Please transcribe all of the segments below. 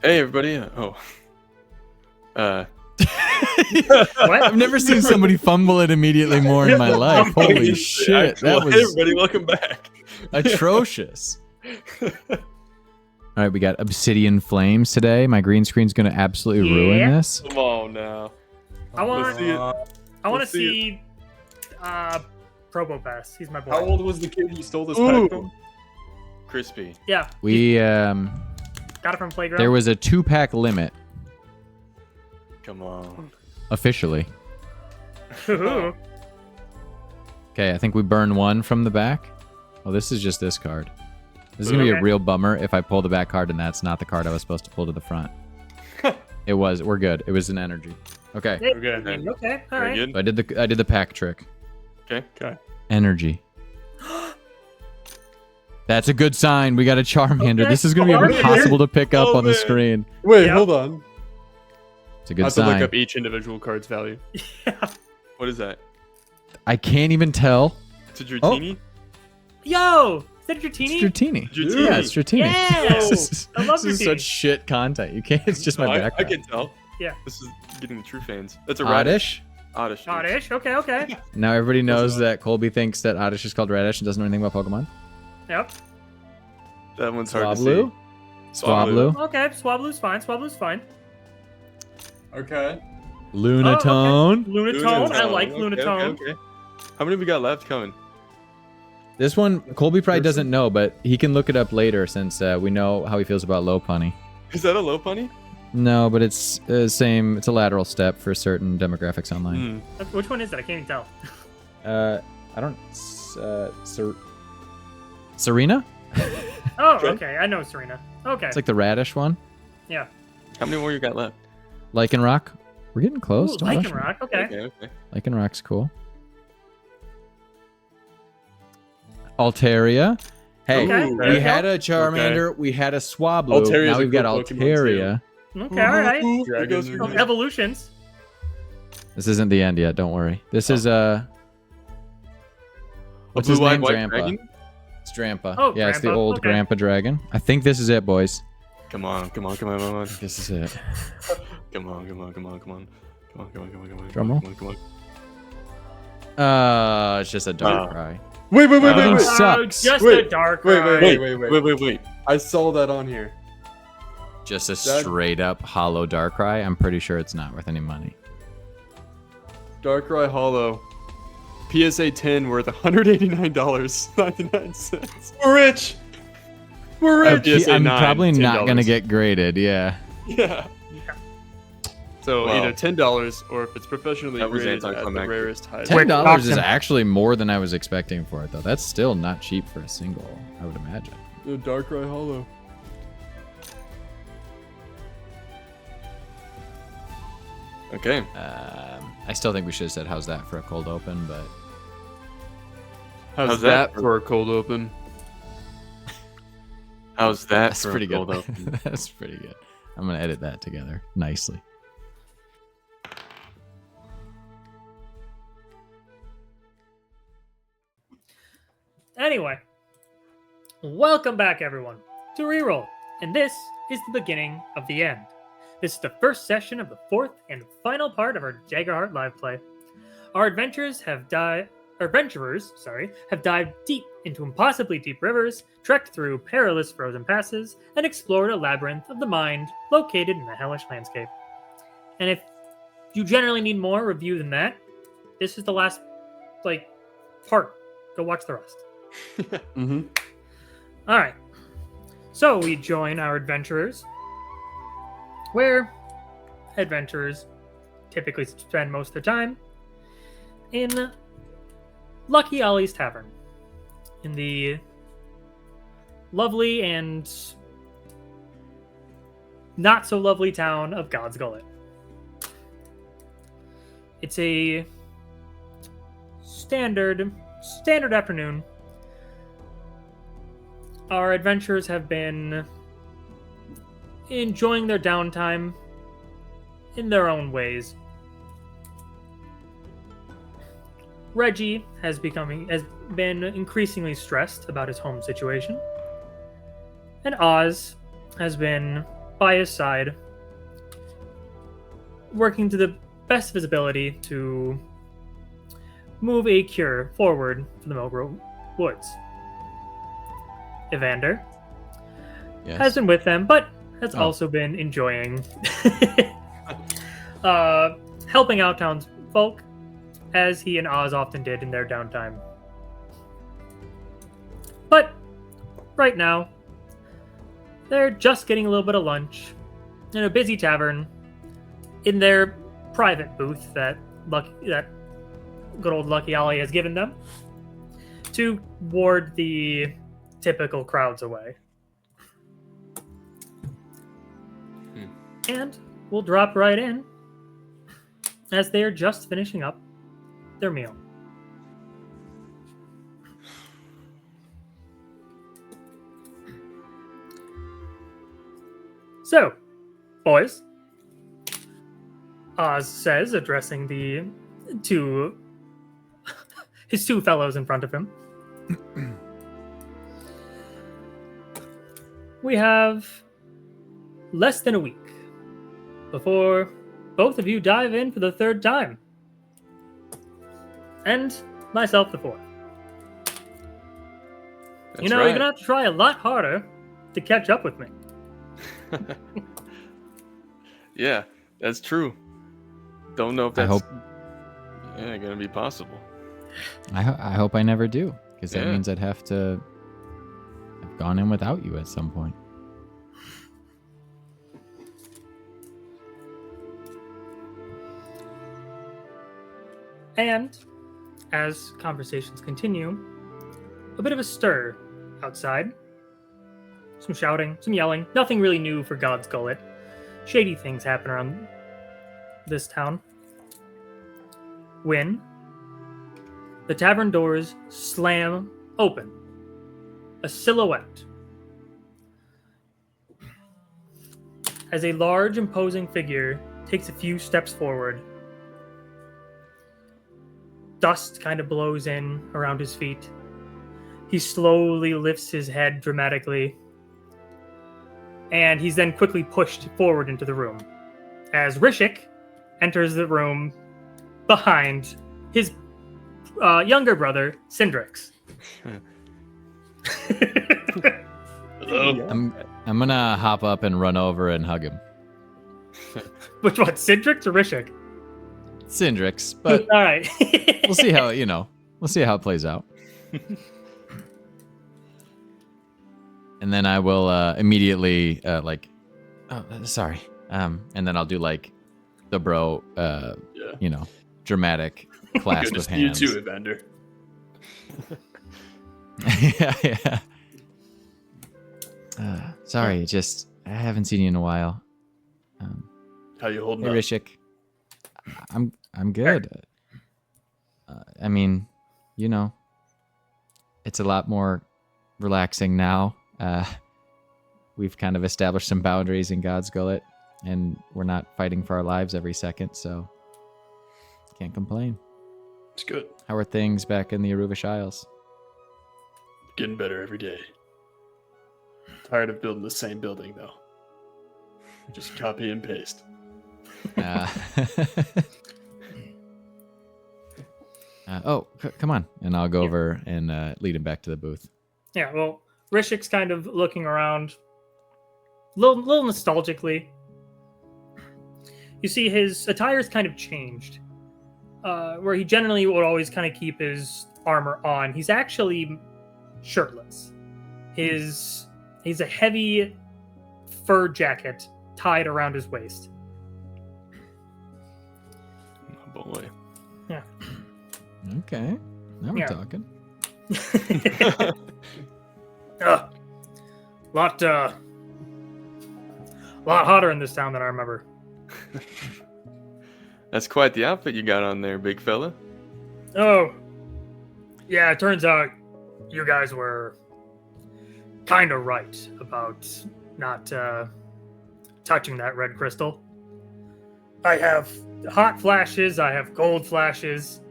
Hey, everybody. What? I've never seen somebody fumble it immediately more in my life. Holy shit, that Hey, was everybody, welcome back. atrocious. All right, we got Obsidian Flames today. My green screen's going to absolutely ruin this. Come on now. I want Let's to see it. see Probobest. He's my boy. How old was the kid you stole this Ooh. pack from? Crispy. Yeah. We Got it from Playground. there was a 2-pack limit Come on. officially. Ooh. Okay, I think we burn one from the back. Oh, this is just this card. This is gonna be a Okay. real bummer if I pull the back card and that's not the card I was supposed to pull to the front. It was. We're good. It was an energy. Okay. Hey, Okay. Okay. All Very right. good. So I did the pack trick. Okay. Energy. That's a good sign. We got a Charmander. Okay. This is gonna be Charmander. impossible to pick up Oh, on the man. screen. Wait, Yep. hold on. It's a I good have to look sign. up each individual card's value. What is that? I can't even tell. It's a Dratini? Yo, is that your It's teeny? Dratini. Dratini. Yeah, it's Dratini. Yes! I love This is Dratini. such shit content. You can't. It's just my No, I background. can tell. Yeah. This is getting the true fans. That's a Radish. Oddish. Oddish. Oddish. Okay. Now everybody knows that Colby thinks that Oddish is called Radish and doesn't know anything about Pokemon. Yep. That one's hard Swablu. to see. Swablu. Okay. Swablu's fine. Swablu's fine. Okay. Lunatone. Lunatone. I like Lunatone. Okay. How many we got left coming? This one, Colby probably doesn't know, but he can look it up later since we know how he feels about Lopunny. Is that a Lopunny? No, but it's same. It's a lateral step for certain demographics online. Which one is it? I can't even tell. I don't. Serena? Oh, Okay. okay. I know Serena. Okay. It's like the radish one. Yeah. How many more you got left? Lycanroc. We're getting close. Ooh, Don't rush me. Lycanroc. Okay. Okay. Lycanroc's cool. Altaria. Hey, Okay, we there you had go. a Charmander. We had a Swablu. Altaria's Now a we've got cool Pokemon, Altaria. Okay. All right. Dragon. goes Oh, evolutions. This isn't the end yet. Don't worry. This is what's his blue-eyed name? white Drampa. dragon? It's Drampa. Oh, yeah, it's the Drampa, old okay. Grandpa Dragon. I think this is it, boys. Come on. This is it. Come on. Drum roll. Come on. It's just a Darkrai. Wait. Everything sucks. Just Wait, a dark. wait. I saw that on here. Just a straight up hollow Darkrai. I'm pretty sure it's not worth any money. Darkrai Hollow. PSA 10 worth $189.99. We're rich. We're rich. PSA I'm 9, probably not $10. gonna get graded. Yeah. Yeah. So Wow. either $10 or if it's professionally That was graded at the anticlimactic. rarest highest. $10 is Auction. actually more than I was expecting for it, though. That's still not cheap for a single, I would imagine. The Darkrai Hollow. Okay. I still think we should have said, "How's that for a cold open?" But How's that for a cold open? How's that that's for a pretty good. cold open? That's pretty good. I'm gonna edit that together nicely. Anyway, welcome back, everyone, to RERole, and this is the beginning of the end. This is the first session of the fourth and final part of our Daggerheart live play. Our adventurers have dived deep into impossibly deep rivers, trekked through perilous frozen passes, and explored a labyrinth of the mind located in the hellish landscape. And if you generally need more review than that, this is the last, part. Go watch the rest. Mm-hmm. All right. So we join our adventurers, where adventurers typically spend most of their time in Lucky Ollie's Tavern in the lovely and not so lovely town of God's Gullet. It's a standard afternoon. Our adventurers have been enjoying their downtime in their own ways. Reggy has been increasingly stressed about his home situation, and Oz has been by his side, working to the best of his ability to move a cure forward for the Milgrove Woods. Evander Yes. has been with them, but has Oh. also been enjoying helping out townsfolk, as he and Oz often did in their downtime. But right now, they're just getting a little bit of lunch in a busy tavern in their private booth that good old Lucky Ollie has given them to ward the typical crowds away. And we'll drop right in as they are just finishing up their meal. So, boys, Oz says, addressing his two fellows in front of him. We have less than a week before both of you dive in for the third time. And myself the fourth. That's You're right. going to have to try a lot harder to catch up with me. Yeah, that's true. Don't know if I that's hope- gonna be possible. I hope I never do, because that Yeah. means I'd have to have gone in without you at some point. And as conversations continue, a bit of a stir outside. Some shouting, some yelling. Nothing really new for God's Gullet. Shady things happen around this town. When the tavern doors slam open, a silhouette as a large, imposing figure takes a few steps forward. Dust kind of blows in around his feet. He slowly lifts his head dramatically, and he's then quickly pushed forward into the room as Rishik enters the room behind his younger brother, Cindrix. Hello. I'm gonna hop up and run over and hug him. Which one, Cindrix or Rishik? Cindrix, but All right. we'll see how we'll see how it plays out. And then I will immediately sorry. And then I'll do like the bro dramatic clasp Good to of see you hands. too, Evander. yeah. Sorry, just I haven't seen you in a while. How you holding Hey, up? Rishik. I'm good. I mean, it's a lot more relaxing now. We've kind of established some boundaries in God's Gullet, and we're not fighting for our lives every second, so can't complain. It's good. How are things back in the Aruvish Isles? Getting better every day. Tired of building the same building though. Just copy and paste. Come on, and I'll go over and lead him back to the booth. Yeah, well, Rishik's kind of looking around, little nostalgically. You see his attire's kind of changed. Where he generally would always kind of keep his armor on, he's actually shirtless. He's a heavy fur jacket tied around his waist. Oh boy. Yeah. Okay, now we're Yeah. talking. Lot hotter in this town than I remember. That's quite the outfit you got on there, big fella. Oh, yeah, it turns out you guys were kind of right about not touching that red crystal. I have hot flashes, I have cold flashes.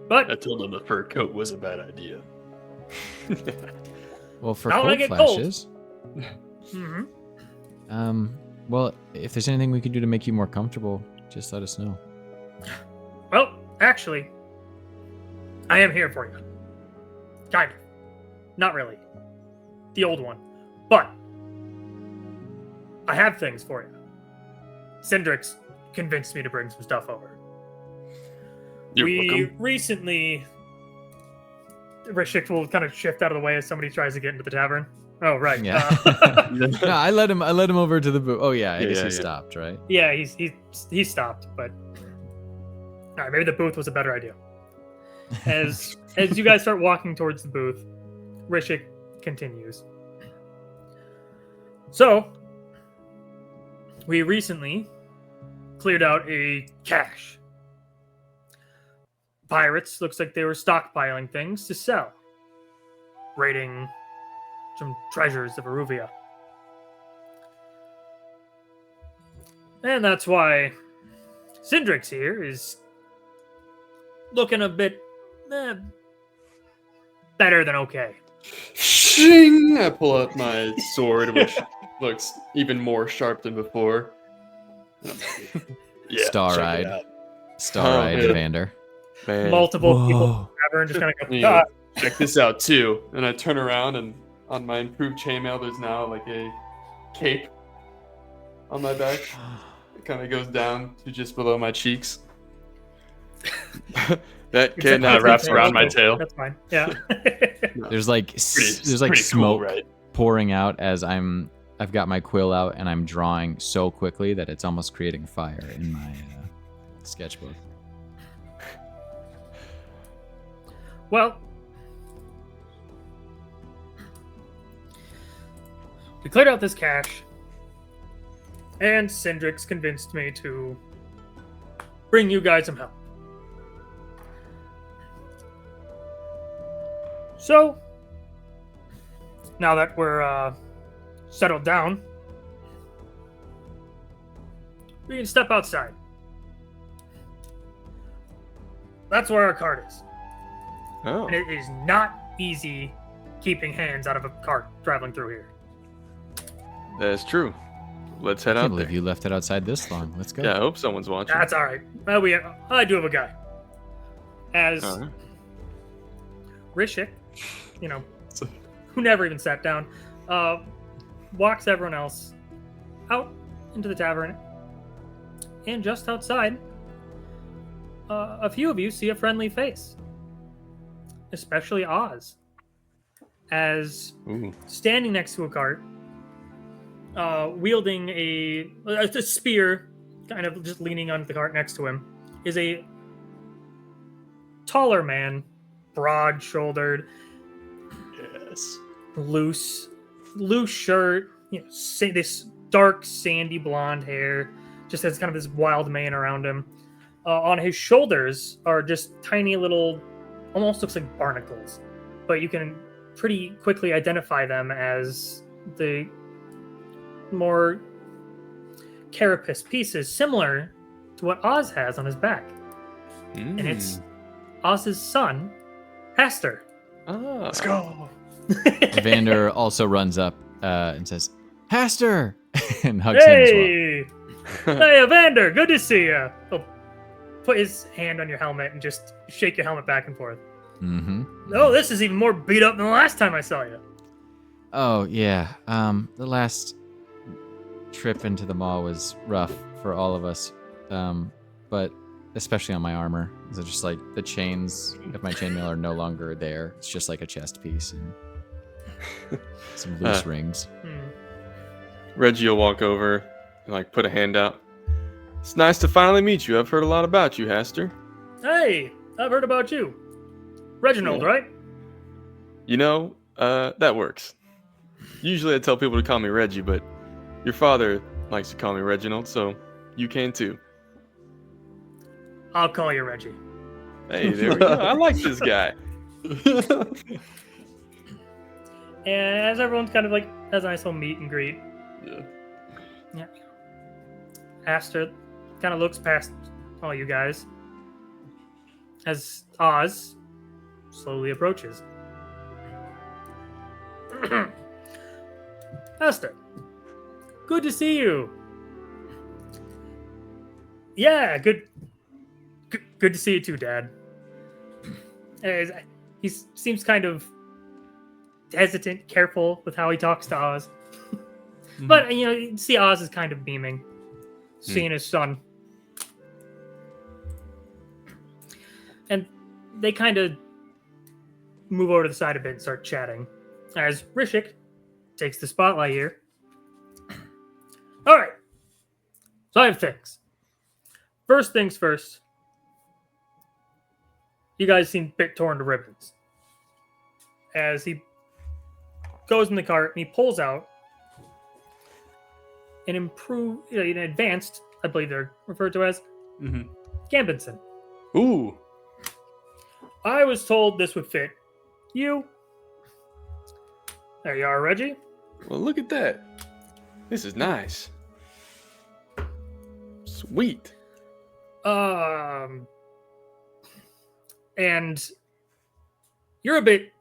But I told him the fur coat was a bad idea. Well, for Now when I cold get cold. flashes, Mm-hmm. Well, if there's anything we can do to make you more comfortable, just let us know. Well, actually, I am here for you. Kind of. Not really. The old one. But I have things for you. Cindrix convinced me to bring some stuff over. You're we welcome. recently... Rishik will kind of shift out of the way as somebody tries to get into the tavern. Oh, right. Yeah. No, I let him over to the booth. Oh yeah, I guess he yeah. stopped, right? Yeah, he stopped, but all right, maybe the booth was a better idea. As you guys start walking towards the booth, Rishik continues. So, we recently cleared out a cache. Pirates looks like they were stockpiling things to sell, raiding some treasures of Aruvia. And that's why Cindrix here is looking a bit better than okay. Shing! I pull out my sword, which looks even more sharp than before. Yeah, Star-eyed. check it out. Star-eyed Oh, man. Evander. Man. Multiple people in Whoa. the tavern just kind of go, You know, check this out too. And I turn around, and on my improved chainmail, there's now like a cape on my back. It kind of goes down to just below my cheeks. That It's kid a- wraps around my tail. That's fine. Yeah. There's like there's like pretty smoke cool, right? pouring out as I've got my quill out and I'm drawing so quickly that it's almost creating fire in my sketchbook. Well, we cleared out this cache, and Cindrix convinced me to bring you guys some help. So, now that we're settled down, we can step outside. That's where our cart is. Oh. And it is not easy keeping hands out of a cart traveling through here. That's true. Let's head I out can't there. believe you left it outside this long. Let's go. Yeah, I hope someone's watching. That's all right. I do have a guy. As All right. Rishik, who never even sat down, walks everyone else out into the tavern. And just outside, a few of you see a friendly face. Especially Oz. As Ooh. standing next to a cart, wielding a spear, kind of just leaning on the cart next to him, is a taller man, broad-shouldered, Yes. loose shirt, this dark sandy blonde hair, just has kind of this wild mane around him. On his shoulders are just tiny little, almost looks like barnacles, but you can pretty quickly identify them as the more carapace pieces similar to what Oz has on his back. And it's Oz's son, Hester. Let's go. Evander also runs up and says, "Haster!" and hugs him as well. Hey! Hey, Evander, good to see you. He'll put his hand on your helmet and just shake your helmet back and forth. Mm-hmm. Oh, this is even more beat up than the last time I saw you. Oh yeah. The last trip into the mall was rough for all of us, but especially on my armor. So just like the chains of my chainmail are no longer there. It's just like a chest piece and some loose rings. Reggie will walk over and like put a hand out. It's nice to finally meet you. I've heard a lot about you, Hester. Hey, I've heard about you. Reginald, Yeah. right? That works. Usually I tell people to call me Reggie, but your father likes to call me Reginald, so you can too. I'll call you Reggie. Hey, there we go. I like this guy. And as everyone's kind of like has a nice little meet and greet, Yeah. Aster kind of looks past all you guys as Oz slowly approaches. Esther, good to see you. Yeah, good to see you too, Dad. He seems kind of hesitant, careful with how he talks to Oz. But, you see Oz is kind of beaming, seeing his son. And they kind of move over to the side a bit and start chatting, as Rishik takes the spotlight here. All right. So I have things. First things first. You guys seem a bit torn to ribbons. As he goes in the cart and he pulls out an advanced, I believe they're referred to as, Gambinson. Ooh. I was told this would fit you. There you are, Reggie. Well, look at that. This is nice. Sweet. And you're a bit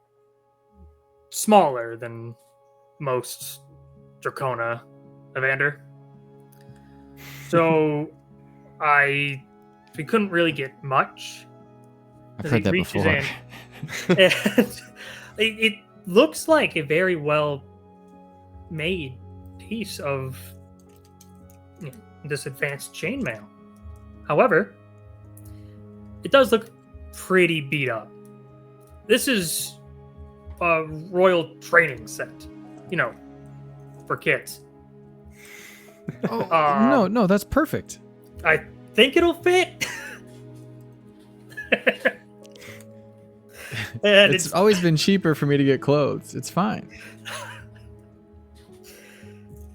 smaller than most Dracona, Evander. So we couldn't really get much. I've heard that reaches before. in, and it looks like a very well made piece of this advanced chainmail. However, it does look pretty beat up. This is a royal training set, for kids. Oh, no, that's perfect. I think it'll fit. And It's always been cheaper for me to get clothes. It's fine.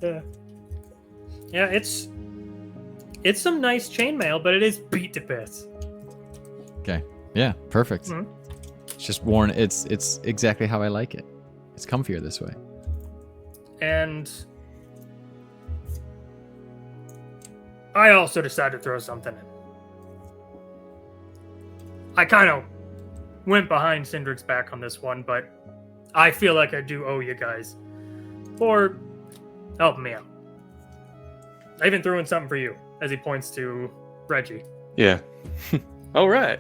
Yeah, it's some nice chainmail, but it is beat to bits. Okay. Yeah, perfect. Mhm. It's just worn. It's exactly how I like it. It's comfier this way. And I also decided to throw something in. I kind of went behind Cindrix's back on this one, but I feel like I do owe you guys for helping me out. I even threw in something for you, as he points to Reggie. Yeah. All right.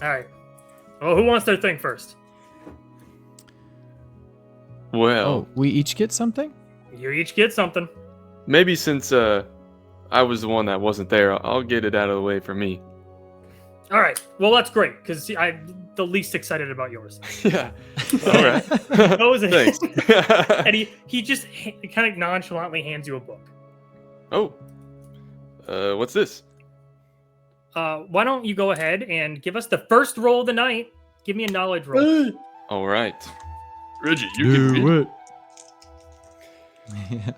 All right. Well, who wants their thing first? Well, Oh, we each get something? You each get something. maybe since I was the one that wasn't there, I'll get it out of the way for me. All right. Well, that's great, because I'm the least excited about yours. Yeah. All right. Thanks. And he just kind of nonchalantly hands you a book. Oh. What's this? Why don't you go ahead and give us the first roll of the night? Give me a knowledge roll. All right. Reggie, you can read. it. Yeah.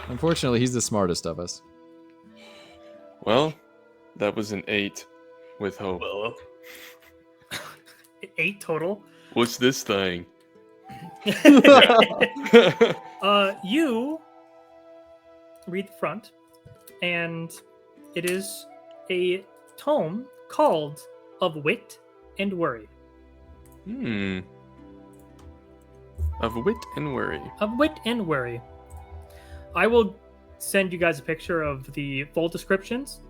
Unfortunately, he's the smartest of us. Well, that was an 8 with hope. Well, 8 total. What's this thing? You read the front, and it is a tome called Of Wit and Worry. Of wit and worry. Of Wit and Worry. I will send you guys a picture of the full descriptions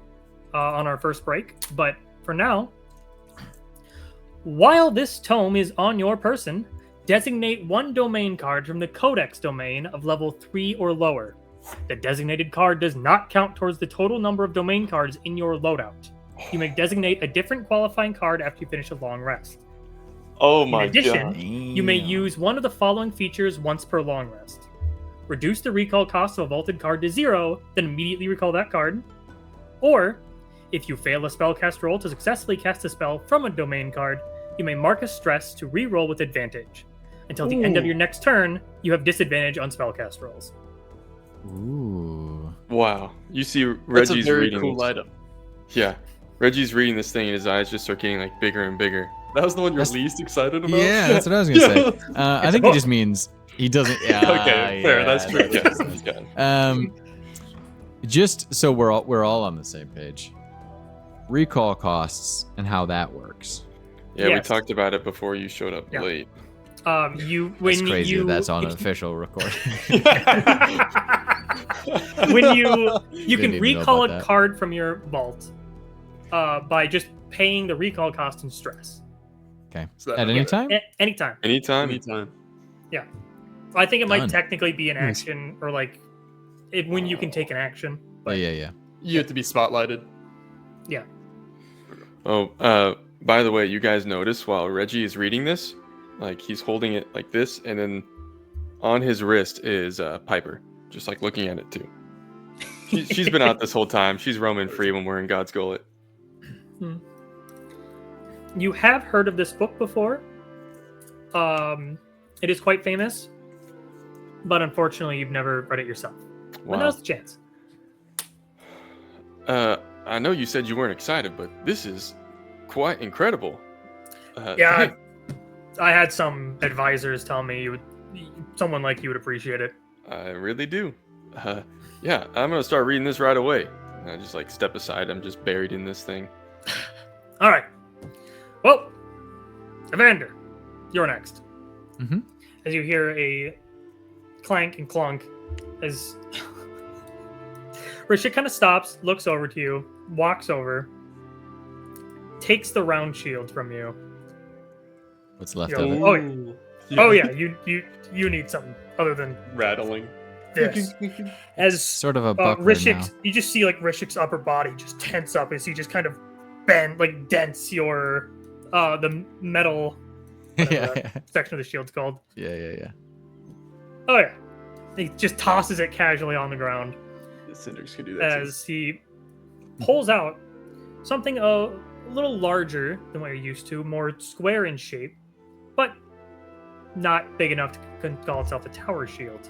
on our first break, but for now, while this tome is on your person, designate one domain card from the Codex domain of level 3 or lower. The designated card does not count towards the total number of domain cards in your loadout. You may designate a different qualifying card after you finish a long rest. Oh In my addition, god. you may use one of the following features once per long rest. Reduce the recall cost of a vaulted card to 0, then immediately recall that card. Or, if you fail a spellcast roll to successfully cast a spell from a domain card, you may mark a stress to re-roll with advantage. Until the end of your next turn, you have disadvantage on spellcast rolls. Ooh. Wow. You see that's Reggie's a very reading cool this. item. Yeah. Reggie's reading this thing and his eyes just start getting like bigger and bigger. That was the one you're That's- least excited about? Yeah, that's what I was gonna say. I think it just means he doesn't. Yeah, Okay, fair, that's true. Okay. That's good. Just so we're all on the same page. Recall costs and how that works. Yeah, we Yes. talked about it before you showed up Yeah. late. It's crazy that that's on an official recording. when you Didn't can even know recall about a that. card from your vault by just paying the recall cost and stress Okay. So that- At any time? anytime. Anytime. Anytime. I think it might Done. technically be an Nice. action or like when you can take an action. Yeah. You have to be spotlighted. Oh, by the way, you guys notice while Reggie is reading this, like he's holding it like this, and then on his wrist is Piper, just like looking at it too. She's been out this whole time. She's roaming free when we're in God's Gullet. You have heard of this book before. It is quite famous, but unfortunately, you've never read it yourself. But Wow. now's the chance. I know you said you weren't excited, but this is quite incredible. Yeah, hey, I had some advisors tell me someone like you would appreciate it. I really do. Yeah, I'm gonna start reading this right away. And I just like step aside. I'm just buried in this thing. All right. Well, Evander, you're next. Mm-hmm. As you hear a clank and clunk, as Rishik kind of stops, looks over to you, walks over, takes the round shield from you. What's left Yeah. of it? Oh, yeah. Ooh. Oh yeah, you need something other than Rattling. this. As Sort of a buckler Rishik, now. you just see like Rishik's upper body just tense up as he just kind of dents your the metal whatever yeah. that section of the shield's called. Yeah. Oh yeah, he just tosses it casually on the ground Cindrix can do that. too. as he pulls out something a little larger than what you're used to, more square in shape, but not big enough to call itself a tower shield.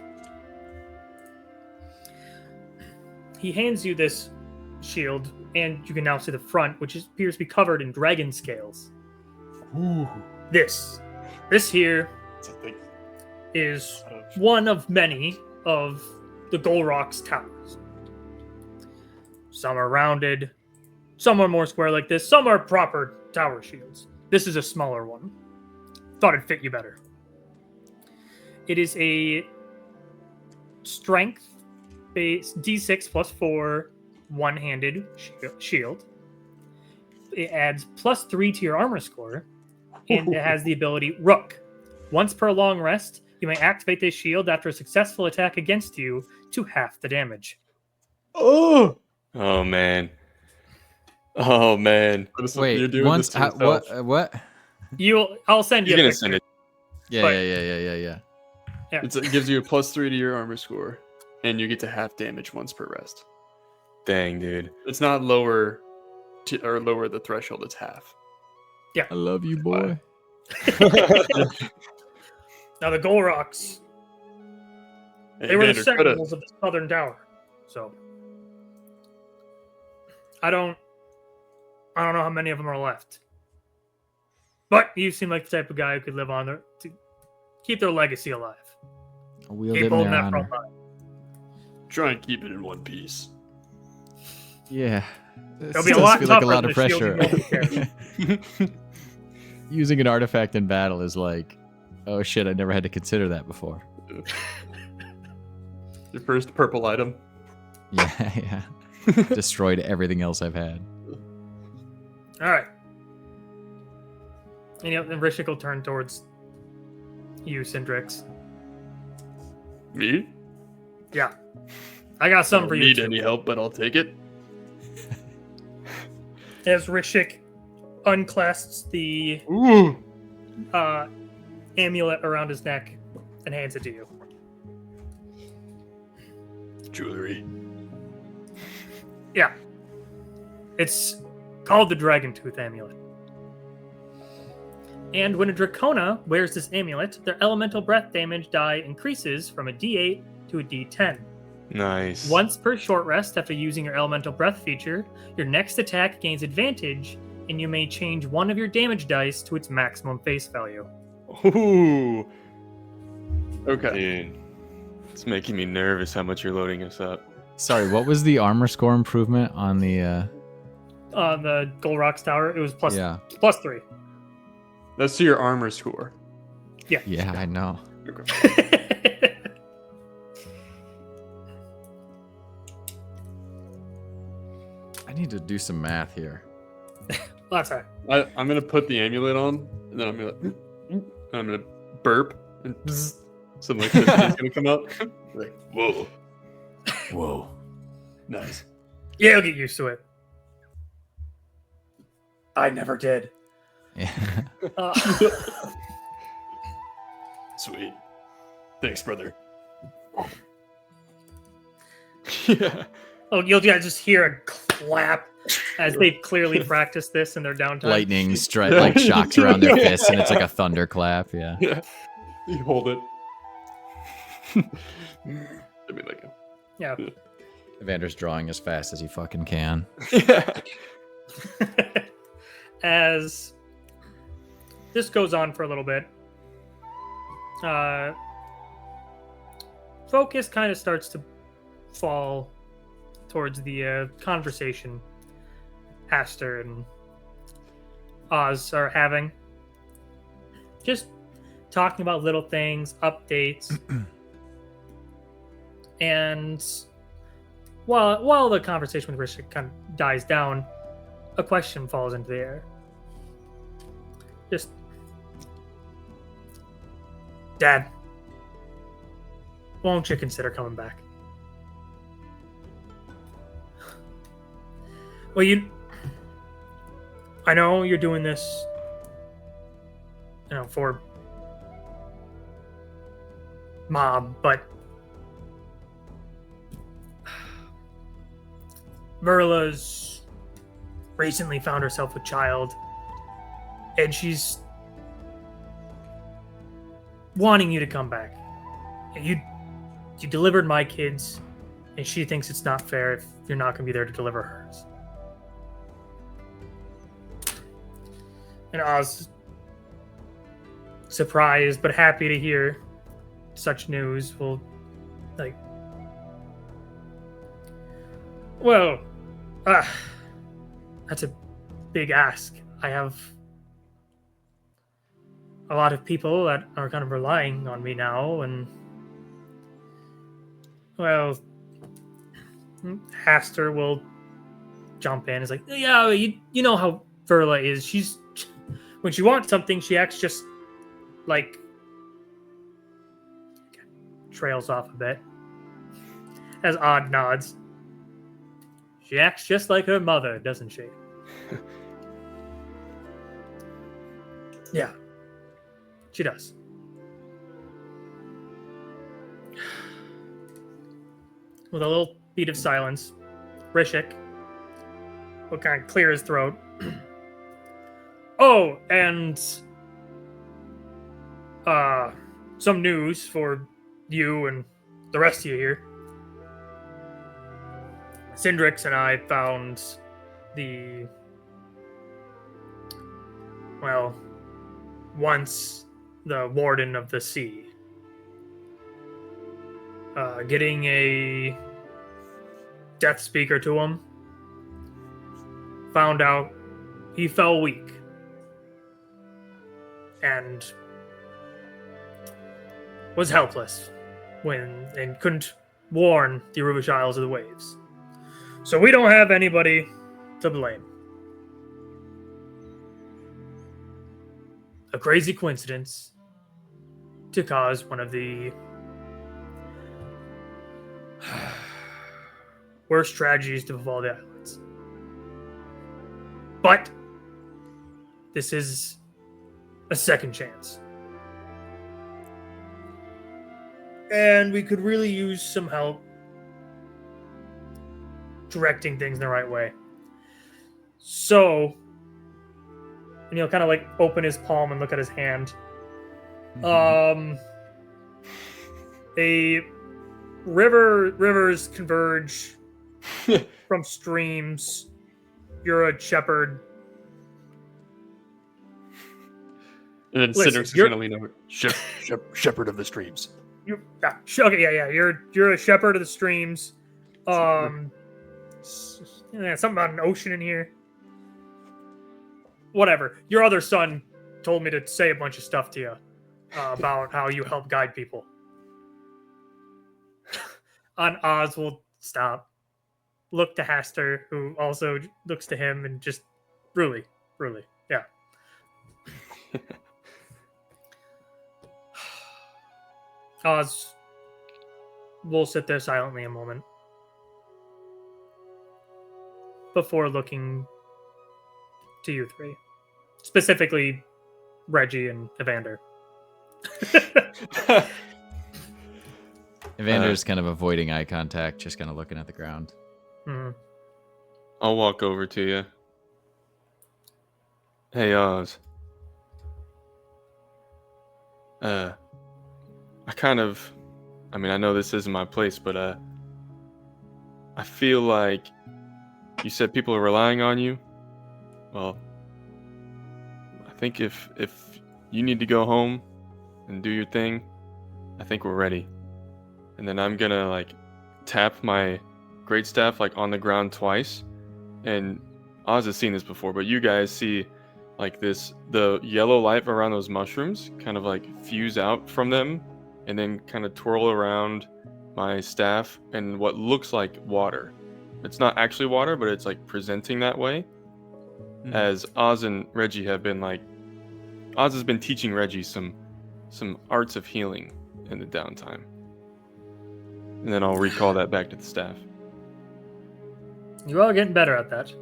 He hands you this shield, and you can now see the front, which appears to be covered in dragon scales. Ooh. This here It's a thing. is one of many of the Golrock's towers. Some are rounded, some are more square like this, some are proper tower shields. This is a smaller one. Thought it'd fit you better. It is a strength base D6 plus 4 one-handed shield. It adds plus 3 to your armor score, and it has the ability Rook. Once per long rest, you may activate this shield after a successful attack against you to half the damage. Oh. Oh man. Oh man. You're Wait, doing once this to yourself. what? I'll send you You're a gonna picture. send it. Yeah. But- Yeah. It gives you a +3 to your armor score, and you get to half damage once per rest. Dang, dude. It's not lower the threshold. It's half. I love you, boy. Now the Golrocks, Hey, they were the Evander, coulda- sentinels of the southern tower. So I don't know how many of them are left. But you seem like the type of guy who could live on there to keep their legacy alive. I wield Keep it in holding their that front honor. line. Try and keep it in one piece. Yeah. This It'll be a does lot feel like a tougher lot than of the shield pressure. you normally Using an artifact in battle is like, oh shit, I never had to consider that before. Your first purple item. Yeah. Destroyed everything else I've had. All right. And Rishik will turn towards you, Cindrix. Me? Yeah. I got something for Don't you, need too. any help, but I'll take it. As Rishik unclasps the Ooh. amulet around his neck and hands it to you. Jewelry. Yeah. It's called the Dragon Tooth Amulet. And when a Dracona wears this amulet, their elemental breath damage die increases from a D8 to a D10. Nice. Once per short rest after using your elemental breath feature, your next attack gains advantage, and you may change one of your damage dice to its maximum face value. Ooh. Okay. Dude. It's making me nervous how much you're loading us up. Sorry, what was the armor score improvement on the On the Golrock's Tower, it was plus yeah. plus 3. That's to your armor score. Yeah. Yeah, I know. I need to do some math here. Well, that's all right. I'm gonna put the amulet on, and then I'm gonna burp, and some electricity's gonna come out. Like, whoa, Whoa. nice. Yeah, I'll get used to it. I never did. Yeah. Sweet. Thanks, brother. Yeah. Oh, you'll just hear a clap as they've clearly practiced this in their downtime. Lightning like shocks around their fists, and it's like a thunderclap. Yeah. Yeah. You hold it. I mean, like, Yeah. Evander's drawing as fast as he fucking can. Yeah. As this goes on for a little bit, focus kind of starts to fall towards the conversation Aster and Oz are having. Just talking about little things, updates. And while the conversation with Rishik kind of dies down, a question falls into the air. Just, Dad, won't you consider coming back? Well, I know you're doing this, for Mom, but Verla's recently found herself a child, and she's wanting you to come back. You delivered my kids, and she thinks it's not fair if you're not going to be there to deliver hers. And Oz, surprised but happy to hear such news, will that's a big ask. I have a lot of people that are kind of relying on me now, and Aster will jump in. Is like, yeah, you know how Verla is. She's when she wants something, she acts just like trails off a bit as Odd nods. She acts just like her mother, doesn't she? Yeah, she does. With a little beat of silence, Rishik will kind of clear his throat. Oh, and some news for you and the rest of you here. Cindrix and I found once the Warden of the Sea. Getting a death speaker to him. Found out he fell weak. And was helpless and couldn't warn the Arubish Isles of the waves. So we don't have anybody to blame. A crazy coincidence to cause one of the worst tragedies to befall the islands. But this is a second chance. And we could really use some help directing things in the right way. So, and he'll kind of like open his palm and look at his hand. Rivers converge from streams. You're a shepherd. And then Listen, Cindrix is going to lean over. Shepherd of the streams. You're a shepherd of the streams. Something about an ocean in here. Whatever. Your other son told me to say a bunch of stuff to you. about how you help guide people. And Oz will stop, look to Haster, who also looks to him, and just really, yeah. Oz will sit there silently a moment before looking to you three, specifically Reggy and Evander. Evander's kind of avoiding eye contact, just kind of looking at the ground. Mhm. I'll walk over to you. Hey, Oz. I know this isn't my place, but I feel like you said people are relying on you. Well, I think if you need to go home and do your thing, I think we're ready. And then I'm gonna like tap my great staff like on the ground twice. And Oz has seen this before, but you guys see like the yellow light around those mushrooms kind of like fuse out from them and then kind of twirl around my staff and what looks like water. It's not actually water, but it's like presenting that way. As Oz and Reggy have been like, Oz has been teaching Reggy some arts of healing in the downtime. And then I'll recall that back to the staff. You are getting better at that.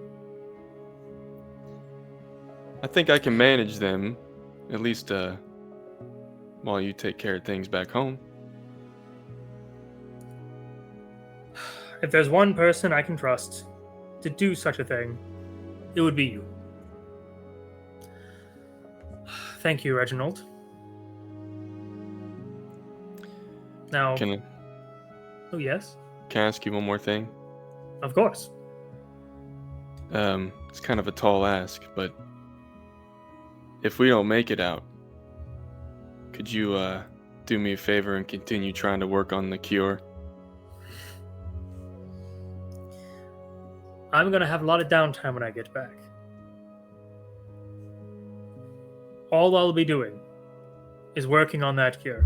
I think I can manage them, at least while you take care of things back home. If there's one person I can trust to do such a thing, it would be you. Thank you, Reginald. Now, oh yes, Can I ask you one more thing? of course. It's kind of a tall ask, but if we don't make it out, could you do me a favor and continue trying to work on the cure? I'm gonna have a lot of downtime when I get back. All I'll be doing is working on that cure.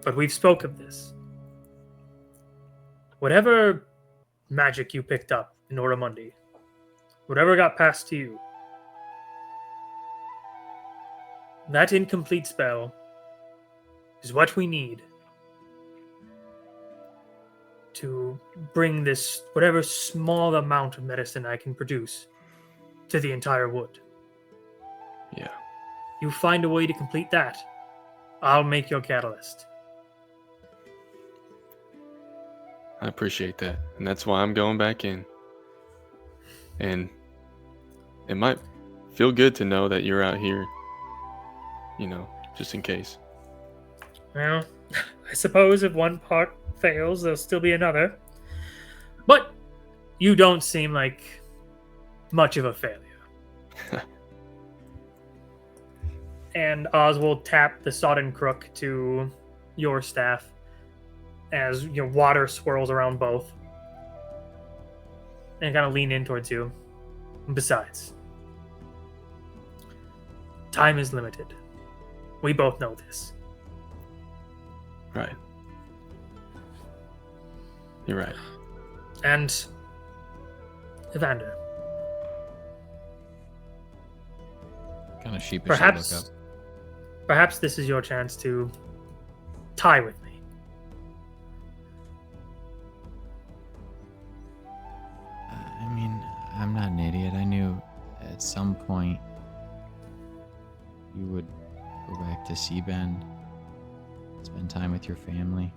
But we've spoke of this. Whatever magic you picked up in Oramundi, whatever got passed to you, that incomplete spell is what we need to bring this, whatever small amount of medicine I can produce, to the entire wood. Yeah. You find a way to complete that, I'll make your catalyst. I appreciate that. And that's why I'm going back in. And it might feel good to know that you're out here, just in case. Well, I suppose if one part fails, there'll still be another. But you don't seem like much of a failure. And Oz will tap the sodden crook to your staff as water swirls around both. And kind of lean in towards you. And besides, time is limited. We both know this. Right. You're right. And Evander, Kind of sheepishly look up. perhaps this is your chance to tie with me. I'm not an idiot. I knew at some point you would go back to Seabend, spend time with your family.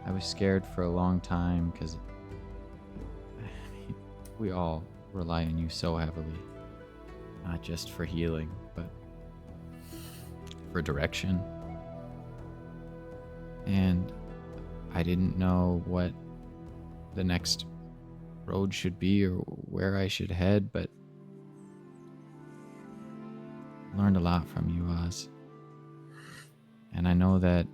I was scared for a long time because we all rely on you so heavily. Not just for healing, but for direction. And I didn't know what the next road should be or where I should head, but I learned a lot from you, Oz. And I know that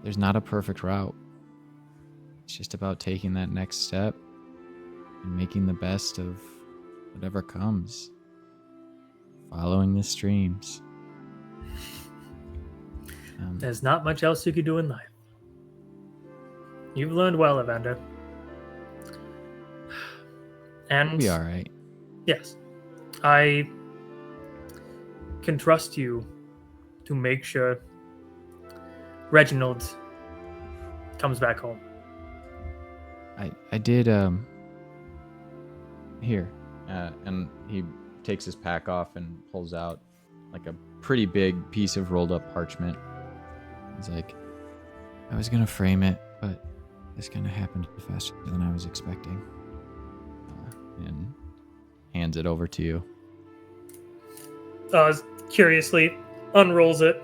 there's not a perfect route. It's just about taking that next step and making the best of whatever comes. following the streams. There's not much else you could do in life. You've learned well, Evander. And We'll be all right. yes, I can trust you to make sure Reginald comes back home. I did here, and he takes his pack off and pulls out like a pretty big piece of rolled up parchment. He's like, I was gonna frame it, but this kind of happened faster than I was expecting. And hands it over to you. Curiously unrolls it.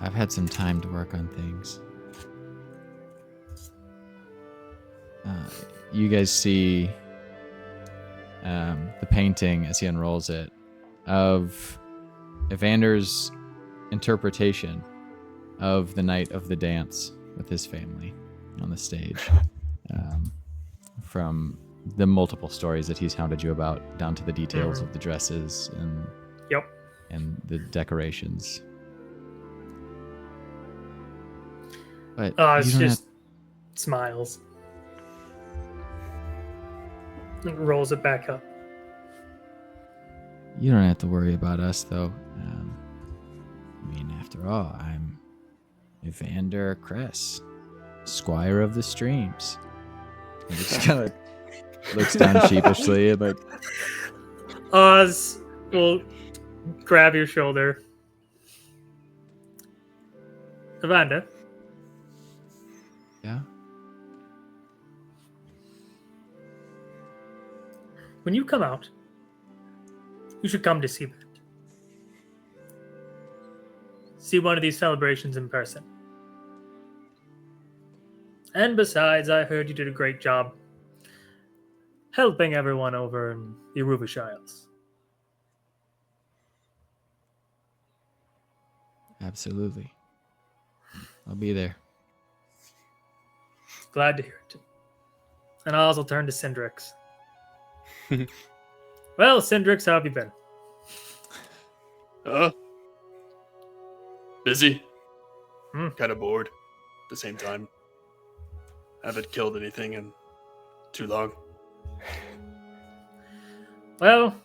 I've had some time to work on things. You guys see the painting as he unrolls it of Evander's interpretation of the night of the dance with his family on the stage. From the multiple stories that he's hounded you about, down to the details of the dresses and and the decorations. But It's just smiles. And rolls it back up. You don't have to worry about us, though. I mean, after all, I'm Evander Cress, Squire of the Streams. And he just kind of looks down sheepishly and like... Oz will grab your shoulder. Evander. Yeah? When you come out, you should come to see that. See one of these celebrations in person. And besides, I heard you did a great job helping everyone over in the Aruvish Isles. Absolutely. I'll be there. Glad to hear it. And Oz will turn to Cindrix. Well, Cindrix, how have you been? Busy. Kind of bored at the same time. Haven't killed anything in too long. Well,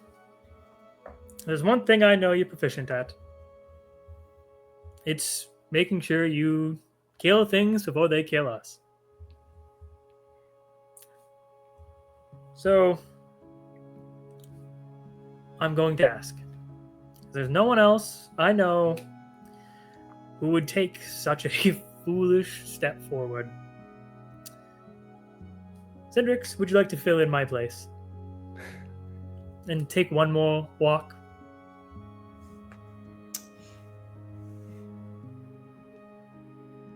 there's one thing I know you're proficient at. It's making sure you kill things before they kill us. So, I'm going to ask. There's no one else I know who would take such a foolish step forward. Cindrix, would you like to fill in my place? And take one more walk?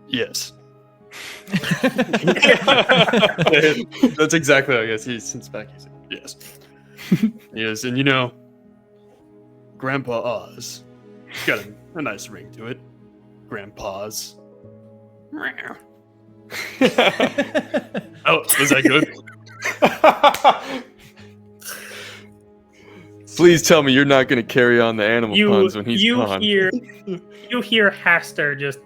Yes. That's exactly how I guess he sits back. He said, yes. Yes, and you know, Grandpa Oz got a nice ring to it. Grandpa's. Oh, was that good? Please tell me you're not going to carry on the animal puns when he's gone. You hear Haster just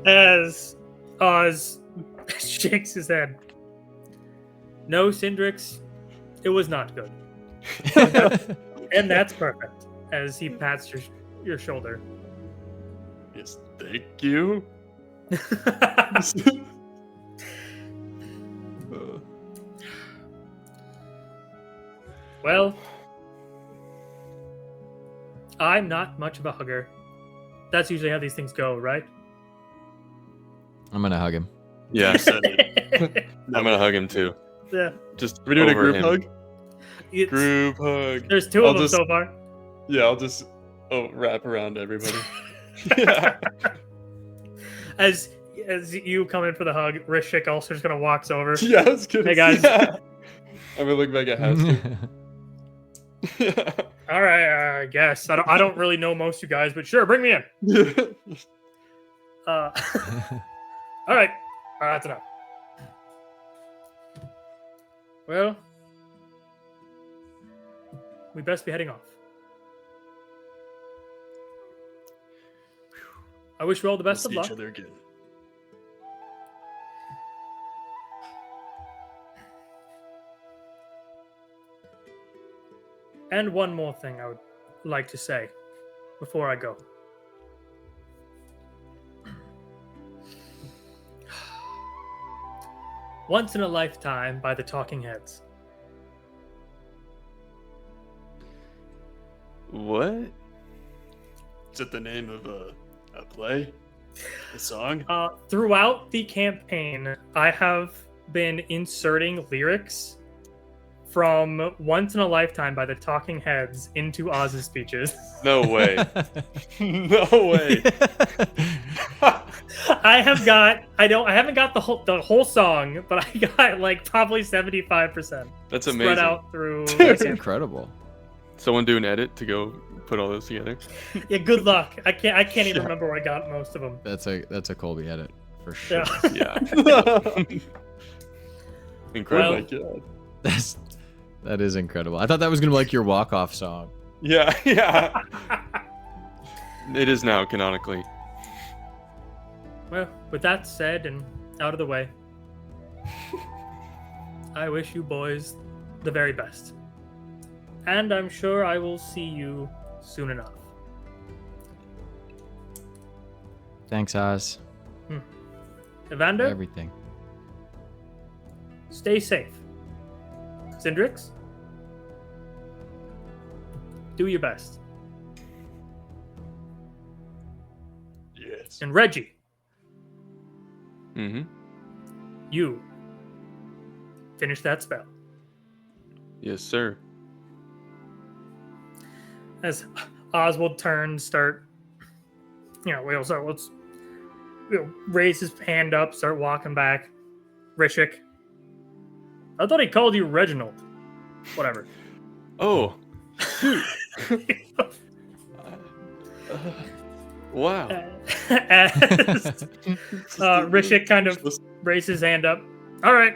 as Oz shakes his head. No, Cindrix, it was not good. And that's perfect. As he pats your shoulder. Yes, thank you. Well, I'm not much of a hugger. That's usually how these things go, right? I'm gonna hug him. Yeah, You said it. I'm going to hug him too. Yeah. Just We're doing a over group him. hug? It's- Group hug. There's two of them so far. Yeah, I'll just wrap around everybody. Yeah. As you come in for the hug, Rishik also just kind of walks over. Yeah, I was kidding. Hey, guys. Yeah. I'm gonna look back at Haster. All right, I guess. I don't really know most of you guys, but sure, bring me in. All right, that's enough. Well, we best be heading off. I wish you all the We'll best of see luck. each other again. And one more thing I would like to say before I go. Once in a Lifetime by the Talking Heads. What? Is it the name of a play? A song? Throughout the campaign, I have been inserting lyrics from Once in a Lifetime by the Talking Heads into Oz's speeches. No way. No way. I haven't got the whole song, but I got like probably 75%. That's Spread amazing. out through. That's incredible. Someone do an edit to go put all those together. Yeah, good luck. I can't even remember where I got most of them. That's a Colby edit for sure. Yeah. Yeah. Incredible. Well- That is incredible. I thought that was gonna be like your walk-off song. Yeah, yeah. It is now, canonically. Well, with that said and out of the way, I wish you boys the very best. And I'm sure I will see you soon enough. Thanks, Oz. Evander, Everything. stay safe. Cindrix, do your best. Yes. And Reggy, Mm-hmm. you finish that spell. Yes, sir. As Oz will turn, start, let's raise his hand up, start walking back. Rishik, I thought he called you Reginald. Whatever. Oh. Wow. As Rishik kind of raised his hand up. All right.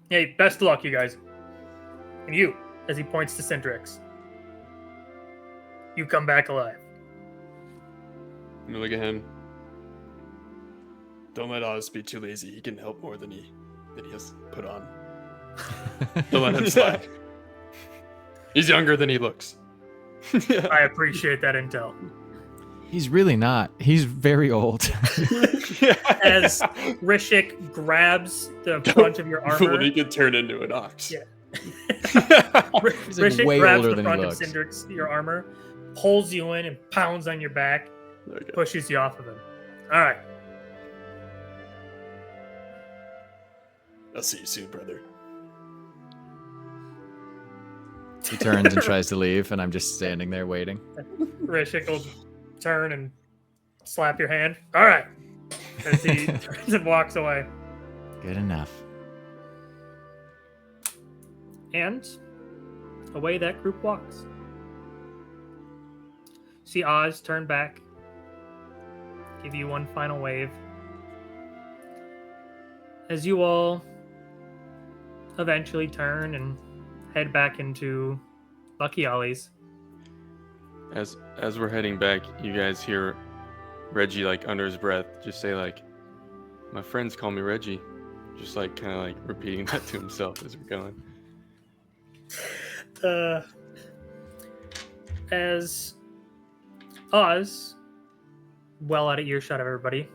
Hey, best of luck, you guys. And you, as he points to Cindrix. You come back alive. I'm gonna look at him. Don't let Oz be too lazy. He can help more than he has put on. Don't let him slide. He's younger than he looks. I appreciate that intel. He's really not. He's very old. As Rishik grabs the front of your armor. When he could turn into an ox. Yeah. He's like Rishik way grabs older the than he front of looks. Cindrix, your armor, pulls you in and pounds on your back, Okay. pushes you off of him. All right. I'll see you soon, brother. He turns and tries to leave, and I'm just standing there waiting. Rishik will turn and slap your hand. All right. As he turns and walks away. Good enough. And away that group walks. See Oz turn back, give you one final wave. As you all eventually turn and head back into Lucky Ollie's. As we're heading back, you guys hear Reggie, like, under his breath, just say, like, my friends call me Reggie. Just, like, kind of, like, repeating that to himself as we're going. As Oz, well out of earshot of everybody,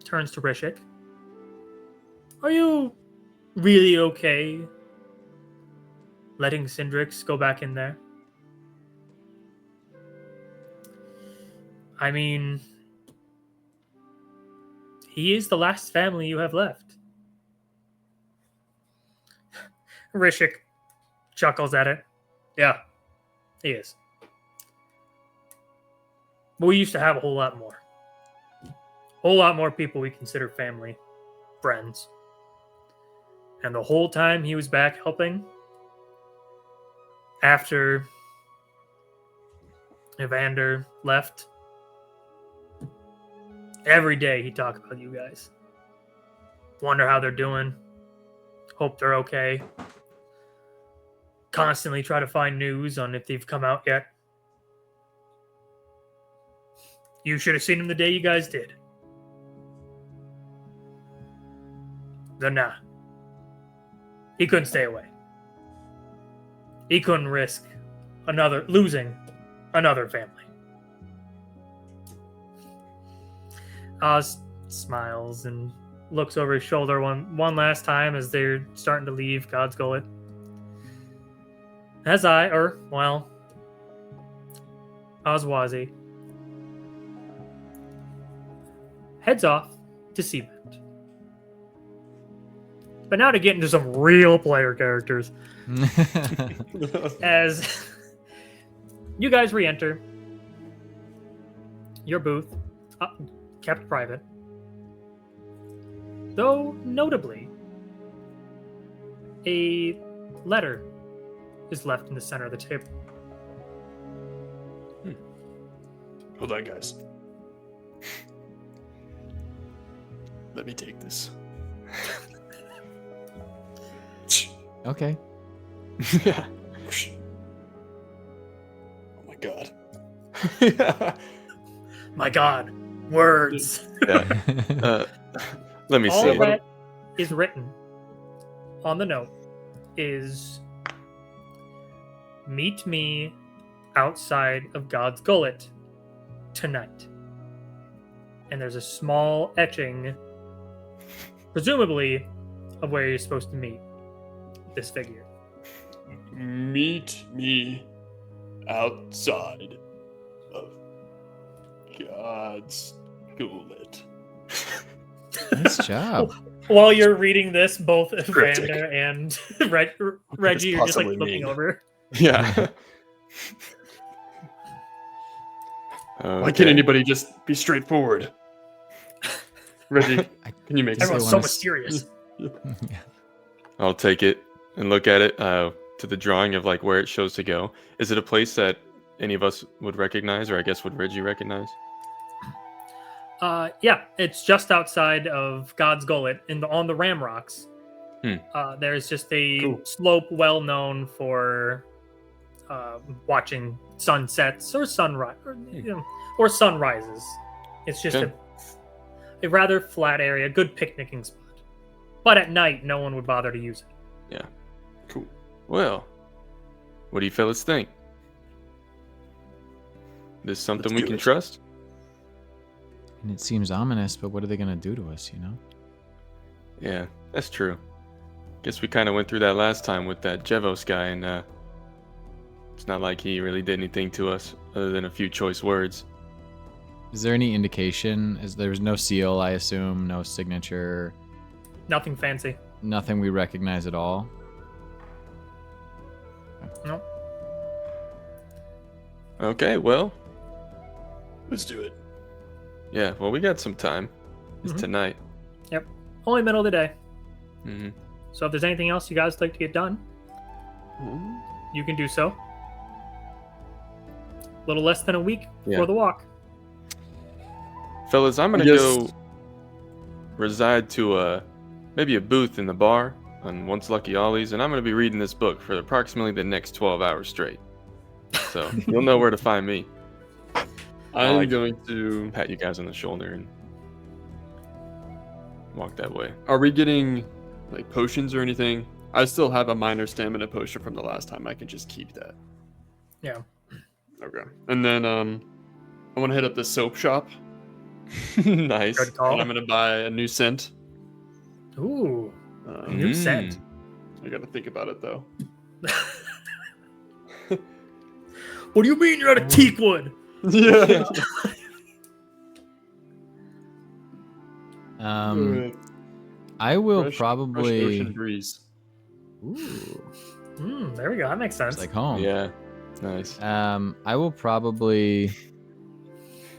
turns to Rishik. Are you really okay letting Cindrix go back in there? I mean, he is the last family you have left. Rishik chuckles at it. Yeah, he is. But we used to have a whole lot more. Whole lot more people we consider family, friends. And the whole time he was back helping, after Evander left, every day he'd talk about you guys. Wonder how they're doing. Hope they're okay. Constantly try to find news on if they've come out yet. You should have seen him the day you guys did. Then nah. He couldn't stay away. He couldn't risk losing another family. Oz smiles and looks over his shoulder one last time as they're starting to leave God's Gullet. Oswazi heads off to Seabend. But now to get into some real player characters. As you guys re-enter your booth, kept private. Though, notably, a letter is left in the center of the table. Hold on, guys. Let me take this. Okay. Yeah. Oh my god. Yeah. My God, words. Let me All see. that is written on the note is meet me outside of God's Gullet tonight. And there's a small etching, presumably, of where you're supposed to meet this figure. Meet me outside of God's Gullet. Nice job. While you're reading this, both Cryptic. Evander and Reggie are just like possibly looking mean? over. Yeah. Why can't anybody just be straightforward? Reggie, can you make I sense? Everyone's so wanna mysterious. I'll take it and look at it to the drawing of like where it shows to go. Is it a place that any of us would recognize, or I guess would Reggie recognize? Yeah, it's just outside of God's Gullet on the Ram Rocks. There's just a Cool. slope well known for watching sunsets or sunrise or sunrises. It's just Okay. a rather flat area, good picnicking spot. But at night, no one would bother to use it. Cool. Well, what do you fellas think? This something we do can it. trust? And it seems ominous, but what are they going to do to us, you know? Yeah, that's true. Guess we kind of went through that last time with that Jevos guy, and it's not like he really did anything to us other than a few choice words. Is there any indication? There's no seal, I assume, no signature, Nothing fancy. nothing we recognize at all? No. Okay, well, Let's do it. yeah, well, we got some time. It's Mhm. tonight. Only middle of the day. Hmm. So if there's anything else you guys would like to get done, you can do so. A little less than a week Yeah. before the walk. Fellas, I'm gonna Yes. go reside to maybe a booth in the bar on Once Lucky Ollie's, and I'm gonna be reading this book for approximately the next 12 hours straight. So you'll know where to find me. I'm like- going to. Pat you guys on the shoulder and walk that way. Are we getting like potions or anything? I still have a minor stamina potion from the last time. I can just keep that. Yeah. Okay. And then I want to hit up the soap shop. Nice. Good call. And I'm gonna buy a new scent. Ooh. Um, New scent. I gotta think about it though. What do you mean you're out of teakwood? Yeah. I will Fresh probably. ocean breeze. Ooh, There we go. That makes sense. it's like home. Yeah. Nice. I will probably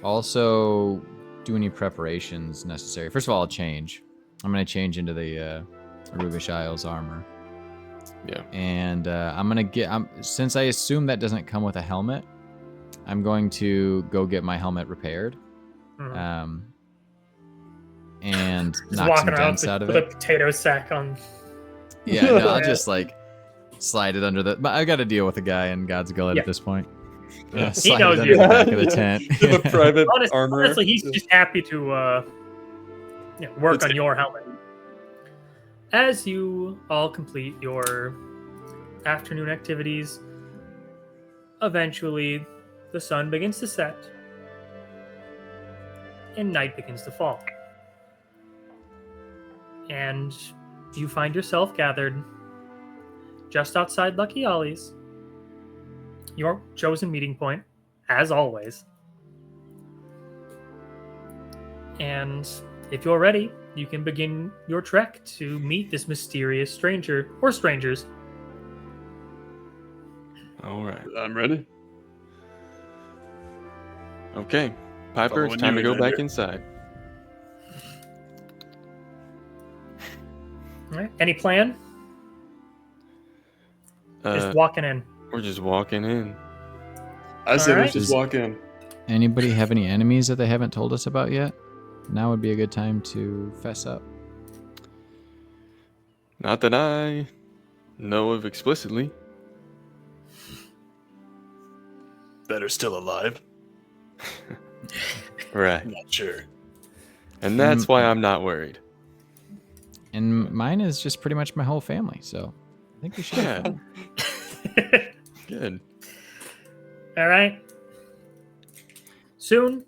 also do any preparations necessary. First of all, I'll change. I'm going to change into the Arubish Isles armor. Yeah. And I'm going to get... since I assume that doesn't come with a helmet, I'm going to go get my helmet repaired. Mhm. and Just knock walking some around dents out of with a it. potato sack on. Yeah, no, I'll just like slide it under the. But I got to deal with a guy in God's Gullet Yeah. at this point. Yeah. Slide knows it under you. the back of the Yeah. tent. You have a private armor. Honestly, he's just happy to work That's on it. your helmet. As you all complete your afternoon activities, eventually the sun begins to set and night begins to fall. And you find yourself gathered just outside Lucky Ollie's, your chosen meeting point, as always. And if you're ready, you can begin your trek to meet this mysterious stranger or strangers. All right. I'm ready. Okay. Piper, it's Following time you, to go back Evander. inside. All right. Any plan? Just walking in. We're just walking in. I said Alright. let's just walk in. Anybody have any enemies that they haven't told us about yet? Now would be a good time to fess up. Not that I know of explicitly. That are still alive. Right. I'm not sure. And that's why I'm not worried. And mine is just pretty much my whole family, so I think we should. Yeah. Good. All right. Soon,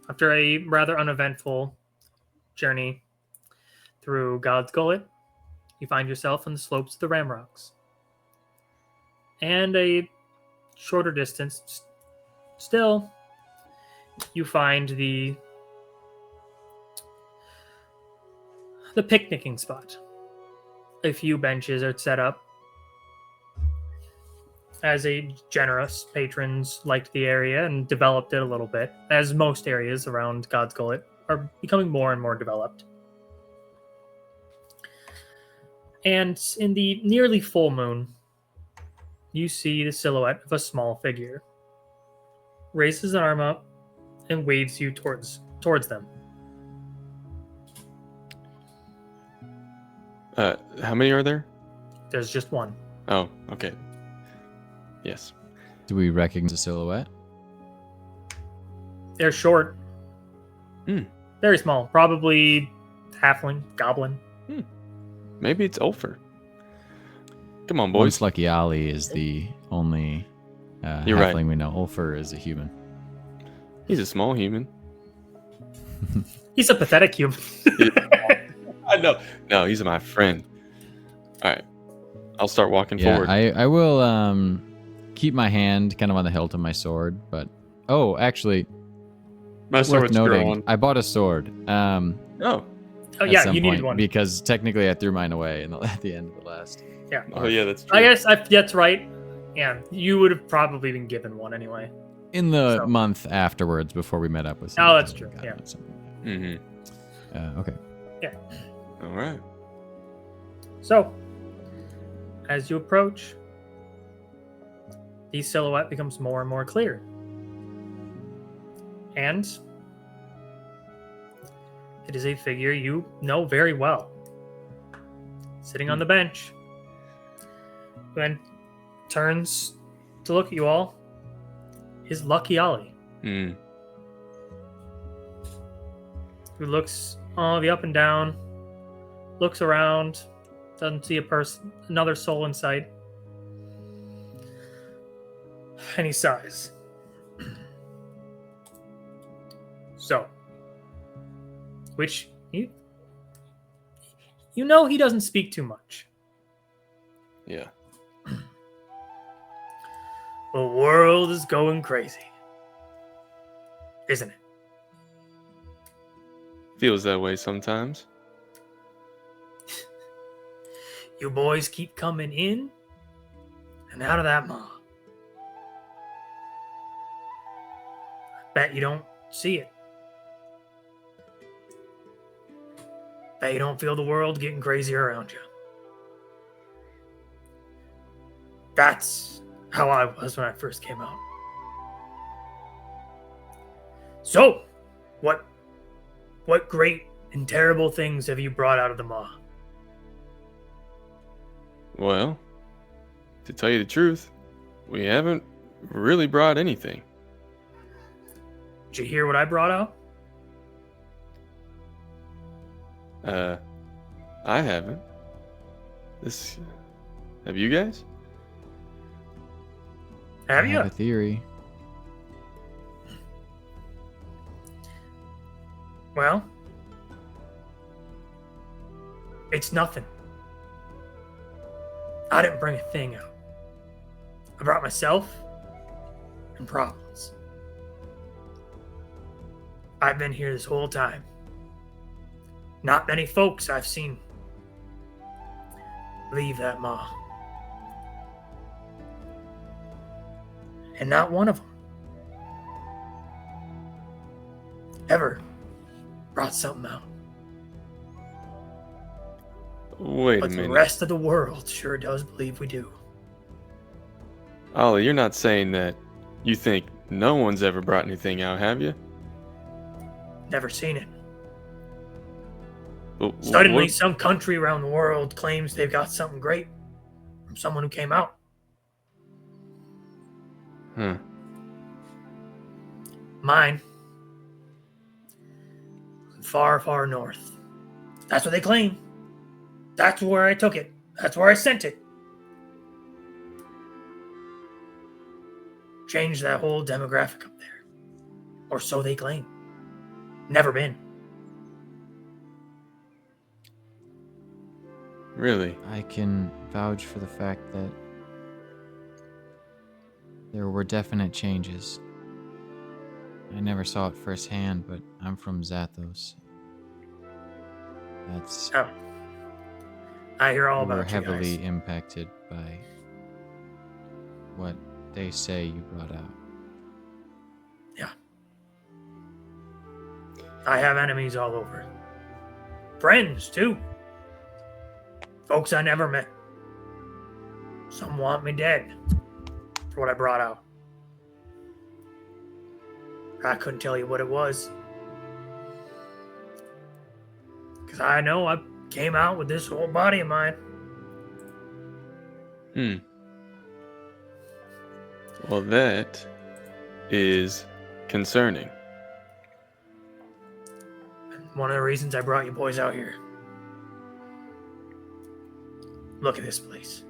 after a rather uneventful journey through God's Gullet, you find yourself on the slopes of the Ramrocks. And a shorter distance still, you find the picnicking spot. A few benches are set up, as a generous patrons liked the area and developed it a little bit, as most areas around God's Gullet are becoming more and more developed. And in the nearly full moon, you see the silhouette of a small figure. Raises an arm up and waves you towards them. How many are there? There's just one. Oh, okay. Yes. Do we recognize the silhouette? They're short. Hmm. Very small. Probably halfling, goblin. Maybe it's Ulfer. Come on, Once boys. Lucky Ollie is the only You're right. halfling we know. Ulfer is a human. He's a small human. He's a pathetic human. I know. No, he's my friend. All right. I'll start walking Yeah, forward. I will keep my hand kind of on the hilt of my sword, but actually, My worth sword's noting, growing. I bought a sword. Oh, Oh at yeah, some you needed point, one. because technically I threw mine away at the end of the last. Yeah. oh yeah, that's true. I guess that's right. Yeah, you would have probably been given one anyway. In the So- month afterwards, before we met up with. Oh, that's somebody, true, got it, something. Mm-hmm. Okay. All right. So, as you approach, the silhouette becomes more and more clear. And it is a figure you know very well. Sitting on the bench. Then turns to look at you all is Lucky Ollie, Mm. who looks the up and down, looks around, doesn't see a person, another soul in sight, and he sighs. So, which you know he doesn't speak too much. Yeah. The world is going crazy, isn't it? Feels that way sometimes. You boys keep coming in and out of that maw. Bet you don't see it. Bet you don't feel the world getting crazier around you. That's how I was when I first came out. So, what What great and terrible things have you brought out of the maw? Well, to tell you the truth, we haven't really brought anything. Did you hear what I brought out? I haven't. Have you guys? Have I you? have a theory. Well, it's nothing. I didn't bring a thing out. I brought myself and problems. I've been here this whole time. Not many folks I've seen leave that maw. And not one of them ever brought something out. Wait But a the minute. rest of the world sure does believe we do. Ollie, you're not saying that you think no one's ever brought anything out, have you? Never seen it. Well, Suddenly, what- some country around the world claims they've got something great from someone who came out. Huh. Mine. Far, far north. That's what they claim. That's where I took it. That's where I sent it. Changed that whole demographic up there. Or so they claim. Never been. Really? I can vouch for the fact that there were definite changes. I never saw it firsthand, but I'm from Zathos. That's Oh. I hear all we were about you heavily guys. impacted by what they say you brought out. I have enemies all over. Friends, too. Folks I never met. Some want me dead for what I brought out. I couldn't tell you what it was. Because I know I came out with this whole body of mine. Well, that is concerning. One of the reasons I brought you boys out here. Look at this place.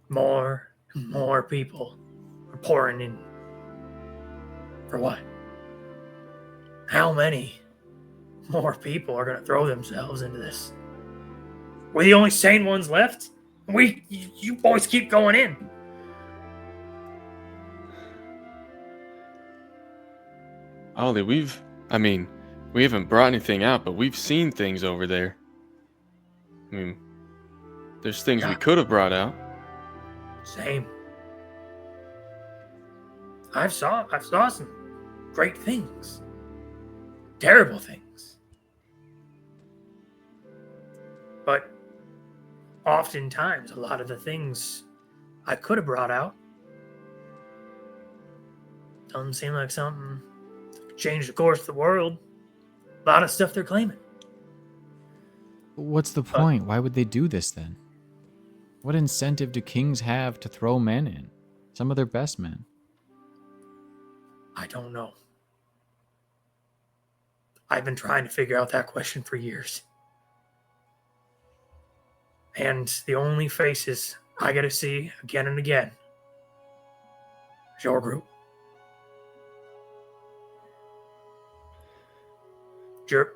More and more people are pouring in. For what? How many more people are going to throw themselves into this? We're the only sane ones left? You boys keep going in. Ollie, we haven't brought anything out, but we've seen things over there. I mean, there's things we Yeah. could have brought out. Same. I've saw some great things. Terrible things. But oftentimes, a lot of the things I could have brought out doesn't seem like something that could change the course of the world. A lot of stuff they're claiming. What's the point? Why would they do this then? What incentive do kings have to throw men in? Some of their best men. I don't know. I've been trying to figure out that question for years. And the only faces I get to see again and again is your group. There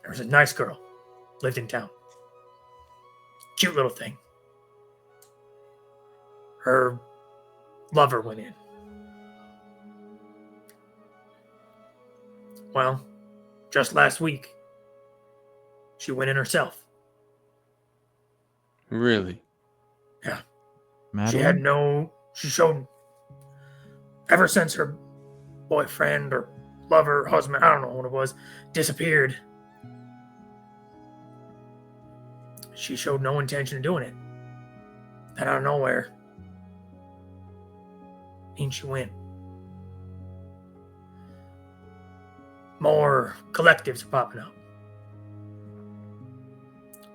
was a nice girl, lived in town. Cute little thing. Her lover went in. Well, just last week, she went in herself. Really? Yeah. Madeline? She showed, ever since her boyfriend or lover, husband, I don't know what it was, disappeared, she showed no intention of doing it. And out of nowhere, in she went. more collectives are popping up.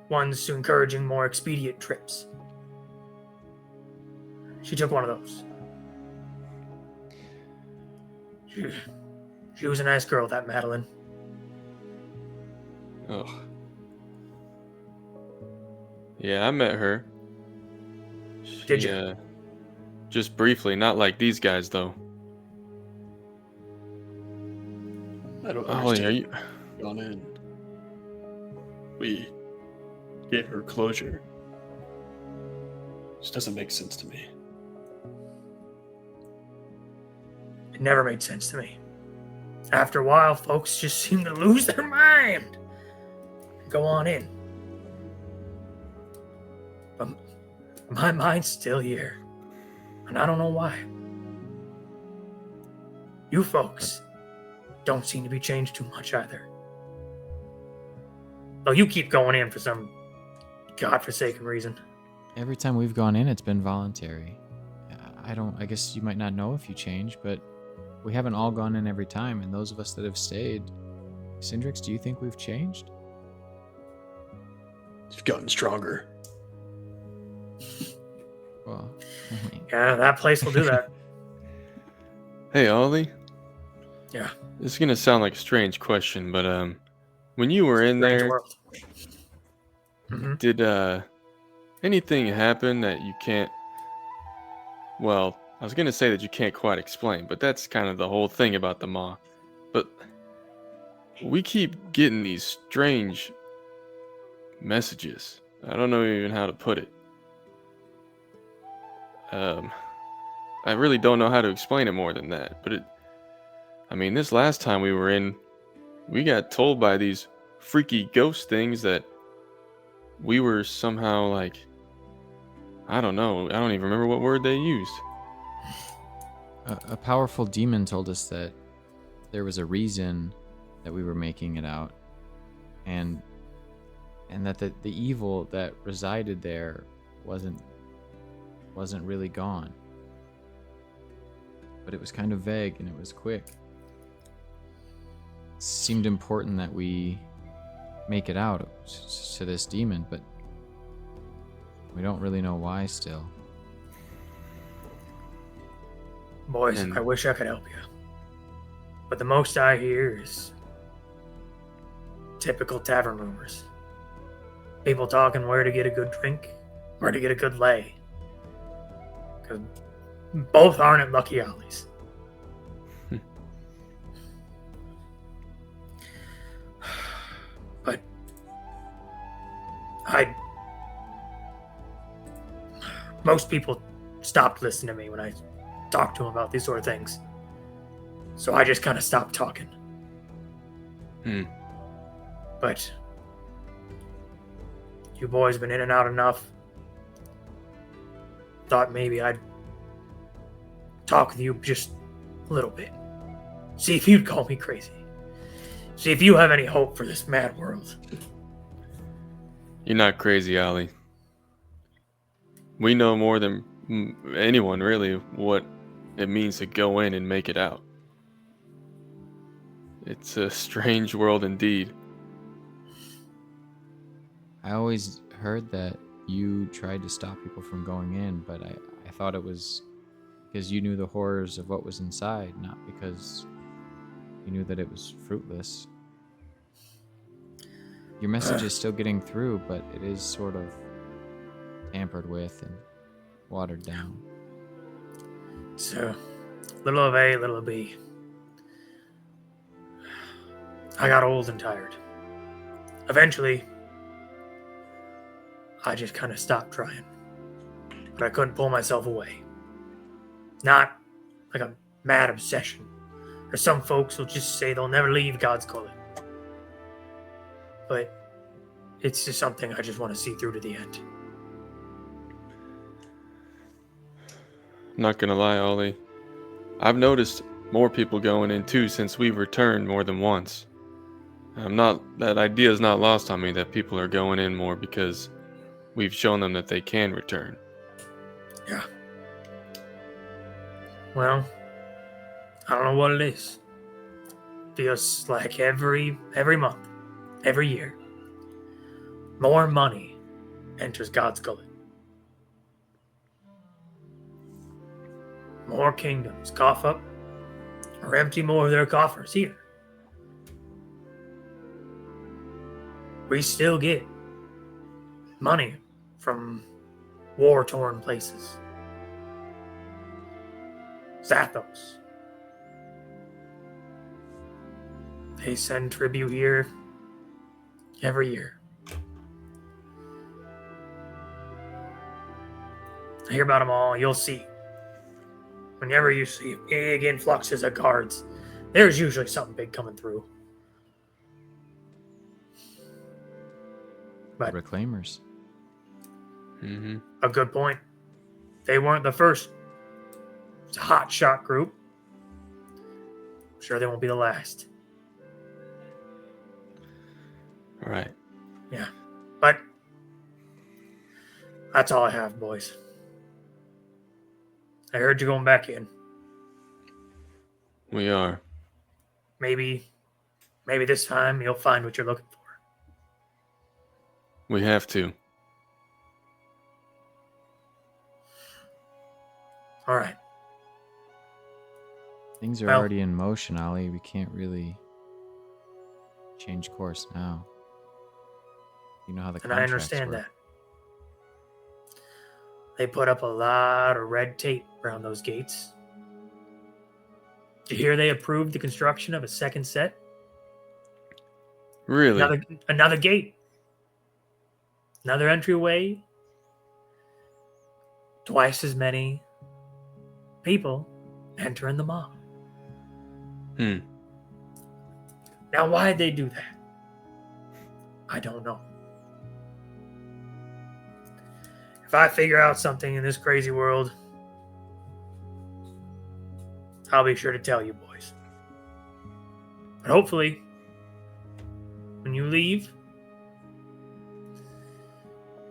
One's encouraging more expedient trips. She took one of those. She was a nice girl, that Madeline. Oh. Yeah, I met her. Did you? Just briefly, not like these guys, though. I don't Ollie, understand. are you... Gone in. We gave her closure. This doesn't make sense to me. It never made sense to me. After a while, folks just seem to lose their mind. Go on in. But my mind's still here. And I don't know why. You folks don't seem to be changed too much either. Though you keep going in for some godforsaken reason. Every time we've gone in, it's been voluntary. I guess you might not know if you change, but we haven't all gone in every time, and those of us that have stayed. Cindrix, do you think we've changed? You've gotten stronger. Well, Yeah, that place will do that. Hey, Ollie. Yeah. This is gonna sound like a strange question, but when you were in Strange there, world. Mhm. did anything happen that you can't? Well, I was gonna say that you can't quite explain, but that's kind of the whole thing about the Maw. But we keep getting these strange messages. I don't know even how to put it. I really don't know how to explain it more than that. But I mean, this last time we were in, we got told by these freaky ghost things that we were somehow like, I don't know. I don't even remember what word they used. a powerful demon told us that there was a reason that we were making it out, and that the evil that resided there wasn't really gone. But it was kind of vague and it was quick. It seemed important that we make it out to this demon, but we don't really know why still. Boys, And- I wish I could help you. But the most I hear is typical tavern rumors. People talking where to get a good drink, where to get a good lay. Because both aren't at Lucky Ollie's. But most people stopped listening to me when I talked to them about these sort of things. So I just kind of stopped talking. But you boys been in and out enough. Thought maybe I'd talk with you just a little bit. See if you'd call me crazy. See if you have any hope for this mad world. You're not crazy, Ollie. We know more than anyone, really, what it means to go in and make it out. It's a strange world indeed. I always heard that you tried to stop people from going in, but I thought it was because you knew the horrors of what was inside, not because you knew that it was fruitless. Your message is still getting through, but it is sort of tampered with and watered down. It's little of A, little of B. I got old and tired. Eventually, I just kind of stopped trying. But I couldn't pull myself away. Not like a mad obsession. Or some folks will just say they'll never leave God's Gullet. But it's just something I just want to see through to the end. Not gonna lie, Ollie. I've noticed more people going in too since we've returned more than once. That idea is not lost on me that people are going in more because we've shown them that they can return. Yeah. Well, I don't know what it is. Feels like every month, every year, more money enters God's gullet. More kingdoms cough up or empty more of their coffers here. We still get money from war-torn places. Zathos. They send tribute here every year. I hear about them all. You'll see. Whenever you see big influxes of guards, there's usually something big coming through. But Reclaimers. Mm-hmm. a good point. They weren't the first hot shot group. I'm sure they won't be the last. All right. Yeah. But that's all I have, boys. I heard you going back in. We are. Maybe this time you'll find what you're looking for. We have to. All right. Things are Well- already in motion, Ollie. We can't really change course now. You know how the And I contracts understand work. that. They put up a lot of red tape around those gates. Did you hear they approved the construction of a second set? Really? Another gate. Another entryway. Twice as many people entering the mall. Hmm. Now, why'd they do that? I don't know. If I figure out something in this crazy world, I'll be sure to tell you boys. But hopefully, when you leave,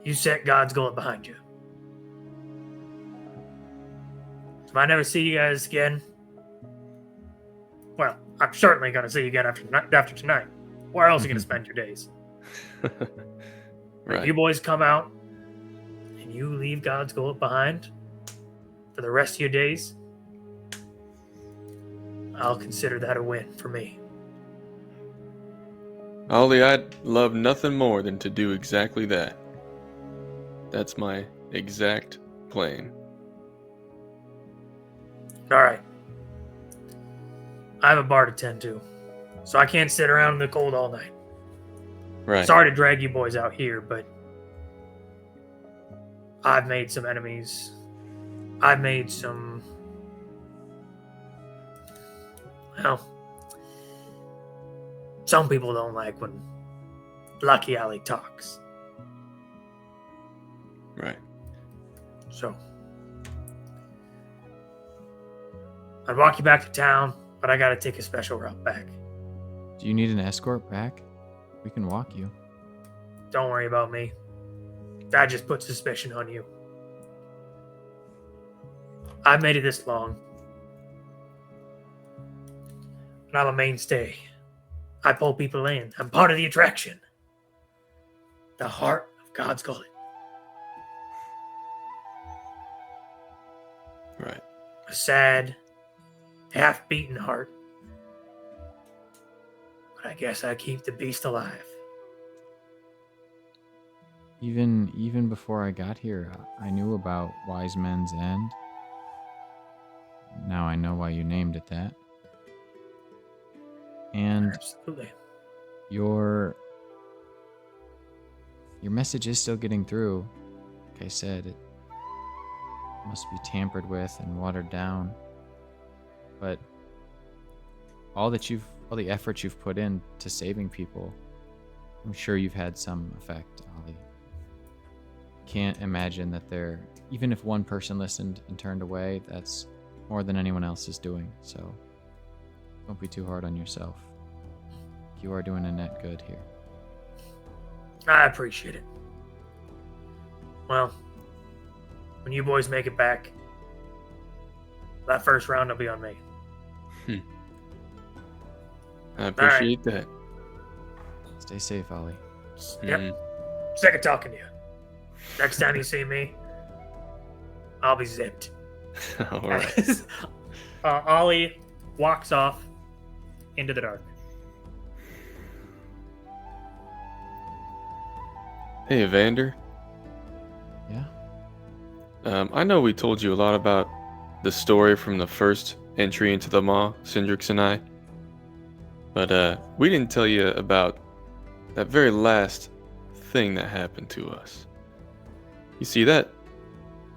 you set God's gullet behind you. If I never see you guys again, well, I'm certainly going to see you again after tonight. Where else are you going to spend your days? Right. If you boys come out and you leave God's gullet behind for the rest of your days, I'll consider that a win for me. Ollie, I'd love nothing more than to do exactly that. That's my exact plan. All right. I have a bar to tend to, so I can't sit around in the cold all night. Right. Sorry to drag you boys out here, but I've made some enemies. I've made some... Well, some people don't like when Lucky Alley talks. Right. So, I'd walk you back to town, but I gotta take a special route back. Do you need an escort back? We can walk you. Don't worry about me. That just puts suspicion on you. I've made it this long. And I'm a mainstay. I pull people in. I'm part of the attraction. The heart of God's gullet. Right. A sad, half-beaten heart. But I guess I keep the beast alive. Even before I got here, I knew about Wise Men's End. Now I know why you named it that. And Absolutely. your message is still getting through. Like I said, it must be tampered with and watered down. But all the effort you've put in to saving people, I'm sure you've had some effect, Ollie. Can't imagine that even if one person listened and turned away, that's more than anyone else is doing. So don't be too hard on yourself. You are doing a net good here. I appreciate it. Well, when you boys make it back, that first round will be on me. I appreciate that. Stay safe, Ollie. Yep. Mhm. Sick of talking to you. Next time you see me, I'll be zipped. All right. As, Ollie walks off into the dark. Hey, Evander. Yeah? I know we told you a lot about the story from the first entry into the Maw, Cindrix and I. But we didn't tell you about that very last thing that happened to us. You see that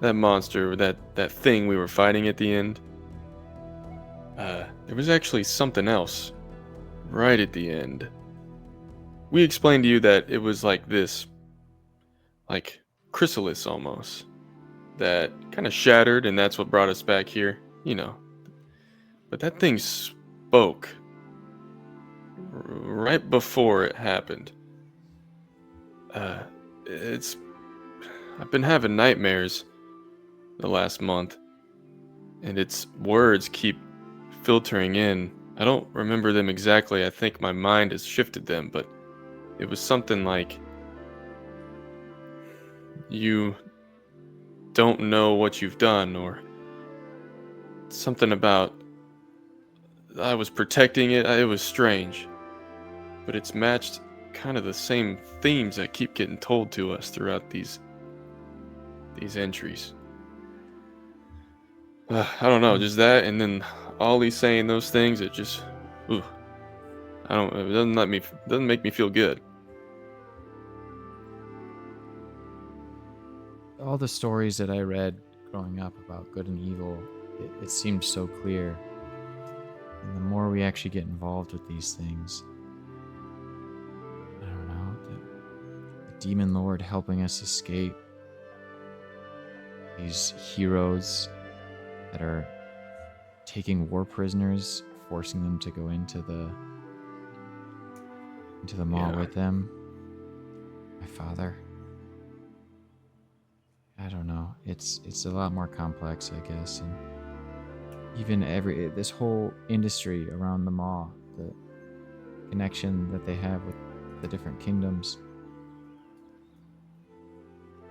monster, that thing we were fighting at the end? There was actually something else right at the end. We explained to you that it was like this, like chrysalis almost, that kind of shattered, and that's what brought us back here, you know. But that thing spoke right before it happened. I've been having nightmares the last month, and its words keep filtering in. I don't remember them exactly. I think my mind has shifted them, but it was something like, you don't know what you've done, or something about I was protecting it. It was strange, but it's matched kind of the same themes that keep getting told to us throughout these entries. I don't know, just that, and then Ollie saying those things. It just, ooh, it doesn't make me feel good. All the stories that I read growing up about good and evil, it seemed so clear. And the more we actually get involved with these things, I don't know, the demon lord helping us escape, these heroes that are taking war prisoners, forcing them to go into the Maw Yeah. with them. My father. I don't know. It's a lot more complex, I guess. And even this whole industry around the Maw, the connection that they have with the different kingdoms.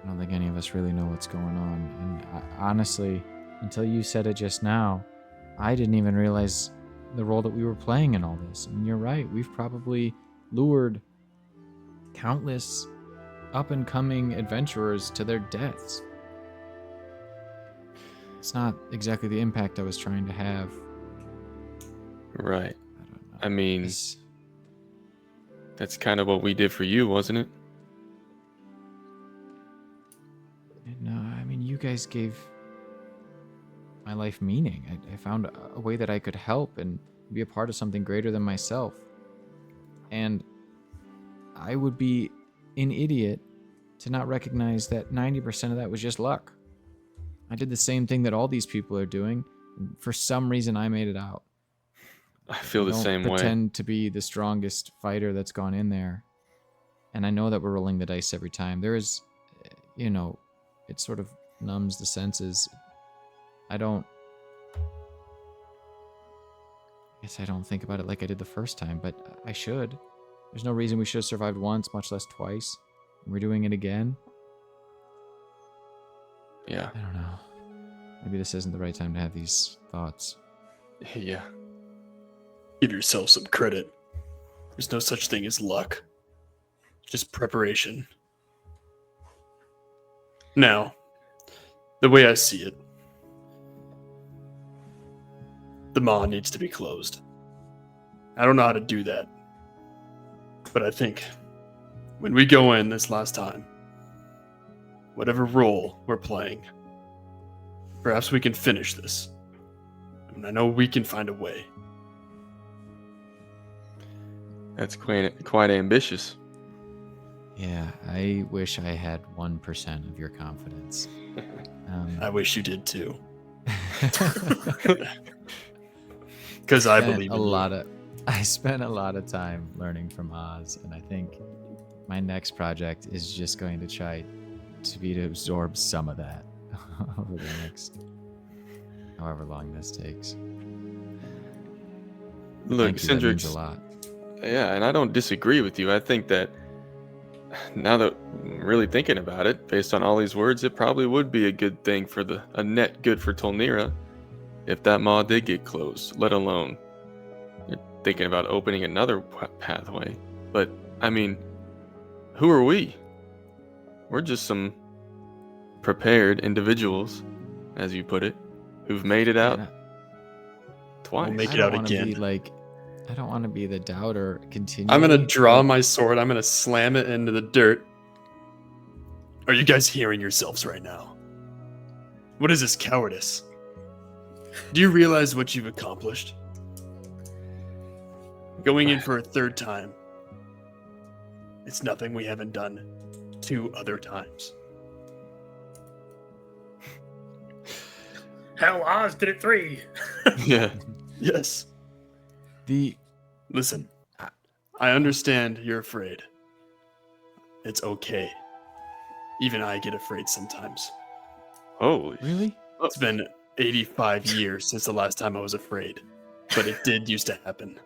I don't think any of us really know what's going on. And honestly, until you said it just now, I didn't even realize the role that we were playing in all this. I mean, you're right. We've probably lured countless up-and-coming adventurers to their deaths. It's not exactly the impact I was trying to have. Right. I don't know. I mean, that's kind of what we did for you, wasn't it? No, I mean, you guys gave my life meaning. I found a way that I could help and be a part of something greater than myself. And I would be an idiot to not recognize that 90% of that was just luck. I did the same thing that all these people are doing, and for some reason I made it out. I feel the same I don't way. pretend to be the strongest fighter that's gone in there. And I know that we're rolling the dice every time. There is, it sort of numbs the senses. I guess I don't think about it like I did the first time, but I should. There's no reason we should have survived once, much less twice. We're doing it again. Yeah. I don't know. Maybe this isn't the right time to have these thoughts. Yeah. Give yourself some credit. There's no such thing as luck. Just preparation. Now, the way I see it, the Maw needs to be closed. I don't know how to do that. But I think when we go in this last time, whatever role we're playing, perhaps we can finish this. And I know we can find a way. That's quite ambitious. Yeah, I wish I had 1% of your confidence. I wish you did too. Because I believe in you. I spent a lot of time learning from Oz, and I think my next project is just going to try to absorb some of that over the next however long this takes. Look, Thank you, that means a Cindrix. lot. Yeah, and I don't disagree with you. I think that now that I'm really thinking about it, based on all these words, it probably would be a good thing for a net good for Tolnira if that maw did get closed, let alone you're thinking about opening another pathway. But, I mean, who are we? We're just some prepared individuals, as you put it, who've made it out Man, twice. We'll make I it don't out want to again. be like, I don't want to be the doubter continually. I'm gonna draw but- my sword. I'm gonna slam it into the dirt. Are you guys hearing yourselves right now? What is this cowardice? Do you realize what you've accomplished? Going in for a third time. It's nothing we haven't done 2 other times. Hell, Oz did it 3. Yeah. Yes. The Listen, I understand you're afraid. It's okay. Even I get afraid sometimes. Holy. really? It's been 85 years since the last time I was afraid, but it did used to happen.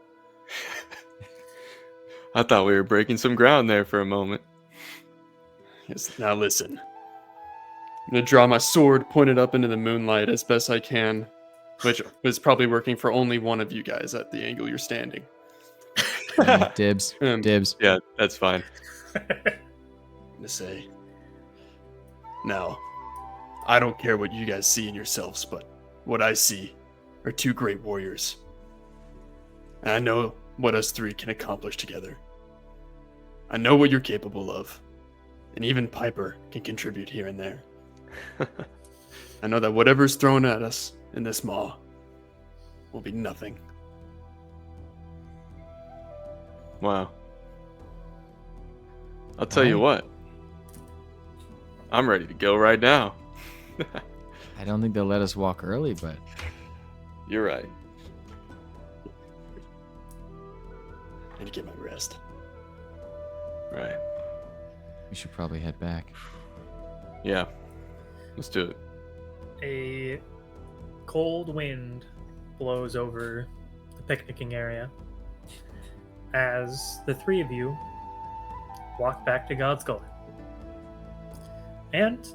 I thought we were breaking some ground there for a moment. Yes, now listen. I'm gonna draw my sword pointed up into the moonlight as best I can, which is probably working for only one of you guys at the angle you're standing. Dibs. Um, Dibs. Yeah, that's fine. I'm gonna say. Now, I don't care what you guys see in yourselves, but what I see are 2 great warriors. And I know what us 3 can accomplish together. I know what you're capable of. And even Piper can contribute here and there. I know that whatever's thrown at us in this maw will be nothing. Wow. I'll tell you Alright. what. I'm ready to go right now. I don't think they'll let us walk early, but You're right. I need to get my rest. Right. we should probably head back. Yeah. Let's do it. A cold wind blows over the picnicking area as the 3 of you walk back to God's Gullet. And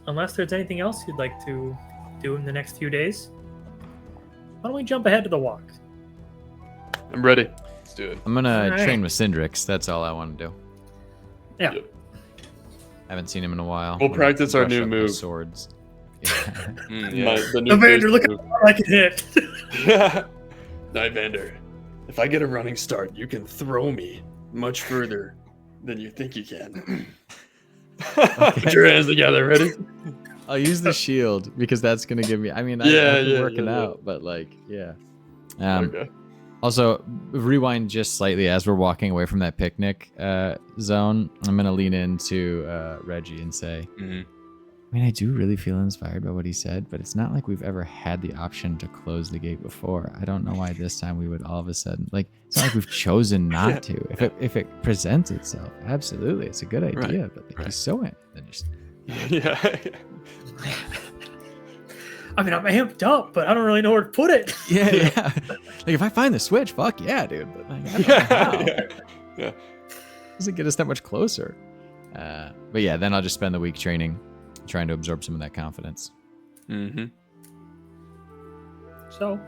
unless there's anything else you'd like to do in the next few days, why don't we jump ahead to the walk? I'm ready. Let's do it. I'm gonna Alright. train with Cindrix. That's all I want to do. Yeah. Yep. Haven't seen him in a while. We'll Wanna practice our brush new up those move. Swords. Yeah. Yeah. The new Evander, base look at move. how I can hit. Now, Evander, if I get a running start, you can throw me much further than you think you can. Put your hands together, ready? I'll use the shield because that's gonna give me. I mean, Yeah, I've been yeah, working yeah, yeah. out, but like, yeah. Okay. Also, rewind just slightly as we're walking away from that picnic zone. I'm gonna lean into Reggy and say, Mhm. I mean, I do really feel inspired by what he said, but it's not like we've ever had the option to close the gate before. I don't know why this time we would all of a sudden, like, it's not like we've chosen not to. If it presents itself, absolutely, it's a good idea. Right, But like, right. he's so in, then just Yeah. I mean, I'm amped up, but I don't really know where to put it. yeah. Like, if I find the switch, fuck yeah, dude. But like, I don't know how. Yeah. Doesn't get us that much closer. But yeah, then I'll just spend the week training, trying to absorb some of that confidence. Mm-hmm. So,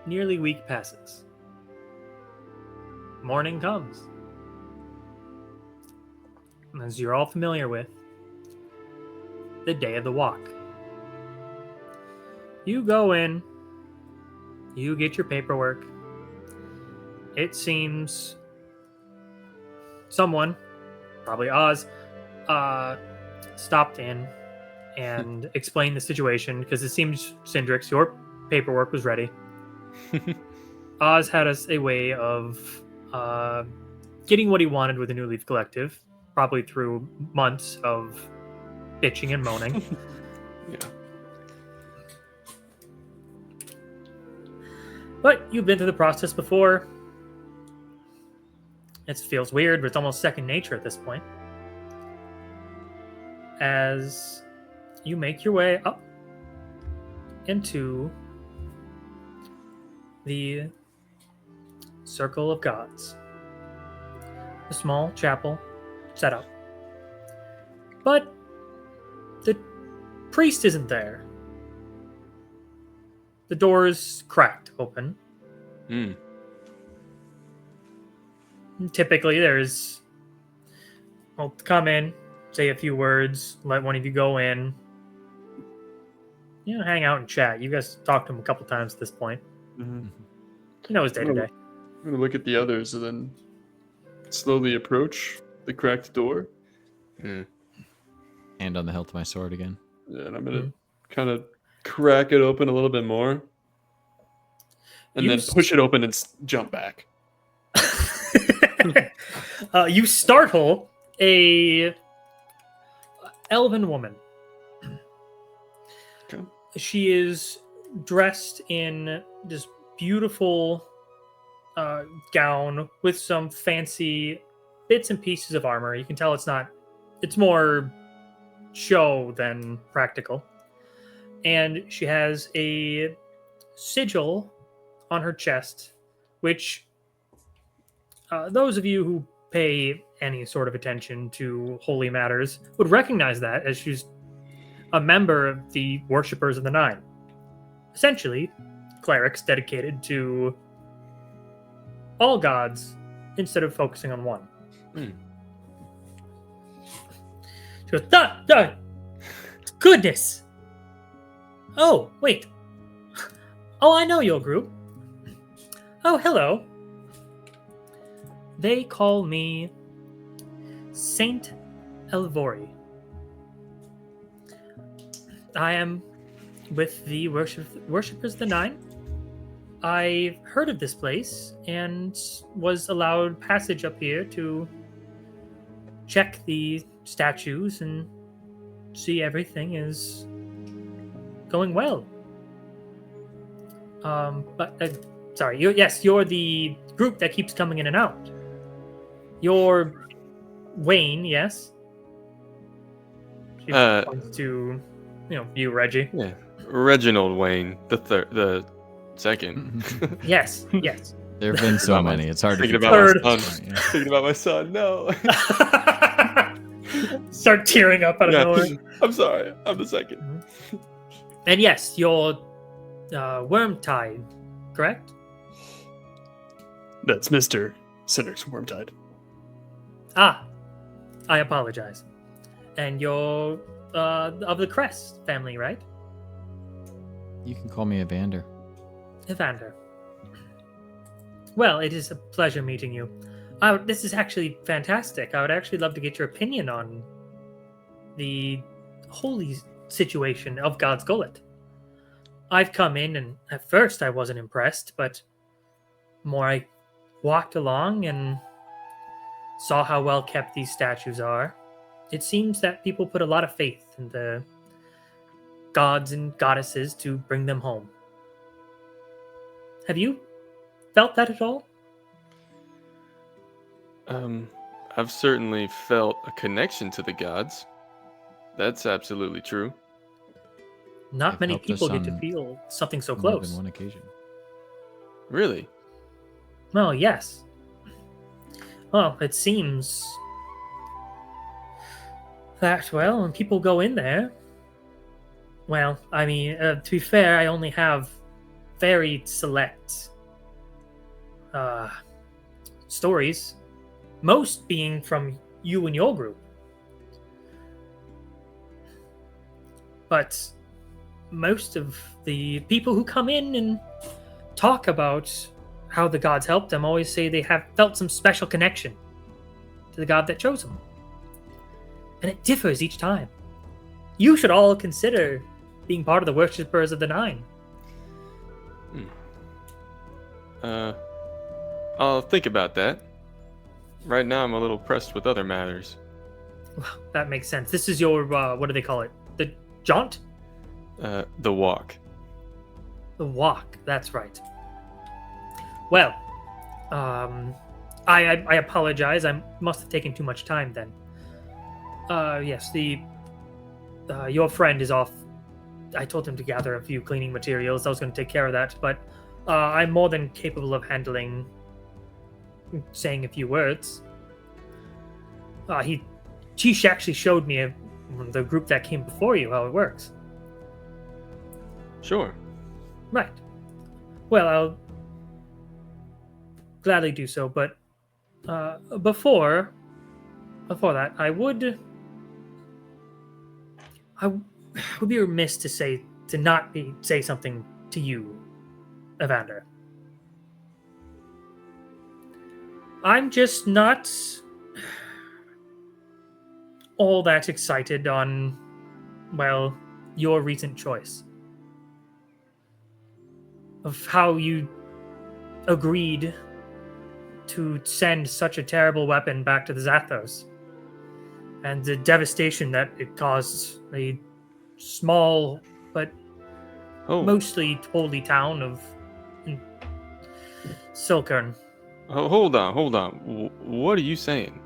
nearly week passes. Morning comes. As you're all familiar with, the day of the walk. You go in, you get your paperwork. It seems someone, probably Oz, stopped in and explained the situation because it seems, Cindrix, your paperwork was ready. Oz had a way of getting what he wanted with the New Leaf Collective, probably through months of bitching and moaning. Yeah. But you've been through the process before. It feels weird, but it's almost second nature at this point. As you make your way up into the Circle of Gods. A small chapel set up. But the priest isn't there. The door's cracked open. Hmm. Typically, there's, well, come in, say a few words, let one of you go in, hang out and chat. You guys talked to him a couple times at this point. Mhm. He knows day to day. I'm gonna look at the others and then slowly approach the cracked door. Hmm. Hand on the hilt of my sword again. Yeah, and I'm gonna kind of crack it open a little bit more, and You then push it open and jump back. You startle a elven woman. Okay. She is dressed in this beautiful gown with some fancy bits and pieces of armor. You can tell it's more show than practical. And she has a sigil on her chest, which those of you who pay any sort of attention to holy matters would recognize that, as she's a member of the Worshippers of the Nine. Essentially, clerics dedicated to all gods instead of focusing on one. Hmm. She goes, goodness! Oh, wait. Oh, I know your group. Oh, hello. They call me Saint Elvori. I am with the Worshippers of the Nine. I heard of this place and was allowed passage up here to check the statues and see everything is going well. Sorry, you're the group that keeps coming in and out. You're Wayne, yes? She points to, you, Reggy. Yeah. Reginald Wayne, the second. Yes. There have been so About my- many. It's hard to Thinking keep about track. my son. Thinking about my son. No. Start tearing up out of Yeah. nowhere. I'm sorry. I'm the second. And yes, you're Wormtide, correct? That's Mr. Cindrix Wormtide. Ah, I apologize. And you're of the Crest family, right? You can call me Evander. Evander. Well, it is a pleasure meeting you. This is actually fantastic. I would actually love to get your opinion on the holy situation of God's Gullet. I've come in, and at first I wasn't impressed, but more I walked along and saw how well kept these statues are, it seems that people put a lot of faith in the gods and goddesses to bring them home. Have you felt that at all? I've certainly felt a connection to the gods. That's absolutely true. Not They've many helped us people get to on feel something so More close. than one occasion. Really? Well, yes. Well, it seems that, well, when people go in there, well, I mean, to be fair, I only have very select stories, most being from you and your group. But most of the people who come in and talk about how the gods helped them always say they have felt some special connection to the god that chose them. And it differs each time. You should all consider being part of the Worshippers of the Nine. I'll think about that. Right now, I'm a little pressed with other matters. Well, that makes sense. This is your, what do they call it? The jaunt? The walk. The walk, that's right. Well, I apologize. I must have taken too much time then. Yes, your friend is off. I told him to gather a few cleaning materials. I was going to take care of that, but I'm more than capable of handling saying a few words. He actually showed me the group that came before you how it works. Sure. Right. Well, I'll gladly do so, but before that, I would be remiss to say something to you, Evander. I'm just not all that excited on, well, your recent choice of how you agreed to send such a terrible weapon back to the Zathos and the devastation that it caused a small but Oh, mostly holy town of Silkern. hold on. What are you saying?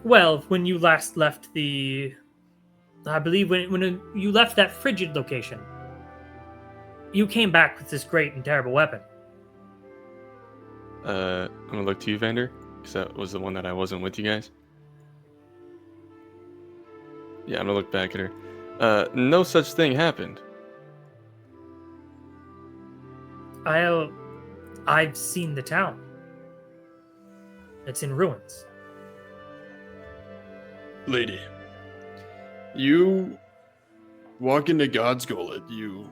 Well, when you last left I believe when you left that frigid location, you came back with this great and terrible weapon. I'm gonna look to you, Vander, because that was the one that I wasn't with you guys. Yeah, I'm gonna look back at her. No such thing happened. I've seen the town. It's in ruins. Lady, you walk into God's Gullet, you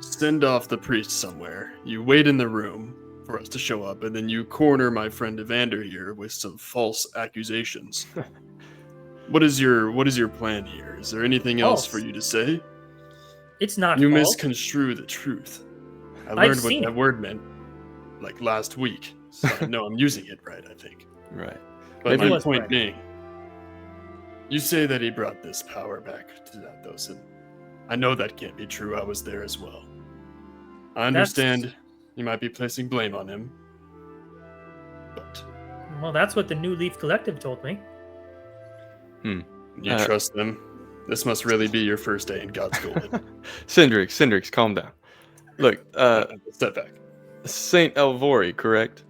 send off the priest somewhere, you wait in the room for us to show up, and then you corner my friend Evander here with some false accusations. What is your plan here? Is there anything else for you to say? It's not You false. misconstrue the truth. I I've learned what seen that it. word meant like last week. So I know I'm using it right, I think. Right. But Maybe it my was point correct. being, you say that he brought this power back to Zathos, and I know that can't be true. I was there as well. I understand you might be placing blame on him, but Well, that's what the New Leaf Collective told me. you Uh, trust them. This must really be your first day in God's Golden. Cindrix, calm down. Look, Step back. Saint Elvori, correct?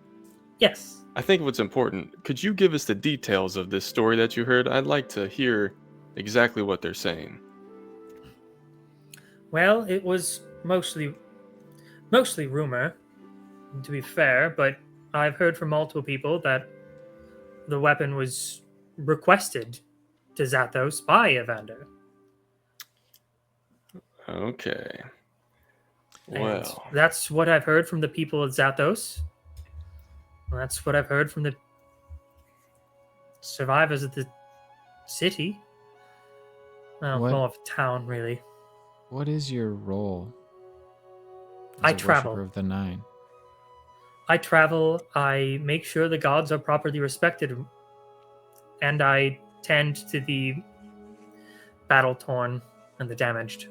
Yes. I think what's important, could you give us the details of this story that you heard? I'd like to hear exactly what they're saying. Well, it was mostly rumor, to be fair, but I've heard from multiple people that the weapon was requested to Zathos by Evander. Okay. And Well, that's what I've heard from the people of Zathos. And that's what I've heard from the survivors of the city. Well, What? more of a town, really. What is your role? I as a travel. worshipper of the Nine. I travel, I make sure the gods are properly respected, and I tend to the battle-torn and the damaged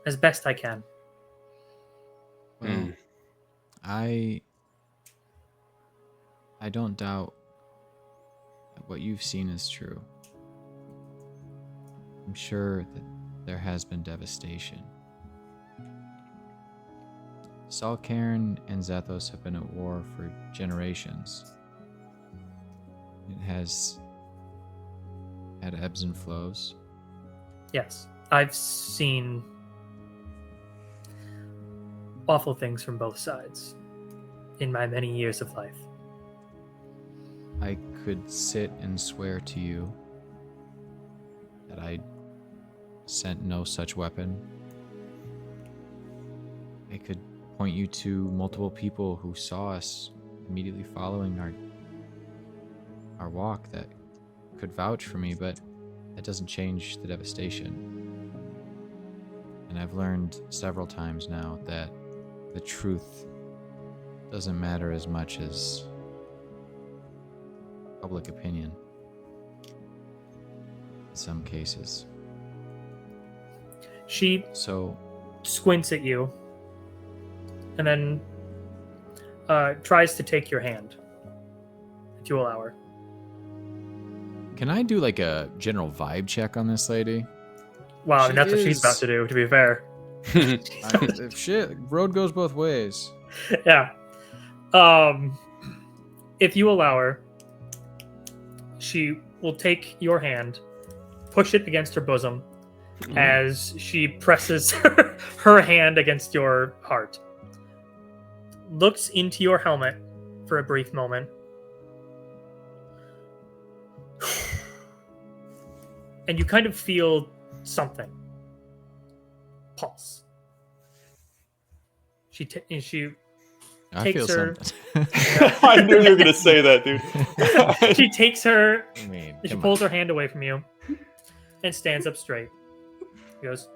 as best I can. Well, I don't doubt that what you've seen is true. I'm sure that there has been devastation. Salcairn and Zathos have been at war for generations. It has had ebbs and flows. Yes, I've seen awful things from both sides in my many years of life. I could sit and swear to you that I sent no such weapon. I could point you to multiple people who saw us immediately following our walk that could vouch for me, but that doesn't change the devastation. And I've learned several times now that the truth doesn't matter as much as public opinion in some cases. She So squints at you and then tries to take your hand, if you allow her. can I do like a general vibe check on this lady? Wow, She and that's what she's is- about to do, to be fair. Shit, road goes both ways. Yeah. If you allow her, she will take your hand, push it against her bosom as she presses her hand against your heart. Looks into your helmet for a brief moment. And you kind of feel something. Pulse. She I takes feel her. something. I knew you were gonna say that, dude. She takes her. I mean, She come pulls her hand away from you and stands up straight. She goes,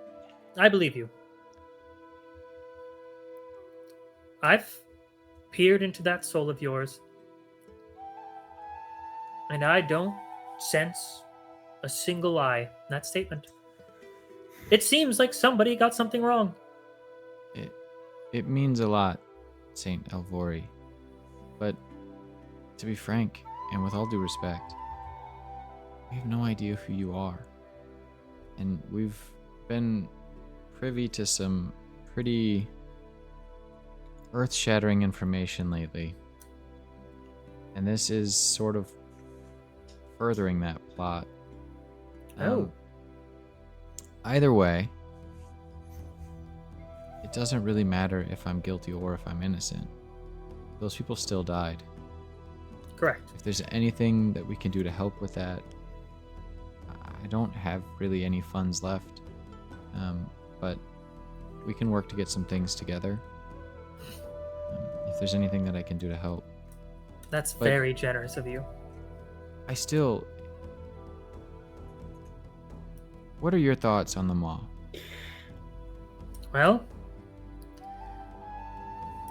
I believe you. I've peered into that soul of yours, and I don't sense a single lie in that statement. It seems like somebody got something wrong. It means a lot, Saint Elvori. But to be frank, and with all due respect, we have no idea who you are. And we've been privy to some pretty earth-shattering information lately. And this is sort of furthering that plot. Either way, it doesn't really matter if I'm guilty or if I'm innocent. Those people still died. Correct. If there's anything that we can do to help with that, I don't have really any funds left. But we can work to get some things together. If there's anything that I can do to help. That's very generous of you. What are your thoughts on the Maw? Well,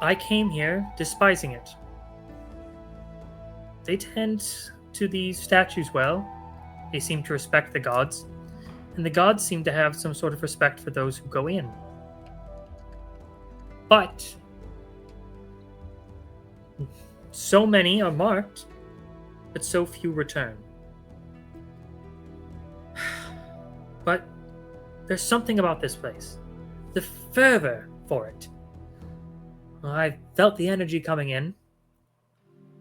I came here despising it. They tend to these statues well. They seem to respect the gods. And the gods seem to have some sort of respect for those who go in. But so many are marked, but so few return. But there's something about this place. The fervor for it. I felt the energy coming in.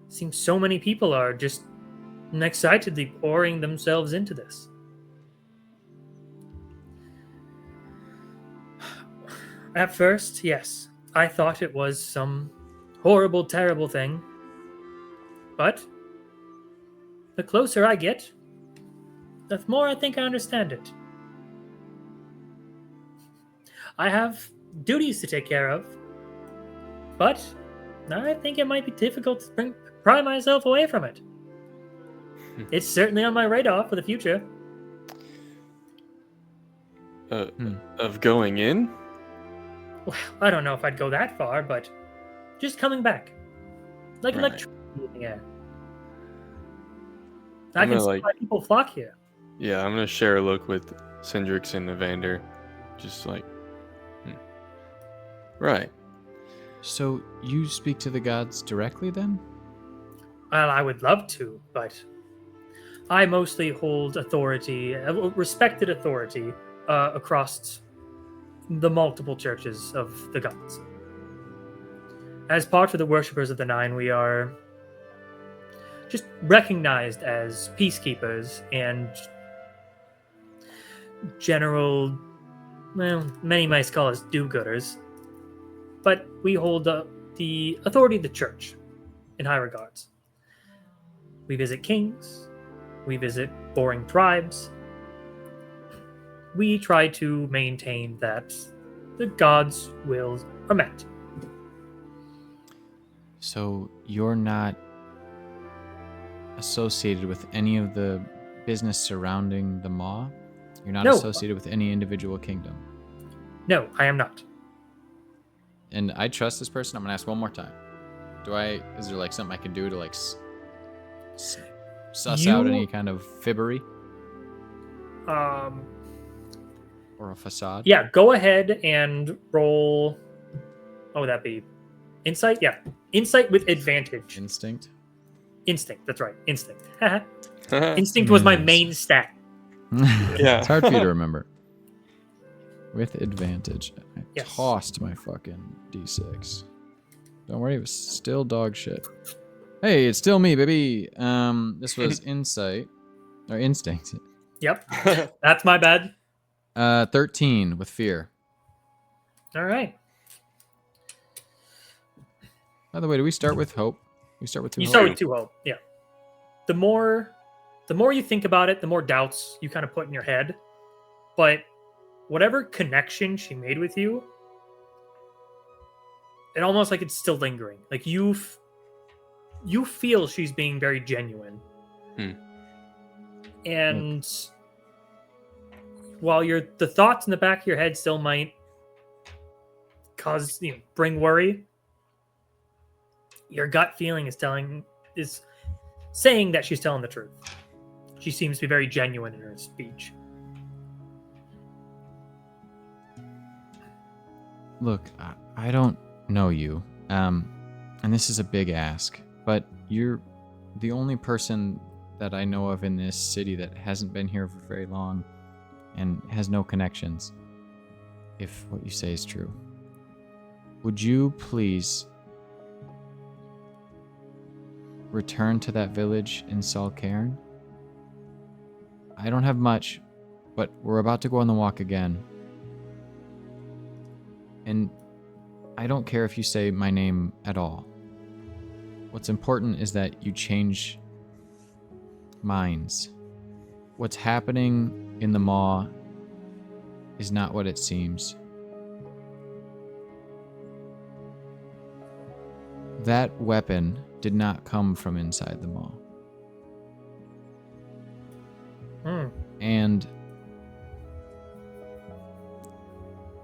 Seems so many people are just excitedly pouring themselves into this. At first, yes, I thought it was some horrible, terrible thing. But the closer I get, the more I think I understand it. I have duties to take care of, but I think it might be difficult to pry myself away from it. It's certainly on my radar for the future. Of going in? Well, I don't know if I'd go that far, but just coming back. Like electricity in the air. I can see why people flock here. Yeah, I'm gonna share a look with Cindrix and Evander. Just like, Right. So you speak to the gods directly then? Well, I would love to, but I mostly hold authority, respected authority, across the multiple churches of the gods. As part of the worshippers of the Nine, we are just recognized as peacekeepers and general, well, many might call us do-gooders, but we hold the authority of the church in high regards. We visit kings, we visit warring tribes. We try to maintain that the gods' wills are met. So you're not associated with any of the business surrounding the Maw? You're not associated with any individual kingdom? No, I am not. And I trust this person. I'm going to ask one more time. Is there like something I can do to like suss out any kind of fibbery? Or a facade? Yeah, go ahead and roll. What would that be? Insight? Yeah. Insight with advantage. Instinct? Instinct, that's right. Instinct. Instinct was my main stat. Yeah. It's hard for you to remember. With advantage. I Yes. tossed my fucking D6. Don't worry, it was still dog shit. Hey, it's still me, baby. This was insight or instinct. Yep. That's my bad. 13 with fear. All right. By the way, do we start with hope? We start with 2 You hope? start with 2 hope. Yeah. The more you think about it, the more doubts you kind of put in your head. But whatever connection she made with you, it almost like it's still lingering. Like you feel she's being very genuine. And while the thoughts in the back of your head still might bring worry, your gut feeling is saying that she's telling the truth. She seems to be very genuine in her speech. Look, I don't know you, and this is a big ask, but you're the only person that I know of in this city that hasn't been here for very long and has no connections, if what you say is true. Would you please return to that village in Salcairn? I don't have much, but we're about to go on the walk again. And I don't care if you say my name at all. What's important is that you change minds. What's happening in the Maw is not what it seems. That weapon did not come from inside the Maw. And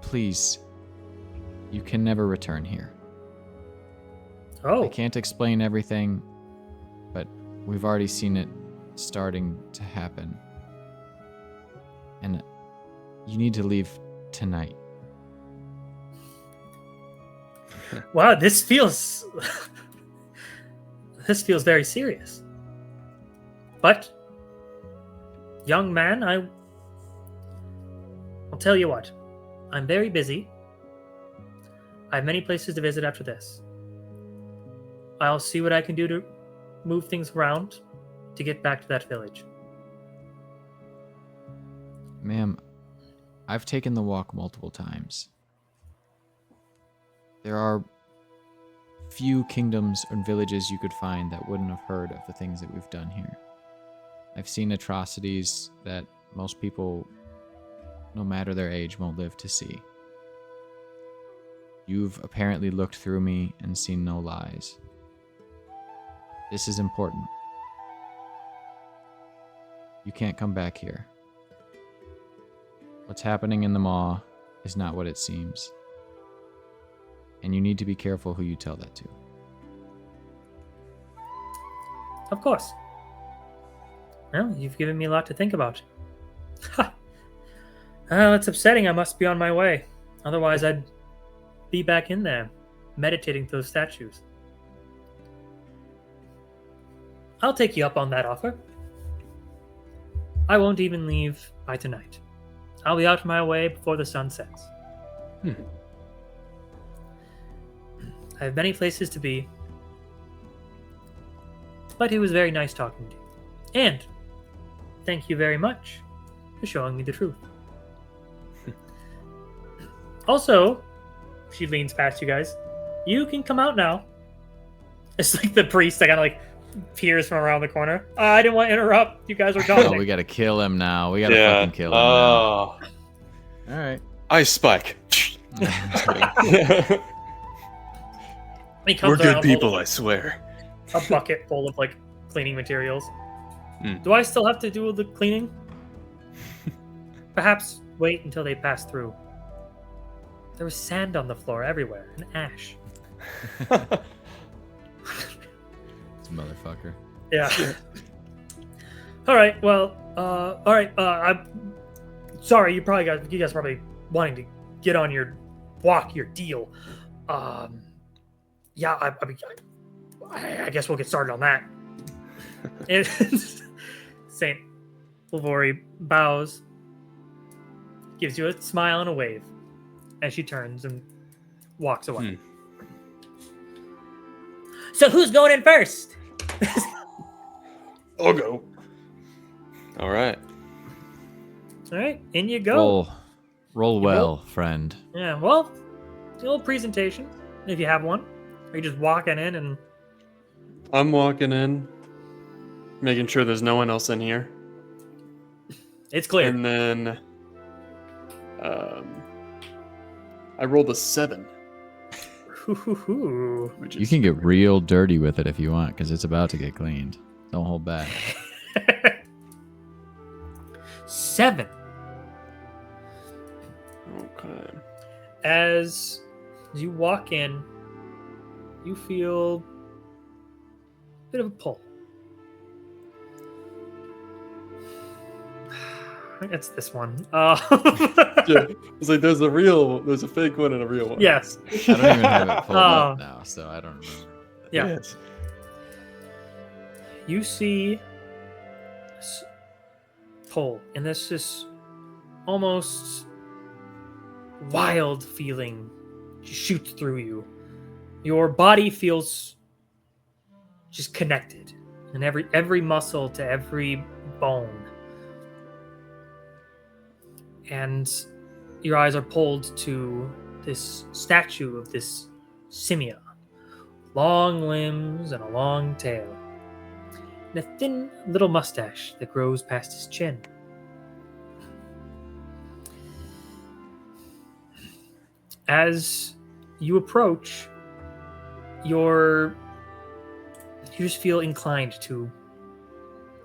please, you can never return here. Oh. I can't explain everything, but we've already seen it starting to happen. And you need to leave tonight. Wow, this feels very serious. But young man, I'll tell you what. I'm very busy. I have many places to visit after this. I'll see what I can do to move things around to get back to that village. Ma'am, I've taken the walk multiple times. There are few kingdoms and villages you could find that wouldn't have heard of the things that we've done here. I've seen atrocities that most people, no matter their age, won't live to see. You've apparently looked through me and seen no lies. This is important. You can't come back here. What's happening in the Maw is not what it seems. And you need to be careful who you tell that to. Of course. Well, you've given me a lot to think about. Ha! It's upsetting I must be on my way. Otherwise, I'd be back in there, meditating those statues. I'll take you up on that offer. I won't even leave by tonight. I'll be out of my way before the sun sets. I have many places to be. But it was very nice talking to you. And thank you very much for showing me the truth. Also, she leans past you guys. You can come out now. It's like the priest that kind of like peers from around the corner. I didn't want to interrupt. You guys were talking. Oh, we gotta kill him now. We gotta fucking kill him now. Oh. All right. Ice spike. He comes We're good around people, holding I swear. a bucket full of like cleaning materials. Mm. Do I still have to do the cleaning? Perhaps wait until they pass through. There was sand on the floor everywhere and ash. This motherfucker. Yeah. All right. Well. All right. I'm sorry. You guys are probably wanting to get on your walk, your deal. Yeah. I guess we'll get started on that. And Saint Lavori bows, gives you a smile and a wave as she turns and walks away. So who's going in first? I'll go. All right. All right, in you go. Roll well, friend. Yeah, well, do a little presentation if you have one. Are you just walking in and I'm walking in, making sure there's no one else in here. it's clear? And then I rolled a 7. Which You is can get real dirty with it if you want, because it's about to get cleaned. Don't hold back. 7. okay. As you walk in, you feel a bit of a pull. I think it's this one. Yeah, it's like there's a fake one and a real one. Yes. I don't even have it pulled up now, so I don't remember. Yeah. Yes. You see this pull, and this almost wild feeling shoots through you. Your body feels just connected, and every muscle to every bone. And your eyes are pulled to this statue of this simia. Long limbs and a long tail. And a thin little mustache that grows past his chin. As you approach, you just feel inclined to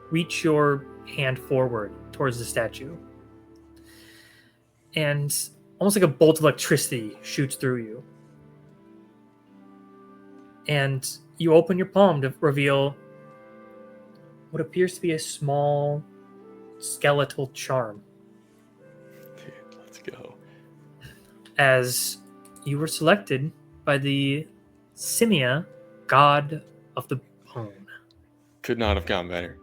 reach your hand forward towards the statue. And almost like a bolt of electricity shoots through you. And you open your palm to reveal what appears to be a small skeletal charm. Dude, let's go. As you were selected by the Simia, god of the bone. Could not have gone better.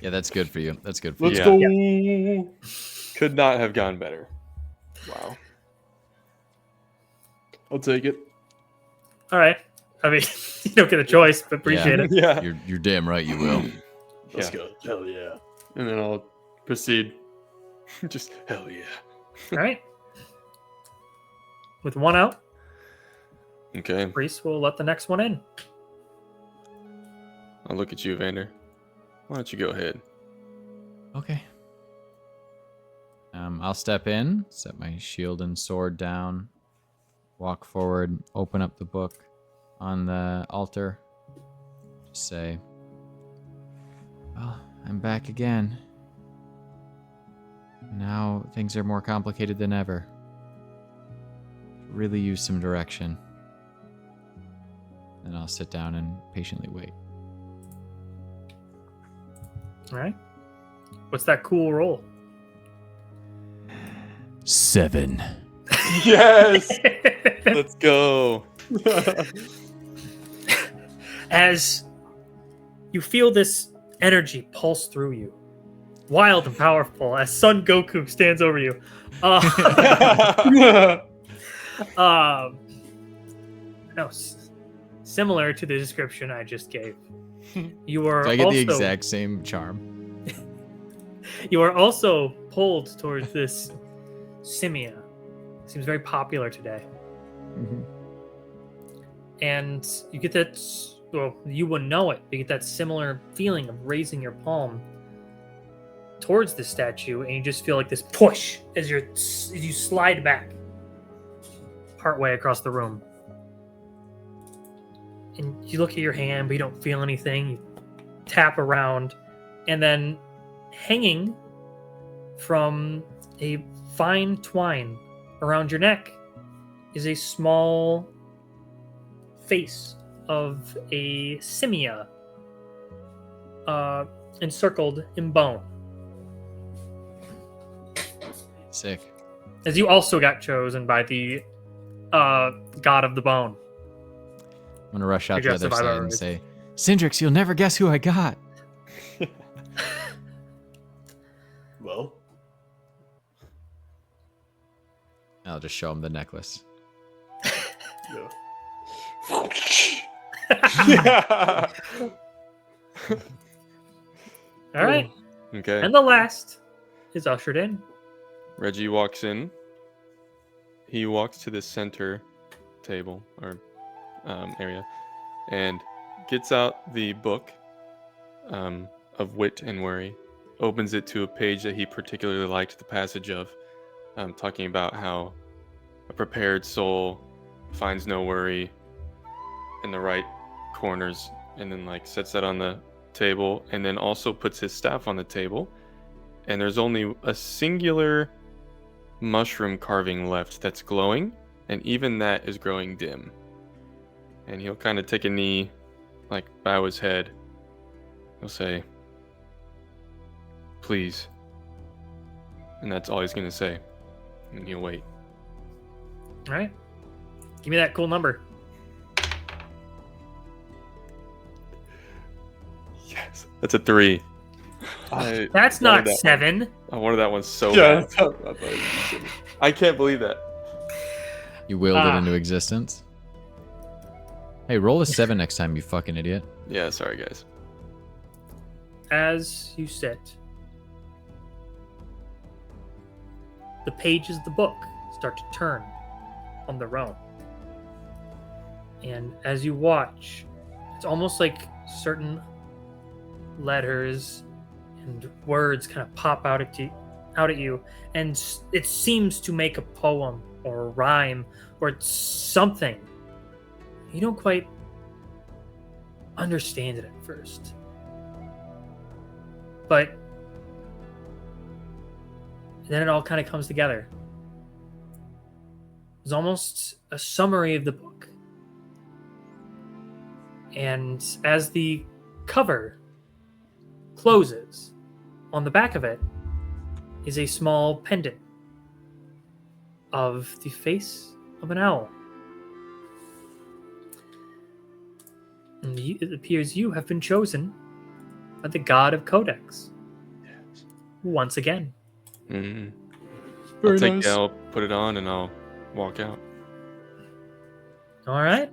Yeah, that's good for you. That's good for Let's you. go. Could not have gone better. Wow. I'll take it. All right. I mean, you don't get a choice, but appreciate it. Yeah. You're damn right you will. Let's go. Hell yeah. And then I'll proceed. Just hell yeah. All right. With one out, Okay. Reese will let the next one in. I'll look at you, Evander. Why don't you go ahead? Okay. I'll step in, set my shield and sword down, walk forward, open up the book on the altar. Just say, well, I'm back again. Now things are more complicated than ever. Really use some direction. And I'll sit down and patiently wait. All right. What's that cool roll? 7. Yes. Let's go. As you feel this energy pulse through you, wild and powerful, as Son Goku stands over you. No, similar to the description I just gave. You are Do I get also, the exact same charm? You are also pulled towards this simia. Seems very popular today. And you get that, well, you wouldn't know it, but you get that similar feeling of raising your palm towards the statue, and you just feel like this push as you slide back partway across the room. And you look at your hand, but you don't feel anything. You tap around, and then hanging from a fine twine around your neck is a small face of a simia encircled in bone. Sick. As you also got chosen by the god of the bone. I'm gonna rush out Good the job, other side Survivor and Race. say, Cindrix, you'll never guess who I got. Well, I'll just show him the necklace. yeah. All right. Okay. And the last is ushered in. Reggie walks in. He walks to the center table or area and gets out the book of wit and worry, opens it to a page that he particularly liked the passage of, talking about how a prepared soul finds no worry in the right corners, and then like sets that on the table, and then also puts his staff on the table, and there's only a singular mushroom carving left that's glowing, and even that is growing dim. And he'll kind of take a knee, like bow his head. He'll say, "Please." And that's all he's going to say. And he'll wait. All right. Give me that cool number. Yes. That's a 3. That's wanted not that 7. one. I wanted that one so Yeah, bad. I can't believe that. You willed it into existence. Hey, roll a 7 next time, you fucking idiot. Yeah, sorry guys. As you sit, the pages of the book start to turn on their own. And as you watch, it's almost like certain letters and words kind of pop out at you, and it seems to make a poem or a rhyme or it's something. You don't quite understand it at first. But then it all kind of comes together. It's almost a summary of the book. And as the cover closes, on the back of it is a small pendant of the face of an owl. And it appears you have been chosen by the god of Codex. Yes. Once again. Mm-hmm. Very I'll take nice. it, I'll put it on and I'll walk out. All right.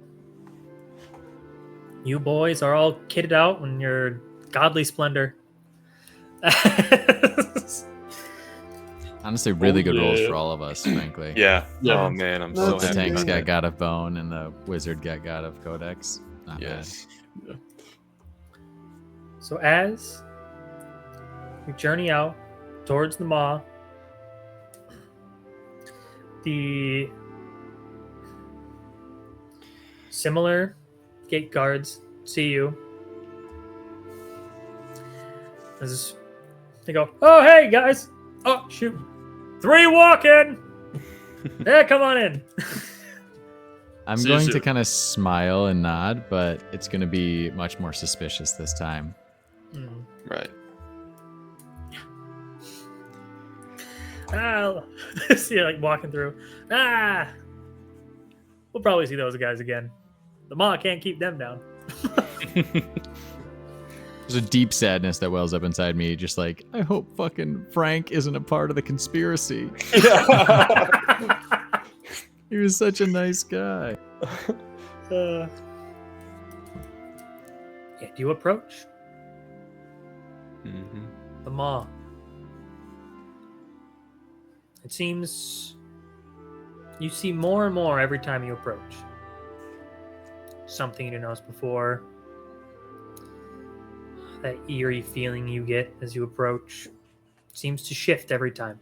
You boys are all kitted out in your godly splendor. Honestly, really good rolls yeah. for all of us, frankly. Yeah. Yeah. Oh man, I'm Both so the happy tanks about got that. God of Bone and the wizard got God of Codex. Not bad. Yes. So as we journey out towards the maw, the similar gate guards see you. As they go, "Oh, hey, guys. Oh, shoot. 3 walking. Yeah, come on in." I'm See you going to soon. kind of smile and nod, but it's going to be much more suspicious this time. Hmm. Right. See you like walking through. We'll probably see those guys again. The maw can't keep them down. There's a deep sadness that wells up inside me, just like, I hope fucking Frank isn't a part of the conspiracy. He was such a nice guy. And you approach Mm-hmm. the maw. It seems you see more and more every time you approach. Something you didn't notice before. That eerie feeling you get as you approach seems to shift every time.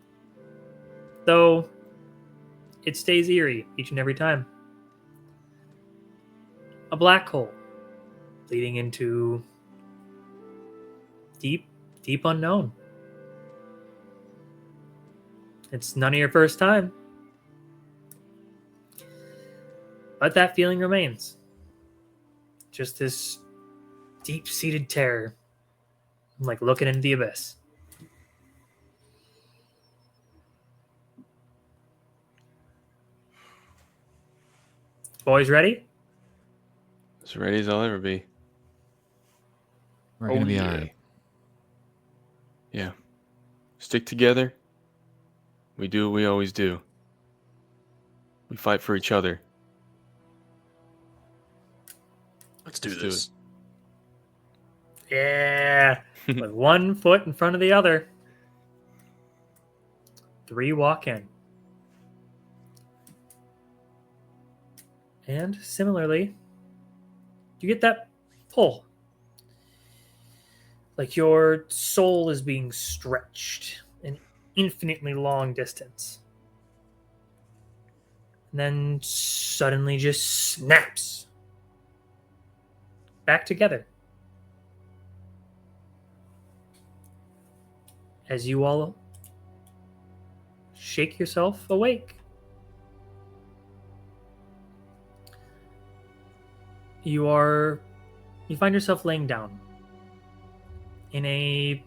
Though it stays eerie each and every time. A black hole leading into deep, deep unknown. It's none of your first time. But that feeling remains. Just this deep-seated terror. Like looking into the abyss. Boys ready? As ready as I'll ever be. We're Oh, going to be yeah. all right. Yeah. Stick together. We do what we always do. We fight for each other. Let's do Let's do this. Yeah. With one foot in front of the other. 3 walk in. And similarly, you get that pull. Like your soul is being stretched an infinitely long distance. And then suddenly just snaps back together. As you all shake yourself awake. You find yourself laying down in a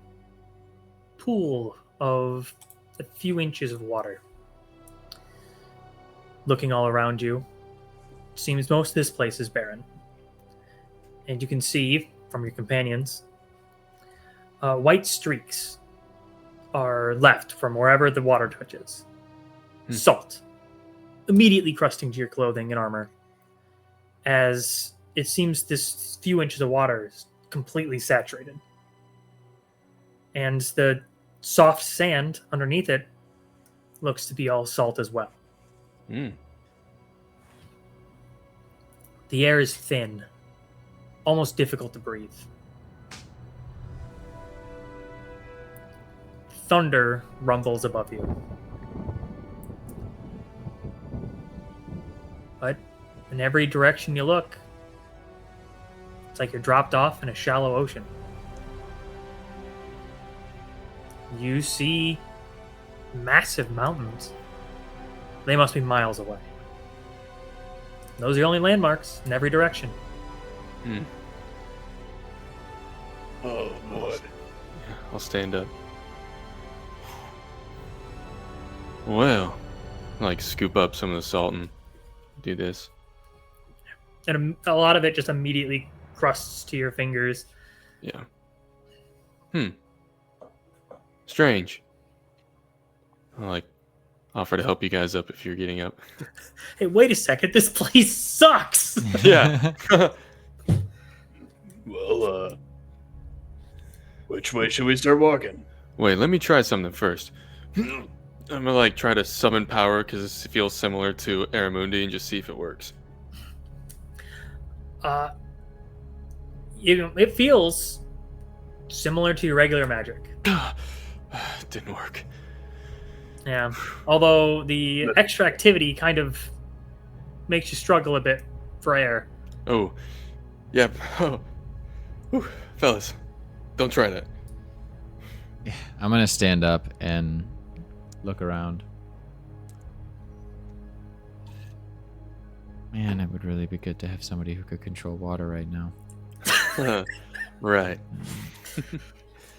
pool of a few inches of water. Looking all around you, seems most of this place is barren. And you can see from your companions, white streaks are left from wherever the water touches. Salt, immediately crusting to your clothing and armor, as it seems this few inches of water is completely saturated. And the soft sand underneath it looks to be all salt as well. Mm. The air is thin, almost difficult to breathe. Thunder rumbles above you. But in every direction you look, it's like you're dropped off in a shallow ocean. You see massive mountains. They must be miles away. Those are the only landmarks in every direction. Mm. Oh boy. I'll stand up. Well, like scoop up some of the salt and do this. And a lot of it just immediately crusts to your fingers. Yeah. Strange. I'll like offer to help you guys up if you're getting up. Hey, wait a second. This place sucks. Yeah. Well, which way should we start walking? Wait, let me try something first. I'm gonna like try to summon power because this feels similar to Aramundi and just see if it works. It feels similar to your regular magic. Didn't work. Yeah. Although the extra activity kind of makes you struggle a bit for air. Oh, yep. Oh. Whew. Fellas, don't try that. I'm gonna stand up and look around. Man, it would really be good to have somebody who could control water right now. Right.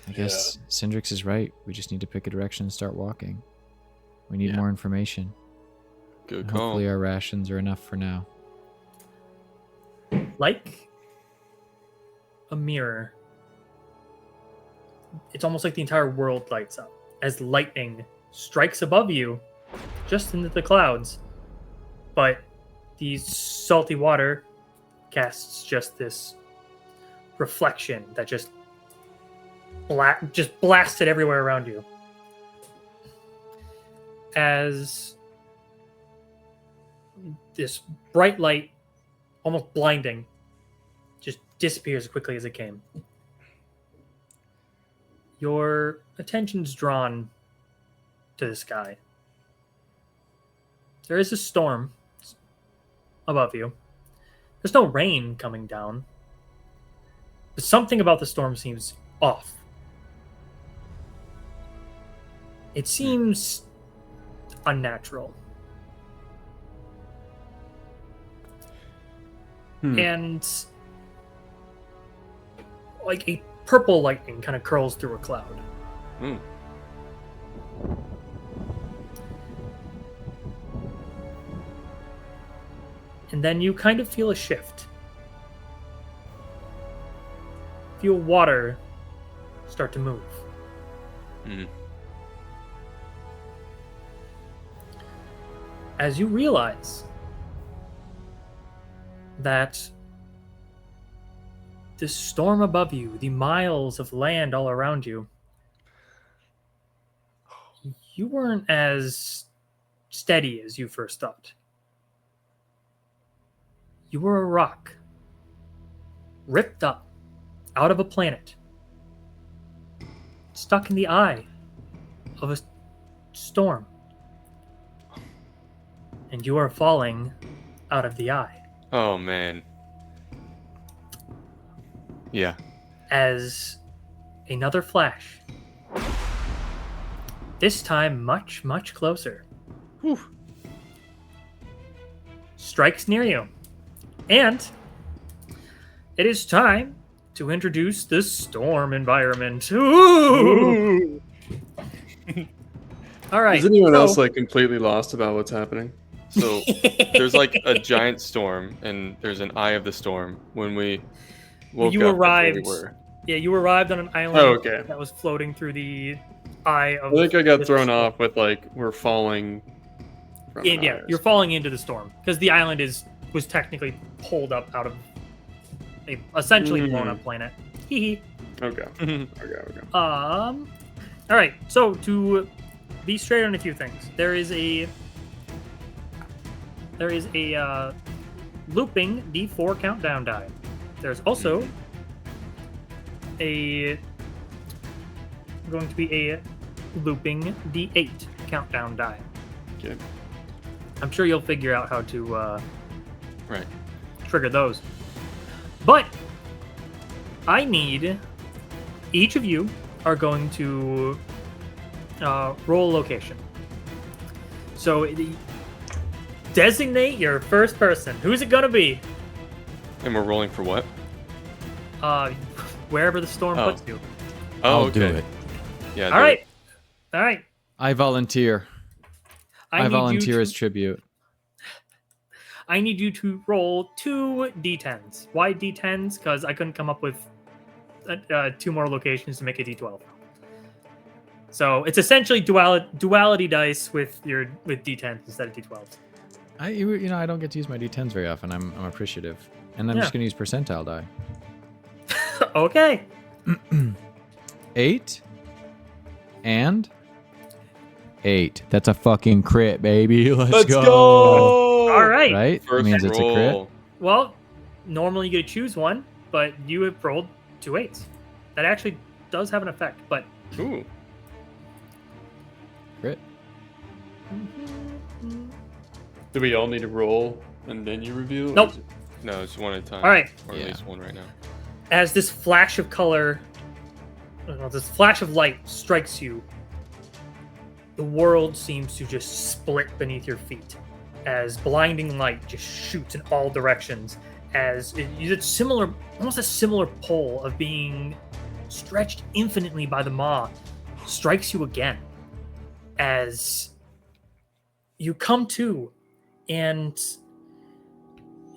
I guess Cindrix is right. We just need to pick a direction and start walking. We need Yeah. more information. Good And call. hopefully our rations are enough for now. Like a mirror. It's almost like the entire world lights up as lightning strikes above you, just into the clouds. But the salty water casts just this reflection that just blasted everywhere around you. As this bright light, almost blinding, just disappears as quickly as it came. Your attention's drawn to the sky. There is a storm above you. There's no rain coming down. But something about the storm seems off. It seems unnatural. And like a purple lightning kind of curls through a cloud. Hmm. And then you kind of feel a shift. Feel water start to move. Hmm. As you realize that the storm above you, the miles of land all around you, you weren't as steady as you first thought. You were a rock, ripped up out of a planet, stuck in the eye of a storm. And you are falling out of the eye. Oh man. Yeah. As another flash, this time much, much closer, strikes near you. And it is time to introduce the storm environment. Ooh! All right. Is anyone else like completely lost about what's happening? So there's like a giant storm, and there's an eye of the storm. When we woke You up, arrived- that's where we were. Yeah, you arrived on an island Oh, okay. that was floating through the eye of. I think I got this thrown storm. off with like we're falling. From And yeah, ours. you're falling into the storm because the island was technically pulled up out of a essentially blown up planet. Hee hee. Okay. Okay. All right. So to be straight on a few things, there is a looping D4 countdown die. There's also going to be a looping D8 countdown die. Okay. I'm sure you'll figure out how to Right. trigger those. But I need each of you are going to roll a location. So designate your first person. Who's it gonna be? And we're rolling for what? Wherever the storm Oh. puts you. Oh, I'll okay. do it. Yeah. All right. All right. I volunteer. I need volunteer you as tribute. I need you to roll 2 d10s. Why d10s? Because I couldn't come up with 2 more locations to make a d12. So it's essentially duality dice with d10s instead of d12s. I don't get to use my d10s very often. I'm appreciative, and I'm just Yeah. gonna use percentile die. Okay. 8 and 8. That's a fucking crit, baby. Let's go. All right. Right? First That means it's a crit. roll. Well, normally you get to choose one, but you have rolled 2 8s. That actually does have an effect, but Ooh. Crit. Do we all need to roll and then you reveal? or Nope. is it- No, it's one at a time. All right. Or at Yeah. least one right now. as this flash of color, this flash of light strikes you, the world seems to just split beneath your feet as blinding light just shoots in all directions. As it's similar, almost a similar pull of being stretched infinitely by the maw, strikes you again. As you come to, and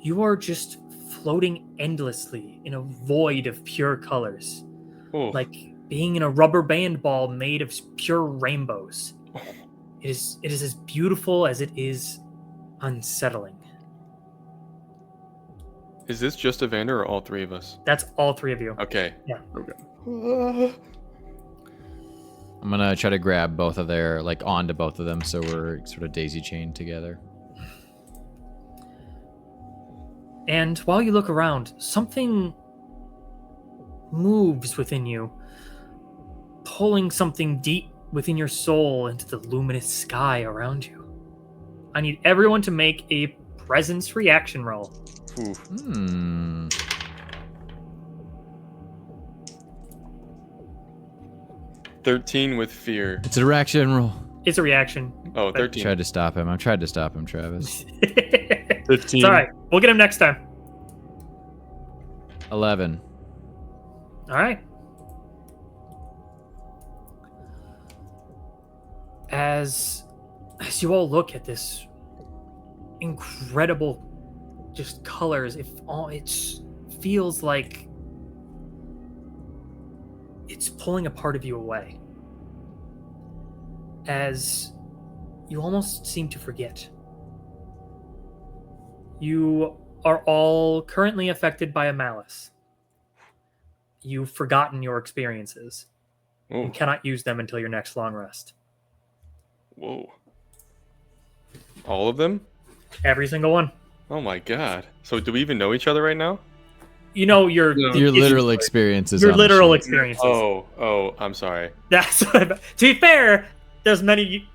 you are just floating endlessly in a void of pure colors, Ooh. like being in a rubber band ball made of pure rainbows. It is as beautiful as it is unsettling. Is this just Evander or all 3 of us? That's all 3 of you. Okay. I'm gonna try to grab both of their onto both of them, so we're sort of daisy chained together. And while you look around, something moves within you, pulling something deep within your soul into the luminous sky around you. I need everyone to make a presence reaction roll. Ooh. 13 with fear. It's a reaction roll. It's a reaction. Oh, But- 13. Tried to stop him. I tried to stop him, Travis. 15. It's all right. We'll get him next time. 11. All right. As you all look at this incredible just colors, it feels like it's pulling a part of you away. As you almost seem to forget. You are all currently affected by a malice. you've forgotten your experiences. Oh, You cannot use them until your next long rest. whoa. All of them? Every single one. Oh my god. So do we even know each other right now? You know your Your literal experiences. Your on the literal sheet. experiences. Oh, I'm sorry. That's what to be fair. There's many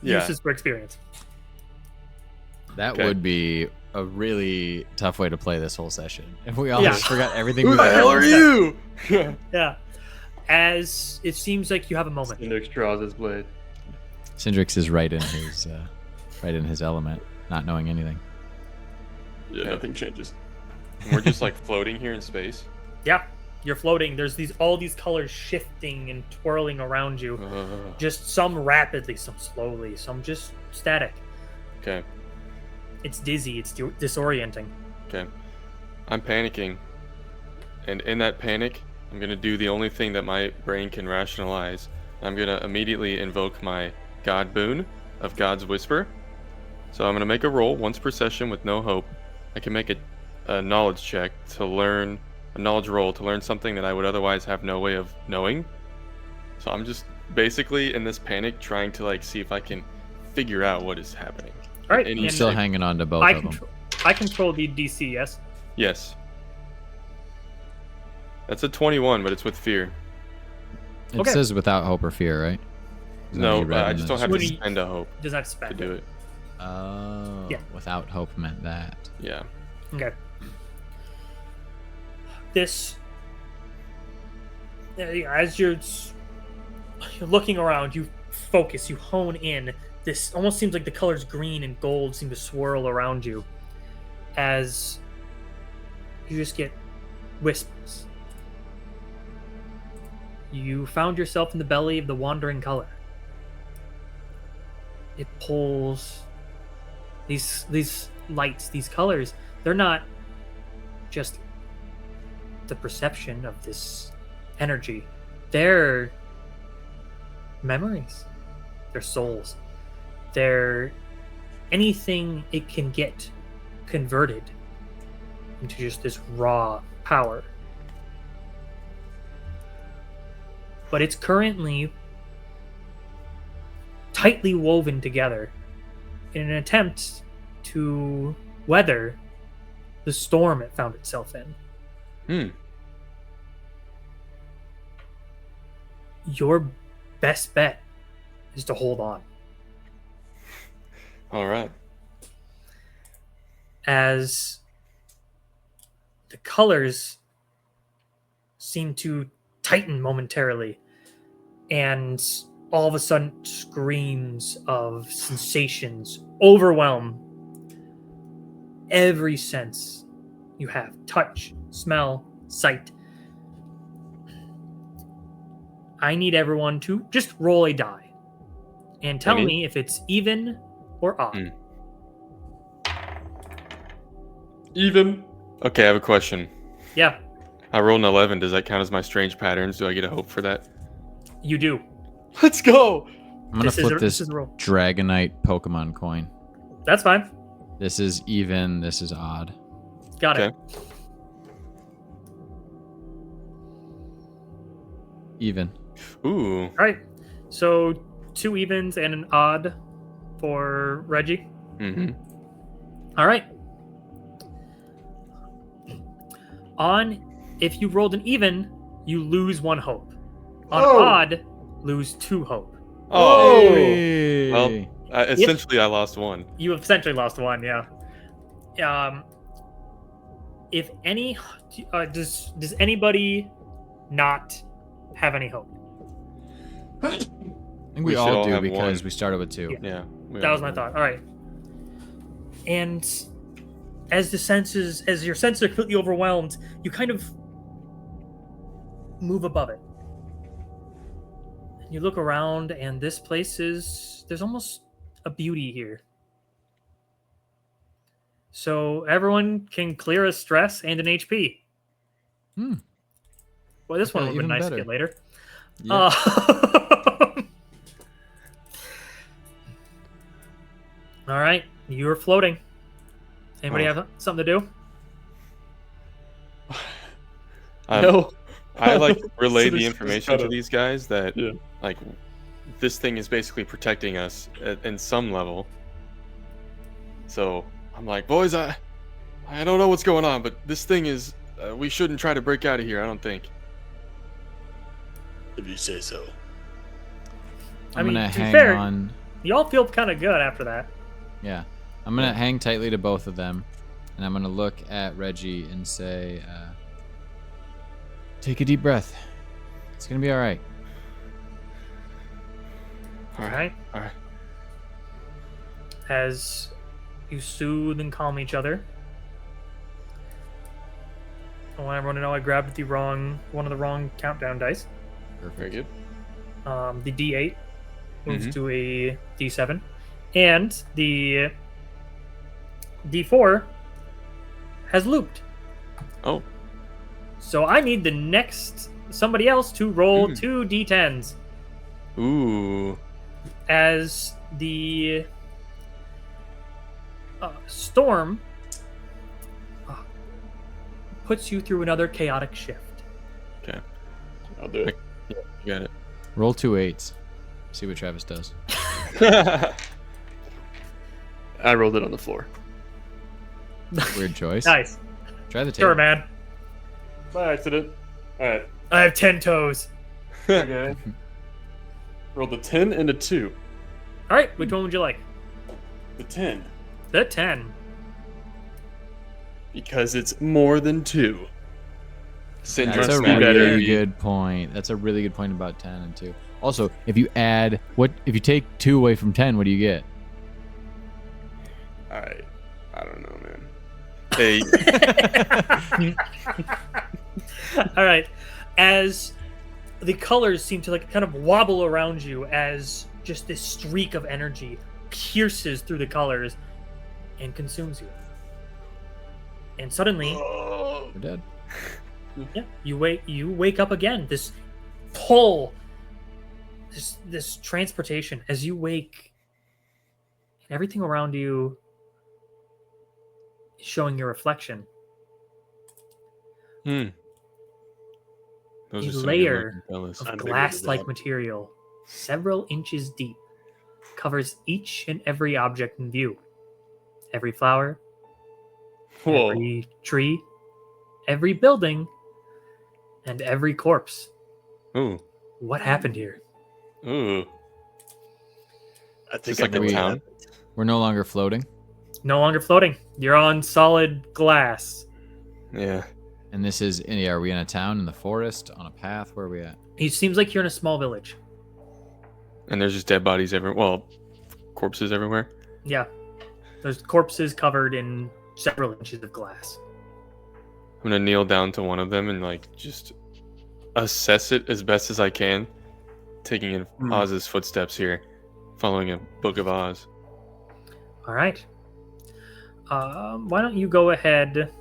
Yeah. uses for experience. That Okay. would be a really tough way to play this whole session. If we all Yeah. just forgot everything. Who we the hell learned. are you? Yeah. As it seems like you have a moment. Cindrix draws his blade. Cindrix is right in his element, not knowing anything. Yeah, Okay. nothing changes. We're just like floating here in space. Yeah. You're floating. There's all these colors shifting and twirling around you. Just some rapidly, some slowly, some just static. Okay. It's dizzy. It's disorienting. Okay. I'm panicking. And in that panic, I'm going to do the only thing that my brain can rationalize. I'm going to immediately invoke my God boon of God's Whisper. So I'm going to make a roll once per session with no hope. I can make a knowledge check to learn, a knowledge roll to learn something that I would otherwise have no way of knowing. So I'm just basically in this panic trying to like see if I can figure out what is happening. All right. And You're and still hanging on to both I of them. control. I control the DC. Yes. Yes. That's a 21, but it's with fear. It Okay. says without hope or fear, right? Is that No, what you read I in just the don't have to description? spend a hope Does not to spend. do it. Oh, Yeah. without hope meant that. Yeah. Okay. This, as you're looking around, you focus, you hone in. This almost seems like the colors green and gold seem to swirl around you as you just get whispers. You found yourself in the belly of the wandering color. It pulls these lights, these colors. They're not just the perception of this energy. They're memories. They're souls. They're anything it can get converted into just this raw power. But it's currently tightly woven together in an attempt to weather the storm it found itself in. Your best bet is to hold on. All right. As the colors seem to tighten momentarily, and all of a sudden screams of sensations overwhelm every sense you have: touch, smell, sight. I need everyone to just roll a die and tell Any? me if it's even or odd. Mm. Even. Okay, I have a question. Yeah, I rolled an 11. Does that count as my strange patterns? Do I get a hope for that? you do. Let's go. I'm gonna This is flip this this is a roll. Dragonite Pokemon coin. That's fine. This is even. This is odd. Got it. Okay. Even. Ooh. All right. So 2 evens and an odd for Reggie. Mm-hmm. All right. If you rolled an even, you lose 1 hope. On Oh. odd, lose 2 hope. Oh. Hey. Well, essentially, I lost 1. You have essentially lost 1. Yeah. If any, does anybody not have any hope? I think We we should all all do have because one. we started with 2. Yeah. Yeah. That was my thought. All right. And as your senses are completely overwhelmed, you kind of move above it. You look around, and this place there's almost a beauty here. So everyone can clear a stress and an HP. Hmm. Well, this one Okay, would have been even nice to better. get later. Yeah. All right, you're floating. Anybody Oh. have something to do? I'm, No. I like relay So the there's information kind to of- these guys that Yeah. like this thing is basically protecting us in some level. So I'm like, boys, I don't know what's going on, but this thing is we shouldn't try to break out of here. I don't think. If you say so. I'm gonna to be hang fair, on. y'all feel kind of good after that. Yeah, I'm gonna hang tightly to both of them, and I'm gonna look at Reggie and say, "Take a deep breath. It's gonna be all right." All All right. All right. As you soothe and calm each other. I want everyone to know I grabbed one of the wrong countdown dice. Very good. The D8 moves Mhm. to a D7, and the D4 has looped. Oh. So I need somebody else to roll Hmm. 2 D10s Ooh. as the storm puts you through another chaotic shift. Okay. I'll do it. You got it. Roll 2 8s. See what Travis does. I rolled it on the floor. Weird choice. Nice. Try the table. Sure, man. By accident. Alright. I have 10 toes. Okay. Rolled a 10 and a 2. All right, which one would you like? The 10. The 10. Because it's more than 2. Cindrix That's a Must be better. really good point. That's a really good point about 10 and 2. Also, if you take 2 away from 10, what do you get? I don't know, man. Hey. All right. As the colors seem to like kind of wobble around you as just this streak of energy pierces through the colors and consumes you. And suddenly, We're dead. yeah, you wake up again. This pull, this transportation as you wake, and everything around you is showing your reflection. Hmm. Those A are some layer good-looking fellas. of I'm bigger than glass-like that. material, several inches deep, covers each and every object in view. Every flower, Whoa. every tree, every building, and every corpse. Ooh. What happened here? Ooh. I Just think like I know a what town. happened. We're no longer floating, No longer floating. You're on solid glass. Yeah. and this is. Are we in a town, in the forest, on a path? Where are we at? It seems like you're in a small village. And there's just dead bodies everywhere. Well, corpses everywhere. Yeah. There's corpses covered in several inches of glass. I'm gonna kneel down to one of them and like just assess it as best as I can, taking in Oz's footsteps here, following a Book of Oz. All right. Why don't you go ahead?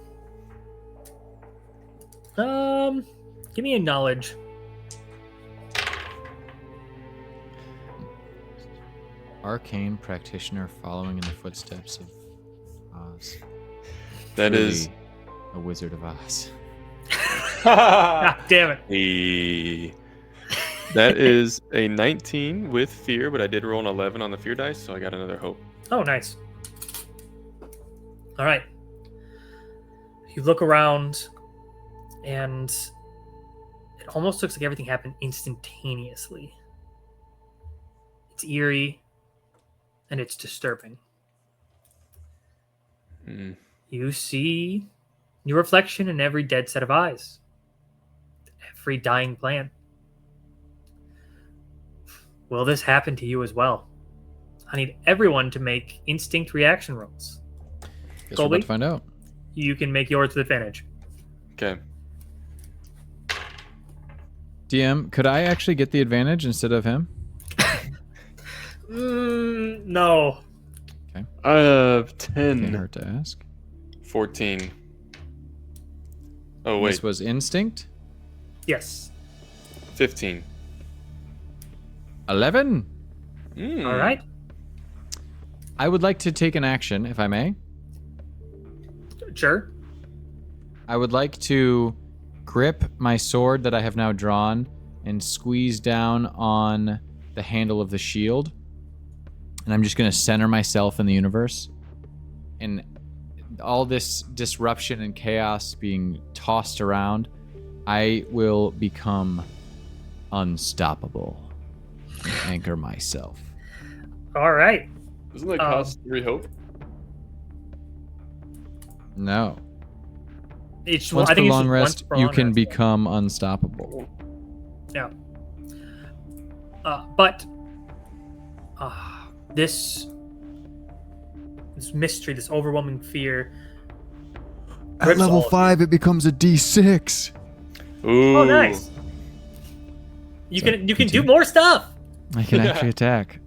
Give me a knowledge. Arcane practitioner following in the footsteps of Oz. That is Truly a Wizard of Oz. Ah, damn it. that is a 19 with fear, but I did roll an 11 on the fear dice, so I got another hope. Oh, nice. All right. You look around, and it almost looks like everything happened instantaneously. It's eerie, and it's disturbing. Hmm. You see your reflection in every dead set of eyes, every dying plant. Will this happen to you as well? I need everyone to make instinct reaction rolls. Guess we're Colby? about to find out. You can make yours with advantage. Okay. DM, could I actually get the advantage instead of him? No. I have Can't 10. hurt to ask. 14. Oh wait, This was instinct. Yes. 15. 11. Mm. All right. I would like to take an action, if I may. Sure. I would like to grip my sword that I have now drawn and squeeze down on the handle of the shield. And I'm just going to center myself in the universe. And all this disruption and chaos being tossed around, I will become unstoppable. Anchor myself. All right. Doesn't that cost 3 hope? No. It's Once I per think it's long just rest, once per you long can rest. become unstoppable. Yeah. But this mystery, this overwhelming fear. At grips level all of 5, it becomes a D6. Ooh. Oh, nice. You So, can do continue. more stuff, I can actually attack.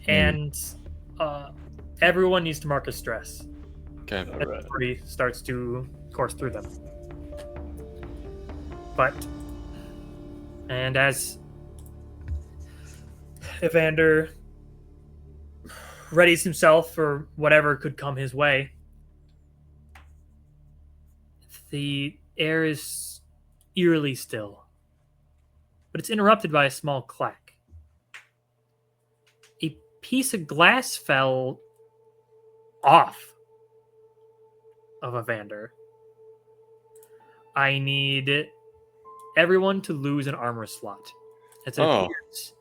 and everyone needs to mark a stress. Okay. All right. Everybody starts to course through them. And as Evander readies himself for whatever could come his way, the air is eerily still, but it's interrupted by a small clack. A piece of glass fell off of Evander. I need everyone to lose an armor slot. As it appears,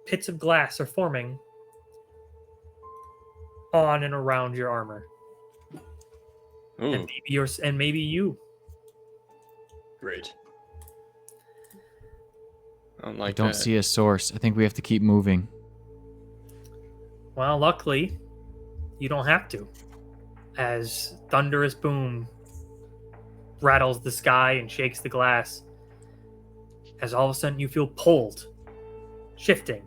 pits of glass are forming on and around your armor. Ooh. And maybe you. Great. I don't I like don't that. see a source. I think we have to keep moving. Well, luckily, you don't have to. As thunderous boom rattles the sky and shakes the glass, as all of a sudden you feel pulled, shifting.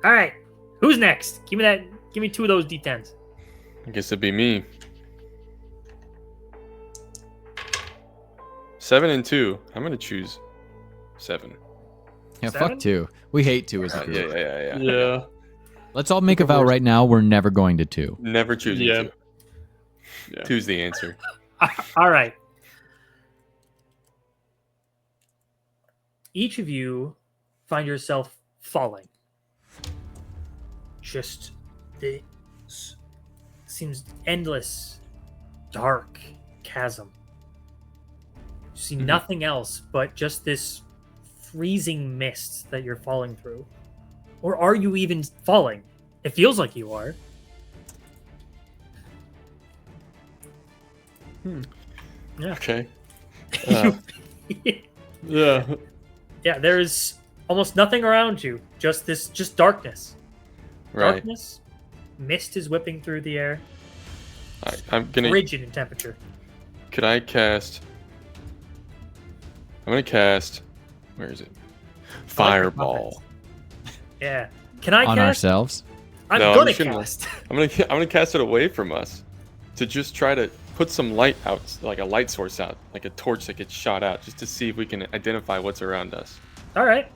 All right, who's next? Give me 2 of those D10s. I guess it'd be me. 7 and 2. I'm gonna choose 7. Yeah, 7? fuck 2. We hate 2 as a group. Yeah. Yeah. Let's all make a vow right now. We're never going to 2. Never choosing Yeah. 2. Yeah. 2's the answer. All right. Each of you find yourself falling. Just this seems endless, dark chasm. You see nothing else but just this freezing mist that you're falling through. Or are you even falling? It feels like you are. Yeah. Okay. Yeah. Yeah, there's almost nothing around you. Just darkness. Right. Darkness. Mist is whipping through the air. I'm gonna. Frigid in temperature. Could I cast? I'm gonna cast. Where is it? Fireball. Yeah. Can I On cast? ourselves. I'm No, I'm gonna just gonna- cast. I'm gonna cast it away from us, to just try to put some light out, like a light source out, like a torch that gets shot out, just to see if we can identify what's around us. All right.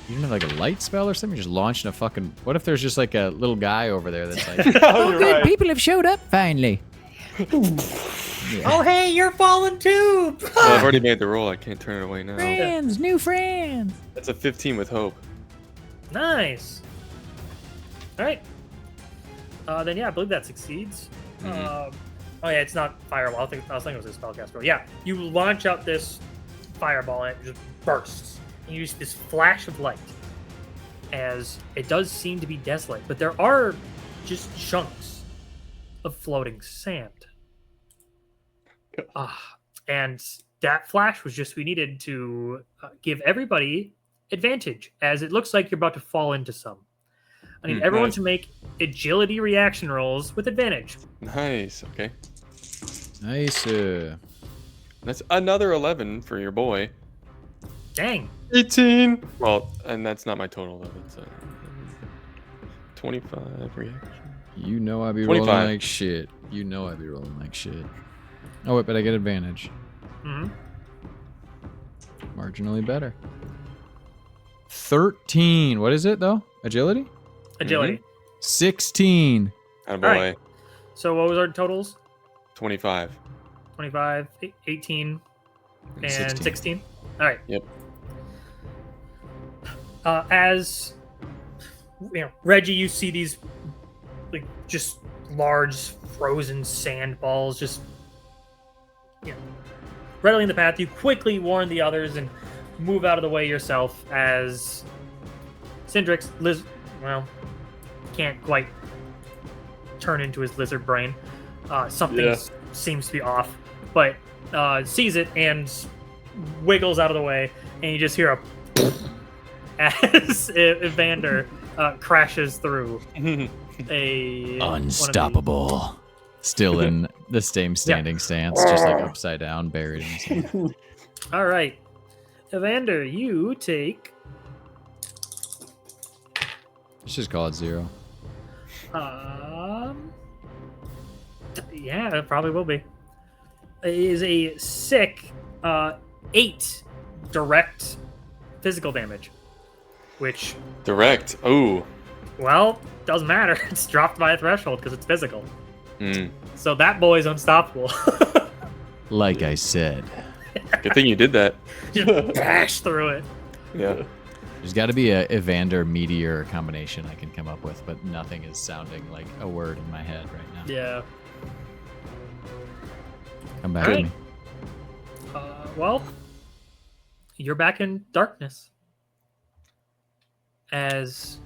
You don't have like a light spell or something? You're just launching a fucking. What if there's just like a little guy over there that's like. Oh, you're right. People have showed up finally. Oh, hey, you're falling too. Well, I've already made the roll. I can't turn it away now. Friends, new friends. That's a 15 with hope. Nice. All right. Then yeah, I believe that succeeds. Mhm. Oh yeah, it's not fireball. I was thinking it was a spellcast roll. Yeah, you launch out this fireball and it just bursts. And you use this flash of light, as it does seem to be desolate, but there are just chunks of floating sand. And that flash was just we needed to give everybody advantage, as it looks like you're about to fall into some. I need everyone nice. to make agility reaction rolls with advantage. Nice. Okay. Nice. That's another 11 for your boy. Dang. 18. Well, and that's not my total though. It's 25 reaction. You know I be 25. rolling like shit. You know I be rolling like shit. Oh wait, but I get advantage. Hmm. Marginally better. 13. What is it though? Agility? Agility. 16. Attaboy. Alright. So what was our totals? 25. 25, 18, and 16. 16. All right. Yep. As Reggie, you see these like just large frozen sand balls just rattling the path. You quickly warn the others and move out of the way yourself as Cindrix can't quite turn into his lizard brain. Something seems to be off, but sees it and wiggles out of the way, and you just hear a as Evander crashes through a unstoppable. Still in the same standing stance, just like upside down, buried in the sand. All right, Evander, you take. Let's just call it 0. Yeah, it probably will be. It is a sick 8 direct physical damage, which Direct. Oh. well doesn't matter. It's dropped by a threshold because it's physical. Mm. So that boy's unstoppable. Like I said, Good thing you did that. Just bash through it. Yeah. there's got to be a Evander meteor combination I can come up with, but nothing is sounding like a word in my head right now. Yeah. Come back Alright. to me. Well, you're back in darkness as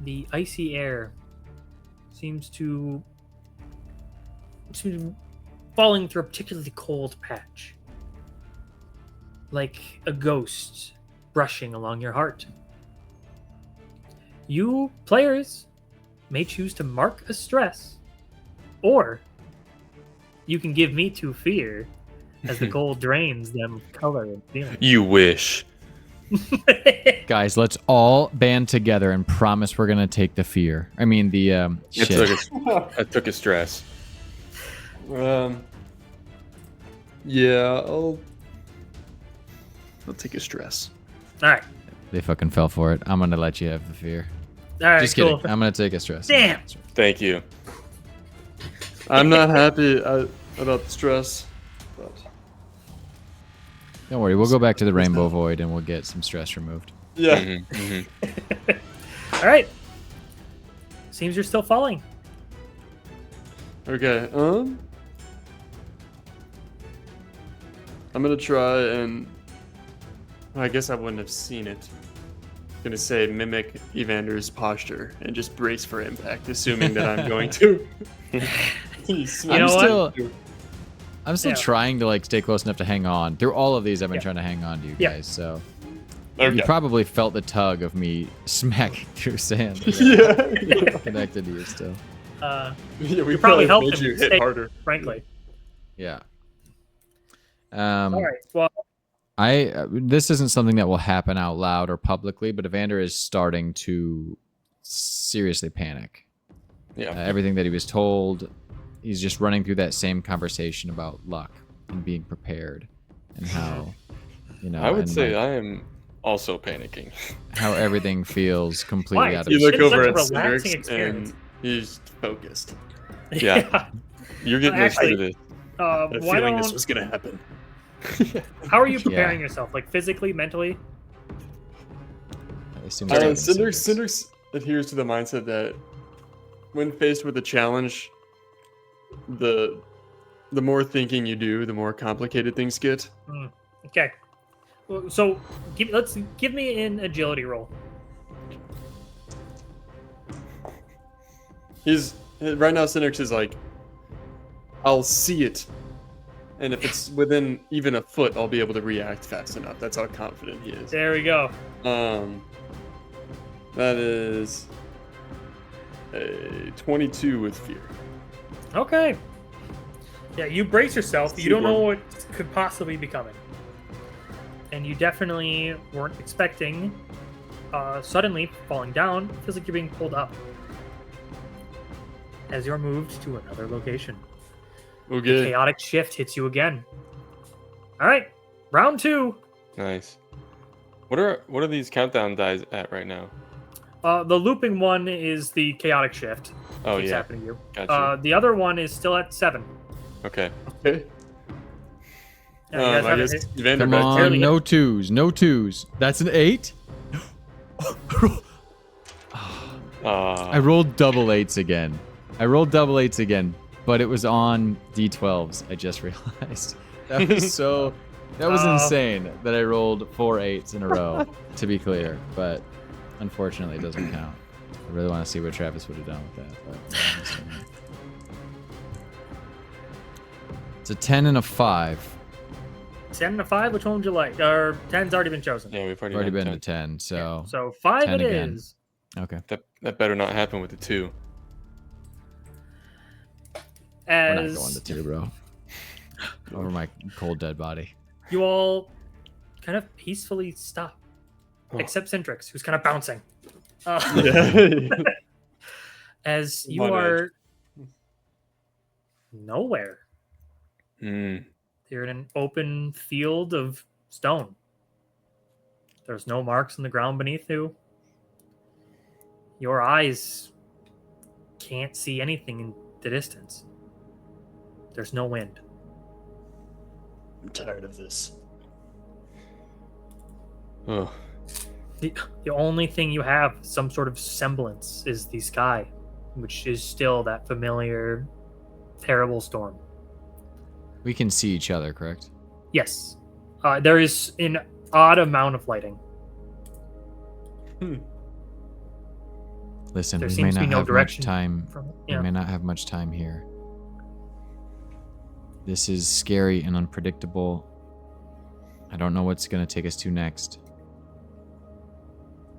the icy air seems to be falling through a particularly cold patch, like a ghost brushing along your heart. You players may choose to mark a stress, or you can give me 2 fear as the cold drains them color and feeling. You wish. Guys, let's all band together and promise we're gonna take the fear. I mean the shit. I took a stress. Yeah, I'll take a stress. All right. They fucking fell for it. I'm gonna let you have the fear. All right, Just cool. kidding. I'm gonna take a stress. Damn. Thank you. I'm not happy about the stress, but Don't worry, we'll go back to the Rainbow Void and we'll get some stress removed. yeah. Mhm, mhm. All right. Seems you're still falling. Okay. I'm gonna try and. I guess I wouldn't have seen it. I'm gonna say mimic Evander's posture and just brace for impact, assuming that I'm going to. You know what? I'm still Yeah. trying to like stay close enough to hang on. Through all of these, I've been Yeah. trying to hang on to you Yeah. guys. So Okay. you probably felt the tug of me smacking through sand. Yeah. Connected to you still. Yeah, we You probably helped made him you hit stay- harder. frankly. Yeah. All right. Well, This isn't something that will happen out loud or publicly, but Evander is starting to seriously panic. Yeah. Everything that he was told, he's just running through that same conversation about luck and being prepared, and how, I would and, say like, I am also panicking. how everything feels completely Why? out of You his look It's over such at a relaxing Cindrix experience. and he's focused. Yeah. You're getting us Actually- through this. I had a why feeling don't? this was gonna happen. How are you preparing yourself? Like physically, mentally? I assume it's Cindrix adheres to the mindset that when faced with a challenge, the more thinking you do, the more complicated things get. Okay. Well, so give me an agility roll. He's right now. Cindrix is like, I'll see it, and if it's within even a foot, I'll be able to react fast enough. That's how confident he is. There we go. That is a 22 with fear. Okay. Yeah, you brace yourself. You don't know what could possibly be coming. And you definitely weren't expecting suddenly falling down. It feels like you're being pulled up as you're moved to another location. Okay. Chaotic shift hits you again. All right, round 2. Nice. What are these countdown dies at right now? The looping one is the chaotic shift. Oh keeps yeah. happening to you. Gotcha. The other one is still at 7. Okay. Okay. Yeah, you guys I haven't guess hit- Evander Come back to on, barely no twos, no twos. That's an 8. I rolled double 8s again. But it was on D12s. I just realized that was so. That was insane that I rolled 4 8s in a row. To be clear, but unfortunately, it doesn't count. I really want to see what Travis would have done with that. But it's a 10 and a 5. 10 and a 5, which one would you like? Or 10's already been chosen. Yeah, we've I've already done been to 10. 10, so So 5 10 it again. is. okay. That better not happen with the 2. We're not As going to 2, bro. Over my cold dead body. you all kind of peacefully stop. Oh. Except Cindrix, who's kind of bouncing. Yeah. As you My bad. are nowhere. Hmm. You're in an open field of stone. There's no marks on the ground beneath you. Your eyes can't see anything in the distance. There's no wind. I'm tired of this. Oh. The only thing you have, some sort of semblance, is the sky, which is still that familiar, terrible storm. We can see each other, correct? Yes. There is an odd amount of lighting. Listen, There we may seems to be not no have much direction time. from it. We Yeah. may not have much time here. This is scary and unpredictable. I don't know what's going to take us to next.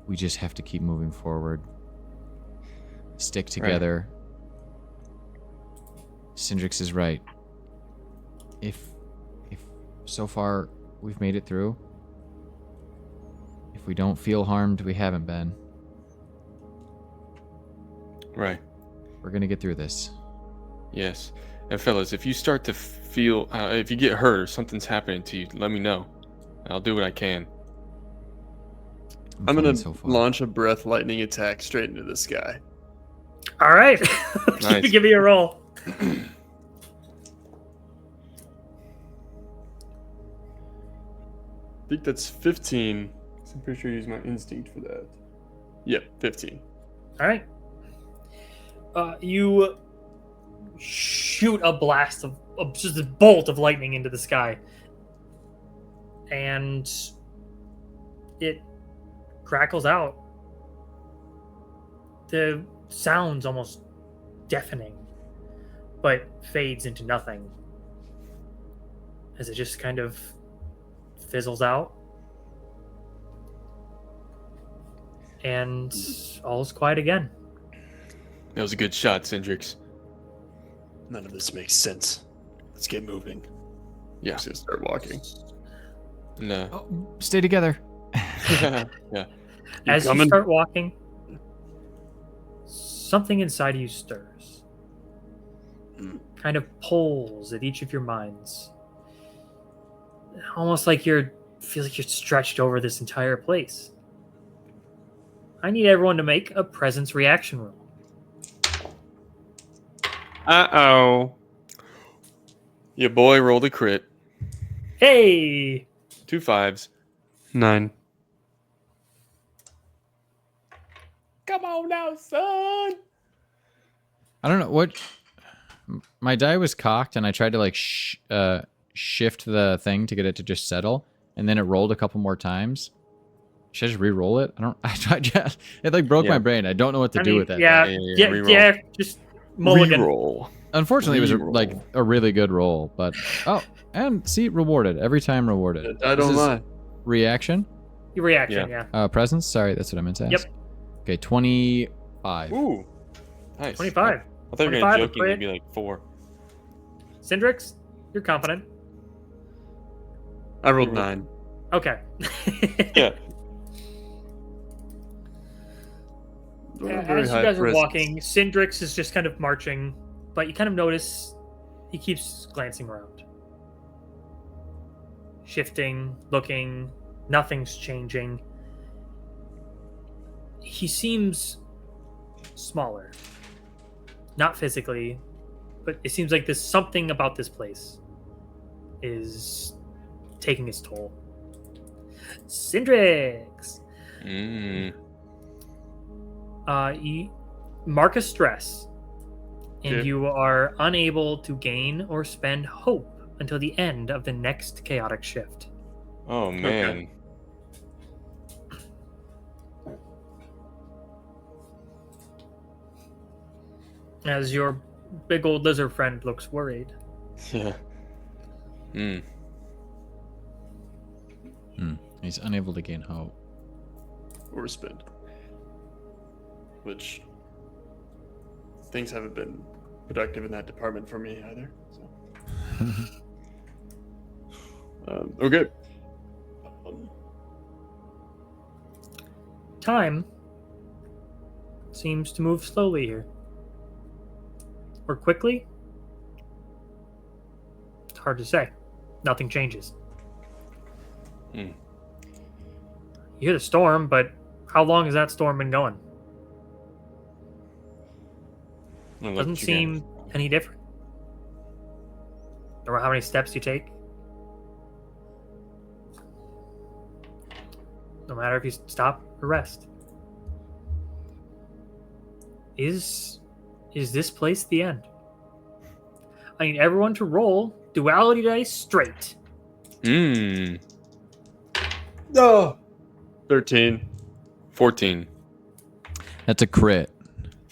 We just have to keep moving forward. Stick together. Cindrix is right. If so far we've made it through, if we don't feel harmed, we haven't been. Right. We're going to get through this. Yes. And fellas, if you start to feel, if you get hurt or something's happening to you, let me know. I'll do what I can. I'm fine gonna so far. launch a breath lightning attack straight into the sky. All right. Nice. Give me a roll. I think that's 15. I'm pretty sure I use my instinct for that. Yep, 15. All right. You shoot a blast of just a bolt of lightning into the sky, and it crackles out. The sound's almost deafening, but fades into nothing as it just kind of fizzles out. And all is quiet again. That was a good shot, Cindrix. None of this makes sense. Let's get moving. Yeah. I'm just gonna start walking. No. Oh, stay together. Yeah. As you coming? start walking, something inside of you stirs. Kind of pulls at each of your minds. Almost like feel like you're stretched over this entire place. I need everyone to make a presence reaction roll. Uh-oh. Your boy rolled a crit. Hey! 2 5s. 9. Come on now, son. I don't know what. My die was cocked, and I tried to like shift the thing to get it to just settle, and then it rolled a couple more times. Should I just re-roll it? I don't. I tried. It like broke my brain. I don't know what to do with that. Yeah, reroll. yeah, just mulligan. Reroll. Unfortunately, it was Reroll. a really good roll, but and see, rewarded every time. Rewarded. I don't This is lie. Reaction. Your reaction, yeah. Presence. Sorry, that's what I meant to ask. Yep. Okay, 25. Ooh. Nice. 25. I thought you were 25 going is to joking. great. It'd be like 4. Cindrix, you're confident. I rolled 9. Okay. Yeah. As you guys are walking, Cindrix is just kind of marching, but you kind of notice he keeps glancing around. Shifting, looking, nothing's changing. He seems smaller. not physically, but it seems like there's something about this place is taking its toll. Cindrix! Mm. You mark a stress, and Okay. you are unable to gain or spend hope until the end of the next chaotic shift. Oh man. As your big old lizard friend looks worried. Yeah. Mm. He's unable to gain hope. Or spend. Which things haven't been productive in that department for me either. So. Okay. Time seems to move slowly here. Or quickly? It's hard to say. Nothing changes. Hmm. You hear the storm, but how long has that storm been going? I'm gonna look Doesn't at you again. seem any different. Or how many steps you take. No matter if you stop or rest. Is this place the end? I need everyone to roll duality dice straight. Mm. No. 13. 14. That's a crit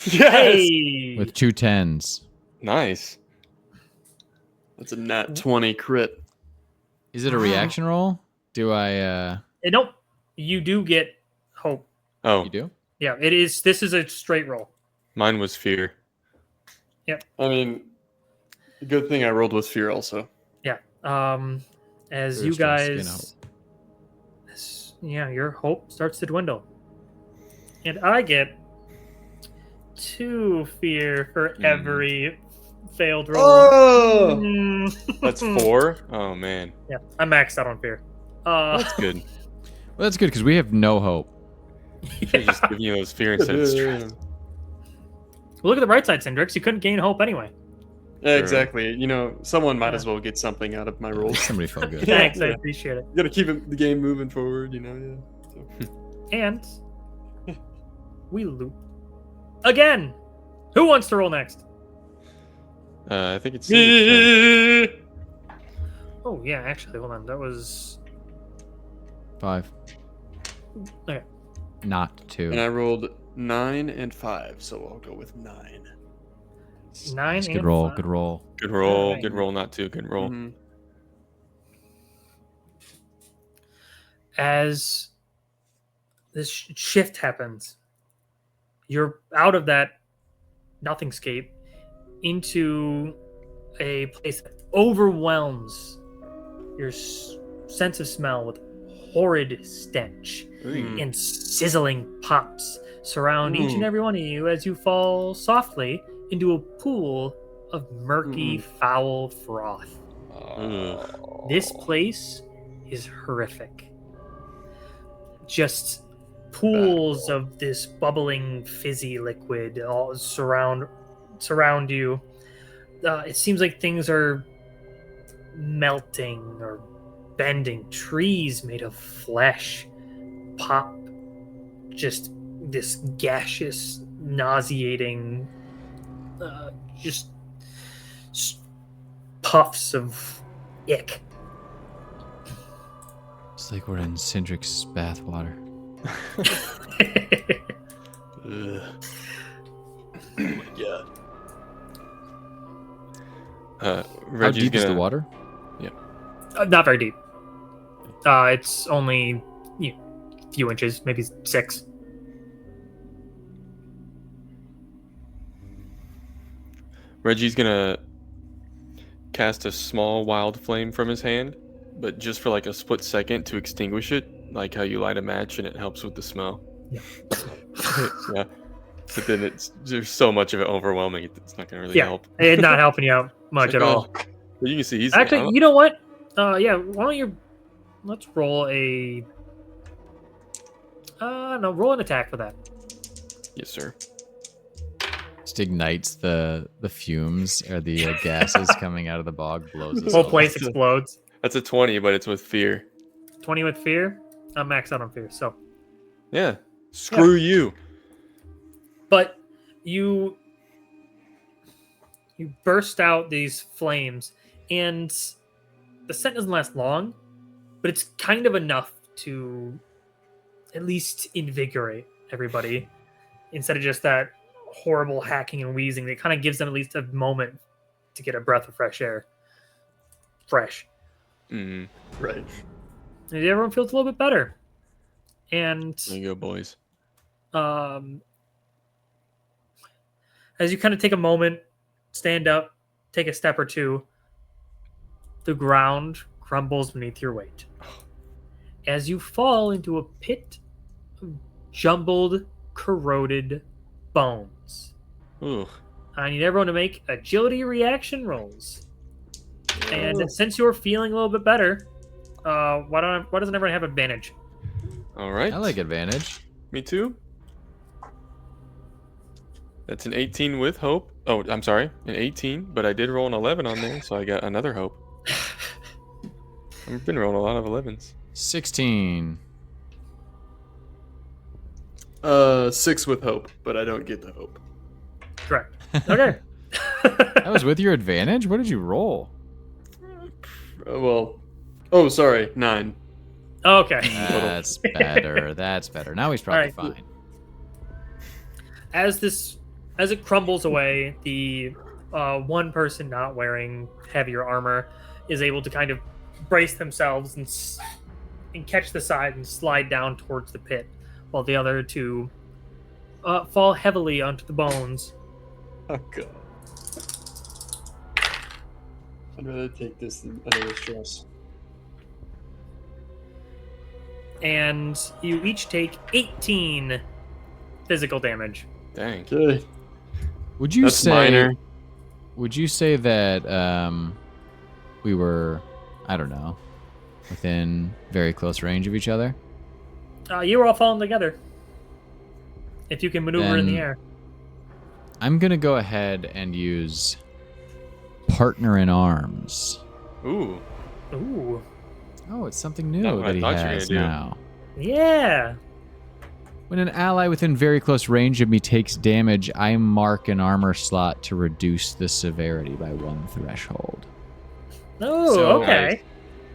Yes. Hey! with 2 10s. Nice. That's a nat 20 crit. Is it a reaction roll? Do I? Nope. You do get hope. Oh, You do? Yeah, it is. This is a straight roll. mine was fear. I mean, good thing I rolled with fear also. Yeah. As Fear, you stress, gain guys, your hope starts to dwindle, and I get 2 fear for every failed roll. Oh! Mm. That's 4. Oh man, Yeah, I'm maxed out on fear. that's good. Well, that's good because we have no hope. Should just give you those fear instead of stress. Well, look at the bright side, Cindrix. You couldn't gain hope anyway. Yeah, exactly. You know, someone might Yeah. as well get something out of my At least rolls. somebody felt good. Yeah, Thanks, I yeah. appreciate it. You gotta keep the game moving forward, you know, yeah. So. And we loop again. Who wants to roll next? I think it's Cindrix's turn. Oh yeah, actually, hold on. That was 5. okay. Not 2. And I rolled 9 and 5, so I'll go with 9. 9 Good and roll. 5. Good roll. Good roll. Alright. Good roll. Not too good roll. Mhm. As this shift happens, you're out of that nothingscape into a place that overwhelms your sense of smell with horrid stench Mm. and sizzling pops surround each and every one of you as you fall softly into a pool of murky, foul froth. Ugh. This place is horrific. Just pools of this bubbling, fizzy liquid all surround you. It seems like things are melting or bending. Trees made of flesh pop. Just this gaseous, nauseating, just puffs of ick. It's like we're in Cindrix's bathwater. Ugh. Oh my god. How Reggie's deep is gonna, the water? Not very deep. It's only a few inches, maybe 6. Reggie's gonna cast a small wild flame from his hand, but just for like a split second to extinguish it, like how you light a match and it helps with the smell. Yeah. Yeah. But then there's so much of it overwhelming, it's not gonna really Yeah. help. It's not helping you out much It's at like, all. oh. But you can see he's Actually, you know what? Yeah, why don't you... Let's roll a... no, roll an attack for that. Yes, sir. Just ignites the fumes or the gases coming out of the bog, blows us Whole all place up. explodes. That's a 20, but it's with fear. 20 with fear. I'm maxed out on fear, so. Yeah. Screw you. But you burst out these flames, and the scent doesn't last long, but it's kind of enough to at least invigorate everybody instead of just that horrible hacking and wheezing. It kind of gives them at least a moment to get a breath of fresh air. Fresh. Mm. Right. And everyone feels a little bit better. And There you go, boys. as you kind of take a moment, stand up, take a step or two, the ground crumbles beneath your weight. As you fall into a pit of jumbled, corroded bones. Ooh. I need everyone to make agility reaction rolls. And since you're feeling a little bit better, why doesn't everyone have advantage? All right. I like advantage. Me too. That's an 18 with hope. Oh, I'm sorry, an 18, but I did roll an 11 on there, so I got another hope. I've been rolling a lot of 11s. 16. 6 with hope, but I don't get the hope. Correct. Okay. That was with your advantage? What did you roll? Oh, sorry, 9. Okay. That's better. That's better. Now he's probably All right. fine. As it crumbles away, the one person not wearing heavier armor is able to kind of brace themselves and catch the side and slide down towards the pit, while the other two fall heavily onto the bones. Oh god. I'd rather take this than another stress. And you each take 18 physical damage. Dang. Okay. Would you That's say minor. Would you say that we were, I don't know, within very close range of each other? You were all falling together. If you can maneuver in the Then- air. I'm gonna go ahead and use partner in arms. Ooh. Ooh. Oh, it's something Not new what I that he thought you were has gonna do. now. Yeah. When an ally within very close range of me takes damage, I mark an armor slot to reduce the severity by 1 threshold. Oh, So- okay.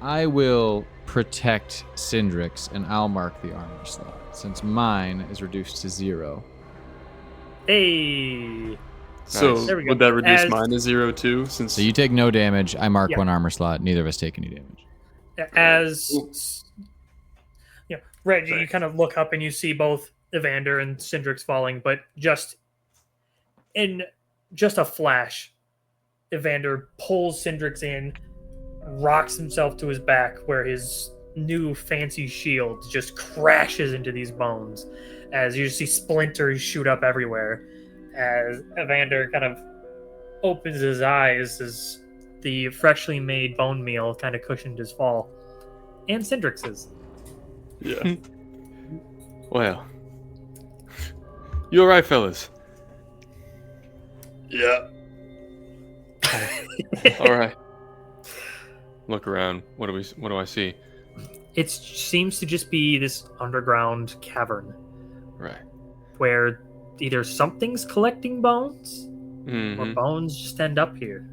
I will protect Cindrix, and I'll mark the armor slot, since mine is reduced to 0. Hey. So Nice. There we go. would that reduce As- mine to 0 too? Since So you take no damage, I mark Yeah. 1 armor slot, neither of us take any damage. As Reggie, you Thanks. kind of look up and you see both Evander and Cindrix falling, but just in just a flash, Evander pulls Cindrix in, rocks himself to his back, where his new fancy shield just crashes into these bones, as you see splinters shoot up everywhere. As Evander kind of opens his eyes as the freshly made bone meal kind of cushioned his fall, and Cindrix's. yeah. Well. You alright, fellas? Yeah. Alright. Look around. What do I see? It seems to just be this underground cavern Right. where either something's collecting bones or Mm-hmm. bones just end up here.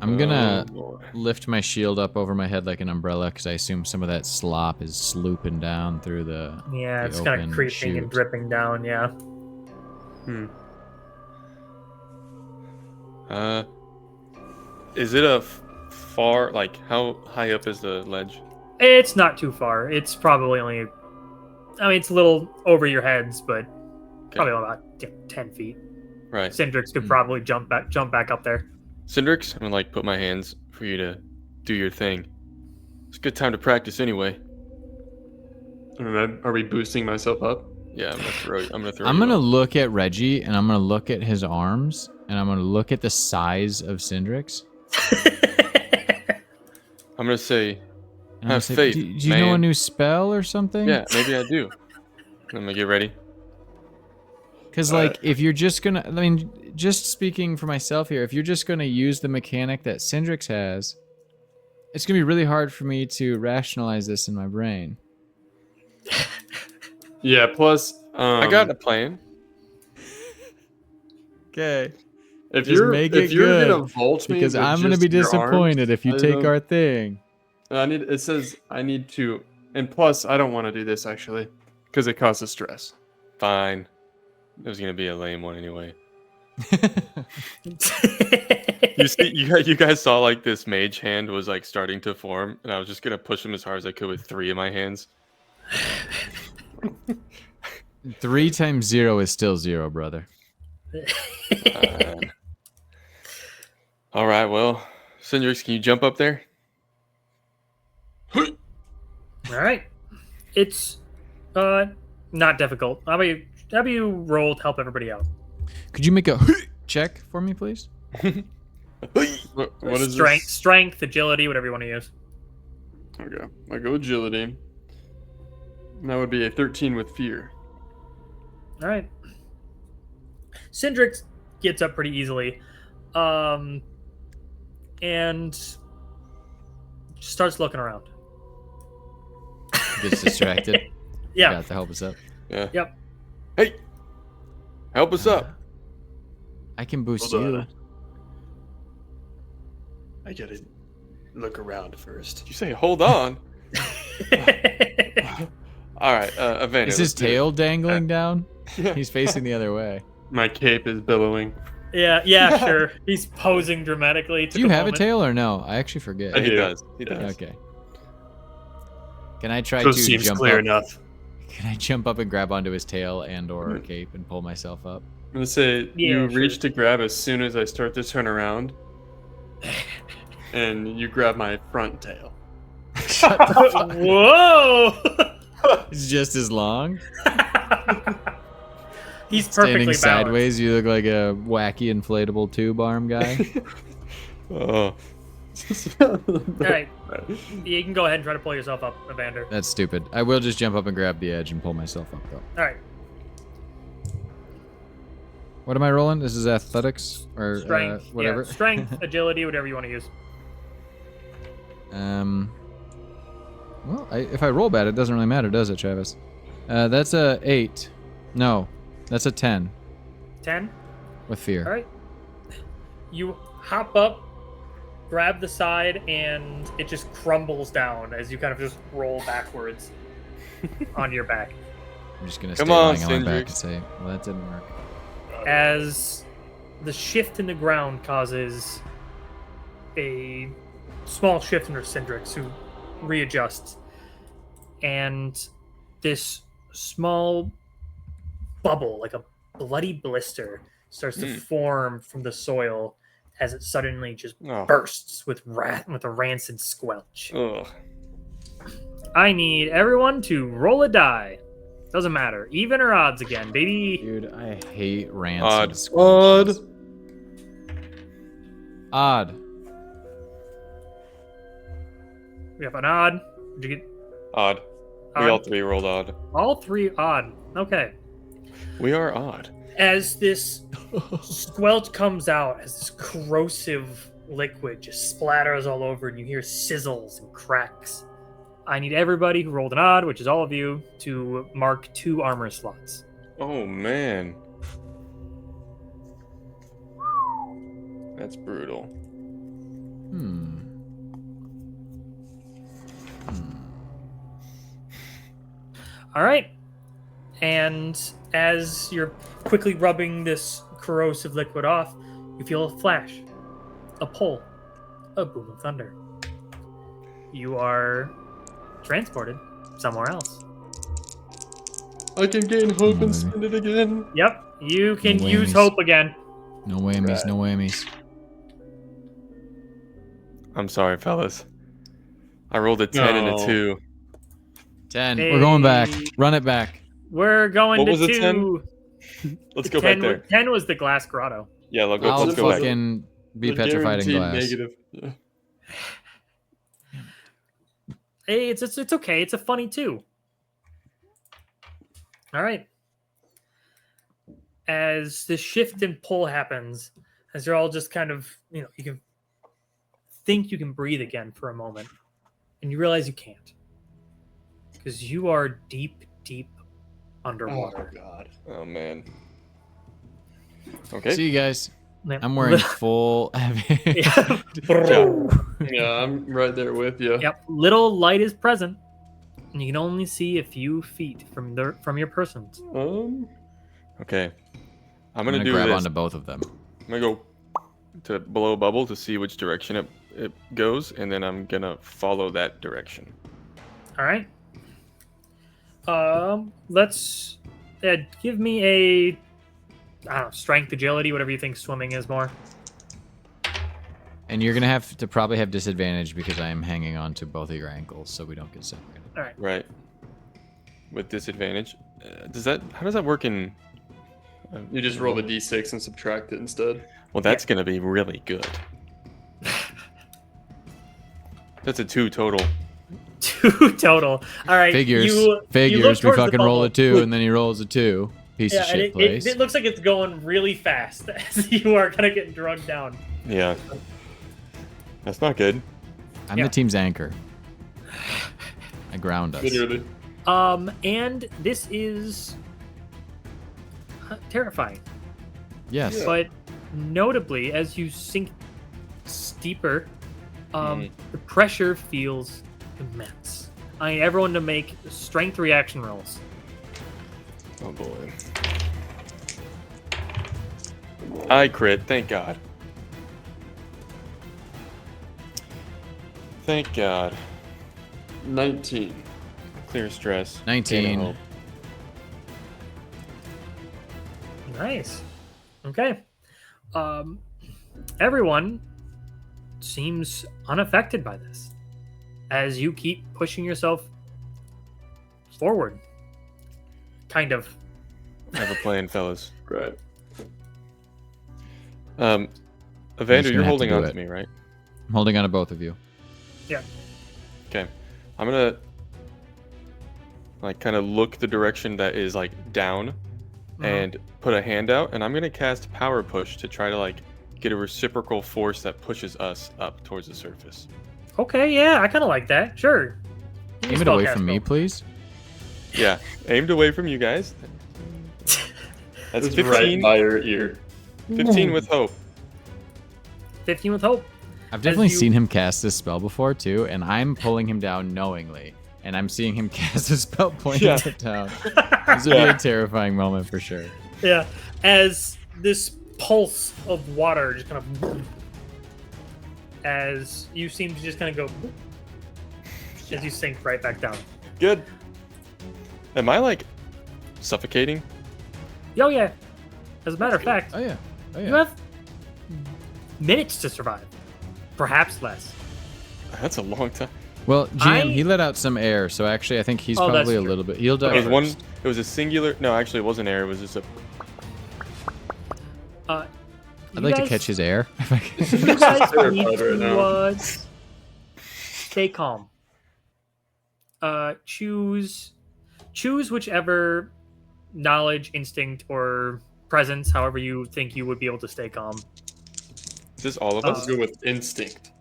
I'm gonna Oh, boy. lift my shield up over my head like an umbrella, because I assume some of that slop is slooping down through the... Yeah, The it's kind open of creeping and chute. dripping down, yeah. Hmm. Is it a far, like, how high up is the ledge? It's not too far. It's probably only, I mean, it's a little over your heads, but probably about 10 feet. Right. Cindrix could Hmm. probably jump back up there. Cindrix, I'm gonna, like, put my hands for you to do your thing. It's a good time to practice anyway. Are we boosting myself up? Yeah, I'm gonna throw you. I'm gonna up. look at Reggie, and I'm gonna look at his arms, and I'm gonna look at the size of Cindrix. I'm gonna say, And I'm gonna Have say, faith, do you know a man." new spell or something? yeah, maybe I do. I'm gonna get ready. Because, like, if you're just gonna, I mean, just speaking for myself here, if you're just gonna use the mechanic that Cindrix has, it's gonna be really hard for me to rationalize this in my brain. Yeah. Plus, I got a plan. Okay. if Just you're make if it you're good, gonna vault me, because with I'm gonna be just your arms, disappointed if you I take don't- our thing. It says I need to, and plus I don't want to do this actually, because it causes stress. Fine. It was gonna be a lame one anyway. You see, you guys saw like this mage hand was like starting to form, and I was just gonna push him as hard as I could with 3 in my hands. 3 times 0 is still 0, brother. All right, well, Cindrix, can you jump up there? All right. It's not difficult. How about you roll to help everybody out? Could you make a check for me, please? What is strength, this? strength, agility, whatever you want to use. Okay, I go agility. And that would be a 13 with fear. All right. Cindrix gets up pretty easily, and starts looking around. Gets distracted. Yeah. Got to help us up. Yeah. Yep. Hey, help us up. I can boost Hold you. on. I gotta look around first. Did you say hold on? All right, Evander. Is his let's do it. tail dangling down? He's facing the other way. My cape is billowing. yeah, sure. He's posing dramatically. Do you have a tail or no? I actually forget. He do. does. He does. Okay. Can I try So to seems jump clear up? enough. Can I jump up and grab onto his tail and/or cape and pull myself up? I'm gonna say Yeah, you sure. reach to grab as soon as I start to turn around, and you grab my front tail. Whoa! It's just as long. He's perfectly Standing balanced. sideways, you look like a wacky inflatable tube arm guy. Oh, All right, you can go ahead and try to pull yourself up, Evander. That's stupid. I will just jump up and grab the edge and pull myself up, though. All right, What am I rolling? This is athletics or strength, whatever. yeah, strength, agility, whatever you want to use. Well, if I roll bad, it doesn't really matter, does it, Travis? That's a 8. No, that's a 10 10. with fear. All right. You hop up, grab the side, and it just crumbles down as you kind of just roll backwards on your back. I'm just gonna Come stay on, lying on my back Cindrix. and say, "Well, that didn't work." As the shift in the ground causes a small shift under Cindrix, who readjusts, and this small bubble, like a bloody blister, starts to form from the soil as it suddenly just Oh. bursts with a rancid squelch. Ugh. I need everyone to roll a die. Doesn't matter, even or odds again, baby. Dude, I hate rancid. Odd. squelches. Odd. We have an odd. Did you get Odd. We odd? all 3 rolled odd. All 3 odd. Okay. We are odd. As this squelch comes out, as this corrosive liquid just splatters all over, and you hear sizzles and cracks. I need everybody who rolled an odd, which is all of you, to mark 2 armor slots. Oh man. That's brutal. All right. And as you're quickly rubbing this corrosive liquid off, you feel a flash, a pull, a boom of thunder. You are transported somewhere else. I can gain hope Come on, and spend it again. Yep, you can No use whammies. hope again. No whammies, Right. no whammies. I'm sorry, fellas. I rolled a 10 and a No. 2. 10. We're going back. Hey. Run it back. We're going What to was it, 10? 2. Let's go 10 back there. 10 was the glass grotto. Yeah, let's I'll go back. fucking be The petrified in guaranteed glass. Negative. Yeah. Hey, it's okay. It's a funny too. All right. as this shift and pull happens, as you're all just kind of, you can think you can breathe again for a moment, and you realize you can't. Because you are deep, deep underwater. Oh God. Oh man. Okay. See you guys. Yep. I'm wearing full heavy. Yeah, I'm right there with you. Yep. Little light is present, and you can only see a few feet from your persons. Okay. I'm I'm gonna gonna do grab this. onto both of them. I'm gonna go to below bubble to see which direction it goes, and then I'm gonna follow that direction. All right. Let's give me a, I don't know, strength, agility, whatever you think swimming is more. And you're gonna have to probably have disadvantage because I am hanging on to both of your ankles, so we don't get separated. All right. Right. With disadvantage. How does that work in? You just roll the d6 and subtract it instead. Well, that's gonna be really good. That's a 2 total. 2 total. All right. Figures. You look Figures. We towards the fucking roll bubble. a 2, and then he rolls a 2. Piece Yeah, of and shit place. it looks like it's going really fast as you are kind of getting drugged down. Yeah. That's not good. I'm Yeah. the team's anchor. I ground us. Literally. And this is terrifying. Yes. Yeah. But notably, as you sink steeper, Mhm. the pressure feels immense. I need everyone to make strength reaction rolls. Oh boy. I crit. Thank God. Thank God. 19. Clear stress. 19. Gain of hope. Nice. Okay. Everyone seems unaffected by this as you keep pushing yourself forward. Kind of. I have a plan, fellas. Right. Evander, gonna you're have to holding do on it. to me, right? I'm holding on to both of you. Okay. I'm gonna kind of look the direction that is down and put a hand out, and I'm gonna cast Power Push to try to get a reciprocal force that pushes us up towards the surface. Okay, yeah, I kind of like that. Sure. Aim it away from me, please. Yeah, aimed away from you guys. That's It's 15. right by your ear. 15 with hope. 15 with hope. I've definitely you- seen him cast this spell before too, and I'm pulling him down knowingly, and I'm seeing him cast a spell pointing Yeah. it down. This would be a terrifying moment for sure. Yeah, as this pulse of water just kind of, as you seem to just kind of go, as you sink right back down. Good. Am I suffocating? Oh yeah. As a matter of fact, Oh yeah. Oh you yeah. have minutes to survive, perhaps less. That's a long time. Well, GM, I- he let out some air, so actually I think he's Oh, that's probably a true. little bit. He'll die. It was one. first. It was a singular. No, actually, it wasn't air. It was just a. I'd like to catch his air. If I can. You guys terrified need right to now. stay calm. Choose whichever knowledge, instinct, or presence, however you think you would be able to stay calm. Is this all of Let's us? go with instinct.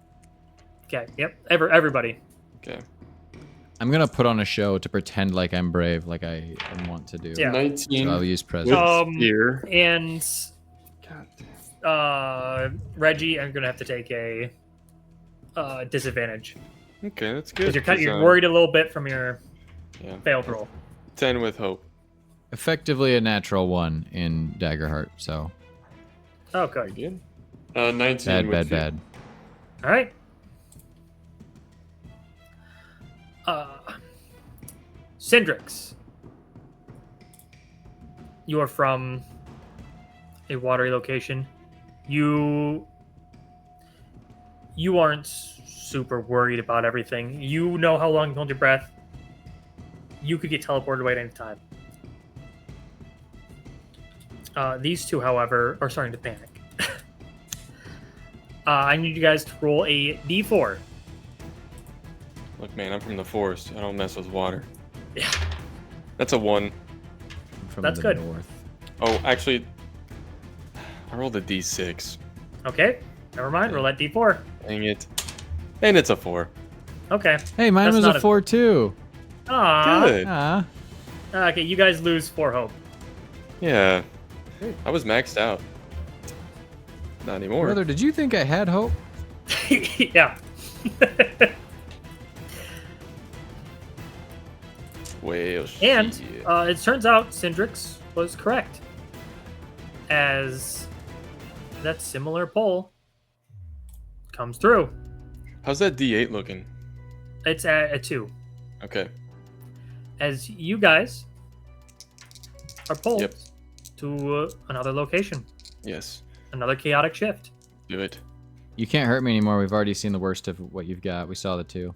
Okay. Yep. Everybody. Okay. I'm gonna put on a show to pretend like I'm brave, like I want to do. Yeah. 19 So I'll use with presence. fear. And God damn. Reggie, I'm gonna have to take a disadvantage Okay, that's because good. you're worried a little bit from your Yeah. failed roll. 10 with hope. Effectively a natural 1 in Daggerheart. So Oh, Very good. good. 19 with fear. bad. All right. Cindrix, you are from a watery location. You aren't super worried about everything. You know how long you hold your breath. You could get teleported away at any time. These two, however, are starting to panic. I need you guys to roll a d4. Look, man, I'm from the forest. I don't mess with water. Yeah. That's a 1. From That's the good. north. Oh, actually, I rolled a d6. Okay, never mind. Roll that d4. Dang it. And it's a 4. Okay. Hey, mine That's was not a 4 too. Ah. Good. Okay, you guys lose 4 hope. Yeah. I was maxed out. Not anymore. Brother, did you think I had hope? Yeah. Well, And shit. it turns out Cindrix was correct, as that similar poll comes through. How's that d8 looking? It's at a 2. Okay. As you guys are pulled Yep. to another location, Yes. another chaotic shift. Do it. You can't hurt me anymore. We've already seen the worst of what you've got. We saw the 2.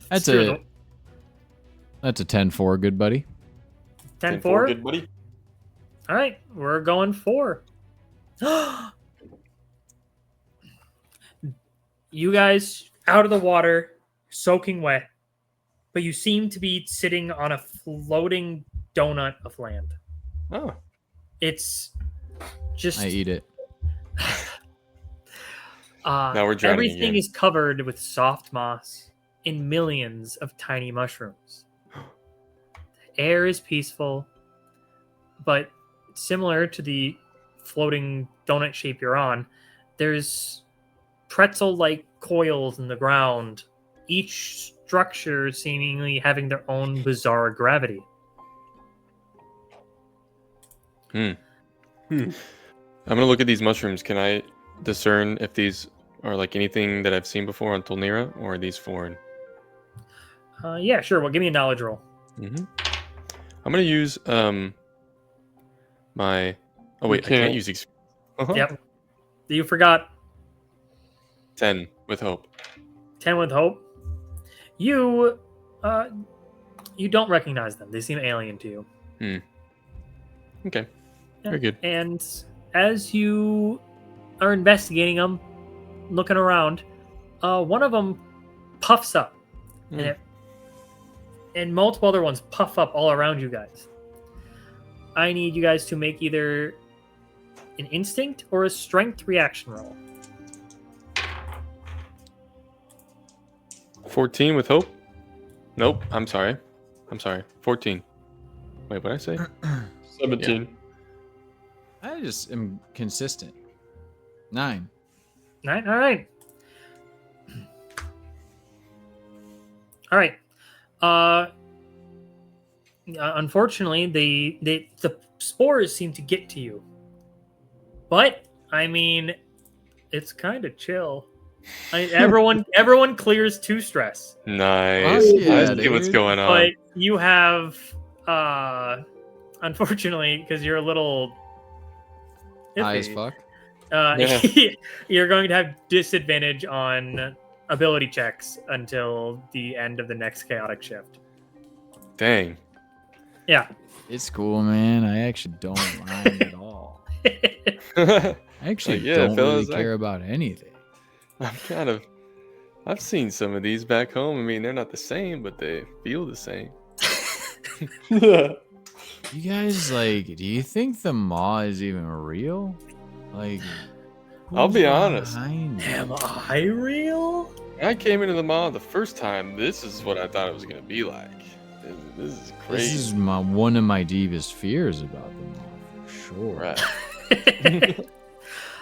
That's true. a 10-4, good buddy. 10-4. Good buddy. All right, we're going 4. You guys out of the water, soaking wet, but you seem to be sitting on a floating donut of land. Oh. It's just I eat it. Now we're drowning everything again. is covered with soft moss and millions of tiny mushrooms. The air is peaceful, but similar to the floating donut shape you're on, there's pretzel-like coils in the ground, each structure seemingly having their own bizarre gravity. I'm gonna look at these mushrooms. Can I discern if these are like anything that I've seen before on Tolnira, or are these foreign? Yeah, sure. Well, give me a knowledge roll. Mm-hmm. I'm gonna use my. Oh wait, I can't use these. Yep. You forgot 10 with hope. 10 with hope. You don't recognize them. They seem alien to you. Okay. Yeah. Very good. And as you are investigating them, looking around, one of them puffs up, and multiple other ones puff up all around you guys. I need you guys to make either an instinct or a strength reaction roll. 14 with hope. Nope. I'm sorry. 14. Wait, what did I say? 17. I just am consistent. 9. 9. All right. All right. Unfortunately, the spores seem to get to you, but I mean, it's kind of chill. Everyone clears 2 stress, Nice. Oh, yeah, I see what's dude. going on. but you have, unfortunately, because you're a little High as iffy, fuck. Yeah. you're going to have disadvantage on ability checks until the end of the next chaotic shift. Dang. Yeah. It's cool, man. I actually don't mind at all. I actually Yeah, don't fellas, really care about anything. I've seen some of these back home. I mean, they're not the same, but they feel the same. You guys, like, do you think the maw is even real? Like, I'll who's be honest. behind it? Am I real? When I came into the mall the first time, this is what I thought it was going to be like. This is crazy. This is one of my deepest fears about the maw, for sure. Right.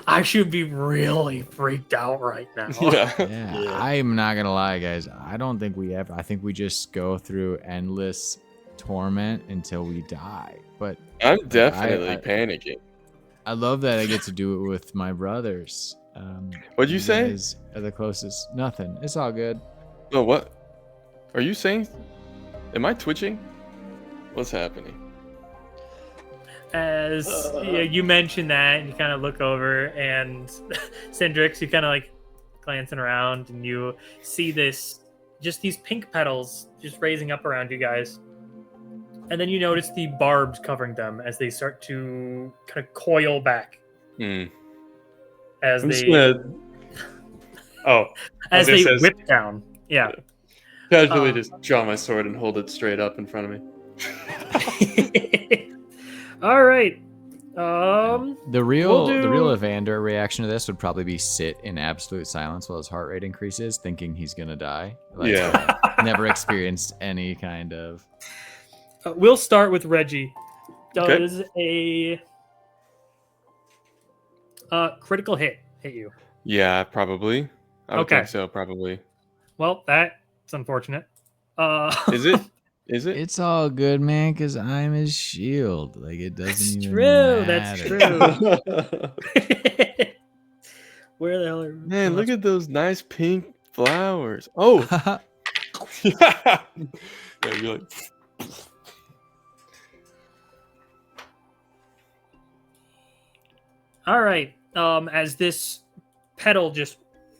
I should be really freaked out right now. Yeah. Yeah, I'm not gonna lie, guys. I don't think we ever. I think we just go through endless torment until we die. But I'm definitely I- panicking. I love that I get to do it with my brothers. What'd you say? Guys are the closest. Nothing. It's all good. Oh, what? Are you saying? Am I twitching? What's happening? As you mentioned that, and you kind of look over, and Cindrix, you kind of like glancing around, and you see just these pink petals just raising up around you guys. And then you notice the barbs covering them as they start to kind of coil back. As I'm just they gonna. Oh, as I was they gonna say- whip down. Yeah. casually just draw my sword and hold it straight up in front of me. All right. The real we'll the real do- Evander reaction to this would probably be sit in absolute silence while his heart rate increases, thinking he's gonna die. Yeah. Never experienced any kind of. we'll start with Reggy. Okay. Does a critical hit you? Yeah, probably. I would Okay. think so, probably. Well, that's unfortunate. Is it? Is it? It's all good, man, because I'm his shield. Like it doesn't That's even true. matter. That's true. Where the hell are Man, look at those nice pink flowers. Oh. Yeah, you're like, All right. As this petal just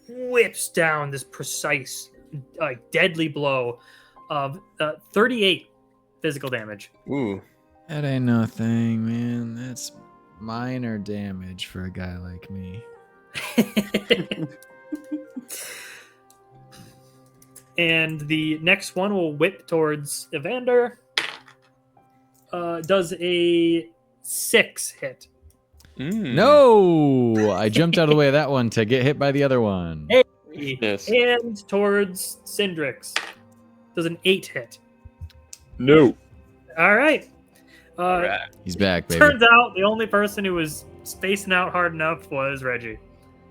whips down this precise, deadly blow of 38 physical damage. ooh. That ain't no thing, man. That's minor damage for a guy like me. And the next one will whip towards Evander. Does a 6 hit. No, I jumped out of the way of that one to get hit by the other one. Hey. Yes. And towards Cindrix. Does an 8 hit. No. All right. He's back, baby. Turns out the only person who was spacing out hard enough was Reggy.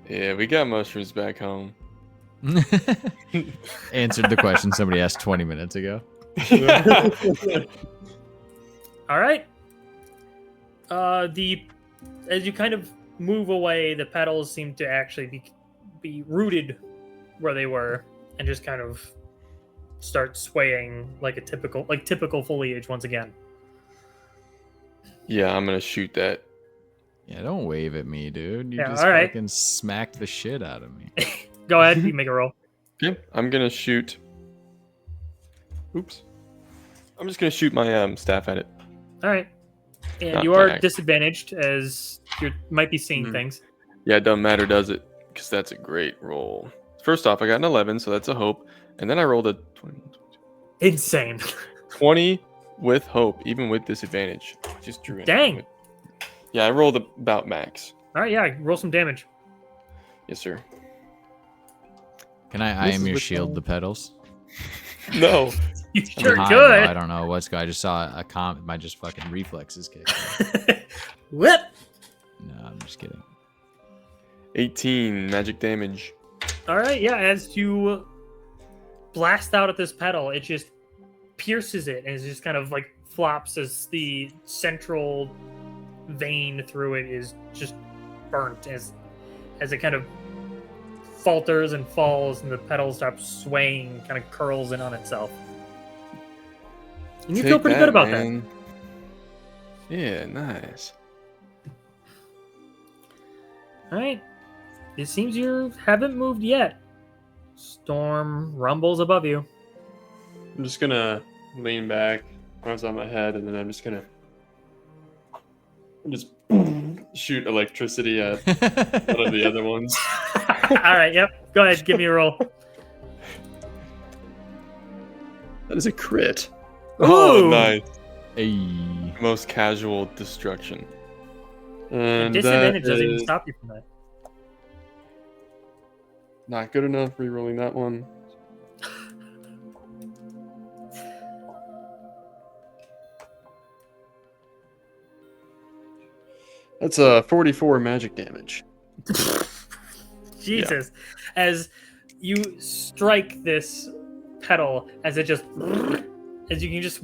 Yeah, we got mushrooms back home. Answered the question somebody asked 20 minutes ago. All right. As you kind of move away, the petals seem to actually be rooted where they were, and just kind of start swaying like typical foliage once again. Yeah, I'm gonna shoot that. Yeah, don't wave at me, dude. You Yeah, just all right. fucking smacked the shit out of me. Go ahead, you make a roll. Okay. I'm gonna shoot. Oops. I'm just gonna shoot my staff at it. All right. And Not you are back. disadvantaged as you might be seeing Mhm. things. Yeah, it doesn't matter, does it? Because that's a great roll. First off, I got an 11, so that's a hope. And then I rolled a 20, Insane. 20 with hope, even with disadvantage. Just drew it. Dang. Yeah, I rolled about max. All right, yeah, roll some damage. Yes, sir. Can I This am is your with shield the- the petals? No. You I'm sure high, could. though. I don't know what's going. I just saw a comment. My just fucking reflexes kicked in. Whip. No, I'm just kidding. 18 magic damage. All right, yeah. As you blast out at this petal, it just pierces it, and it just kind of like flops as the central vein through it is just burnt as it kind of falters and falls, and the petal stops swaying, kind of curls in on itself. And you feel Take pretty good about that. man. Yeah, nice. All right. It seems you haven't moved yet. Storm rumbles above you. I'm just gonna lean back, arms on my head, and then I'm just gonna shoot electricity at one of the other ones. All right, yep. Go ahead, give me a roll. That is a crit. Oh, Ooh. nice. Hey. Most casual destruction. And And disadvantage that doesn't even is stop you from that. not good enough. Rerolling that one. That's 44 magic damage. Jesus. As you strike this petal, as it just, as you can just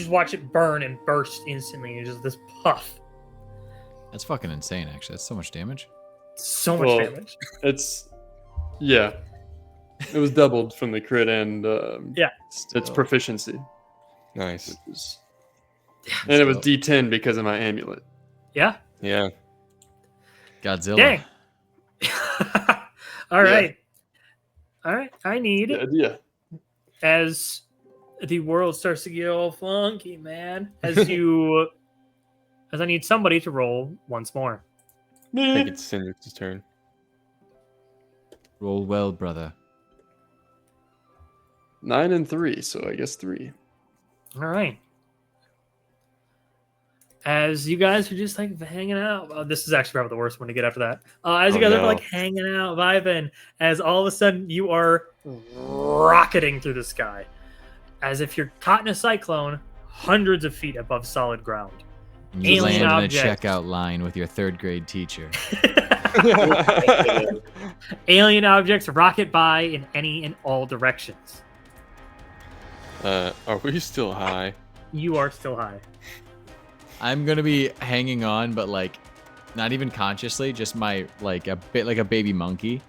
watch it burn and burst instantly. It's just this puff. That's fucking insane, actually. That's so much damage. So much Well, damage. Yeah. It was doubled from the crit and its Still. proficiency. Nice. It was- and it was D10 because of my amulet. Yeah. Yeah. Godzilla. Dang. All right. All right. I need, Yeah. as the world starts to get all funky, man, as I need somebody to roll once more. I think it's Cindrix's turn. Roll well, brother. 9 and 3, so I guess 3. All right. As you guys are just like hanging out, this is actually probably the worst one to get after that. As you Oh, guys are no. like hanging out, vibing, as all of a sudden you are rocketing through the sky, as if you're caught in a cyclone, hundreds of feet above solid ground. And you Alien land objects. in a checkout line with your 3rd grade teacher. Alien objects rocket by in any and all directions. Are we still high? You are still high. I'm gonna be hanging on, but like, not even consciously, just my like a bit like a baby monkey,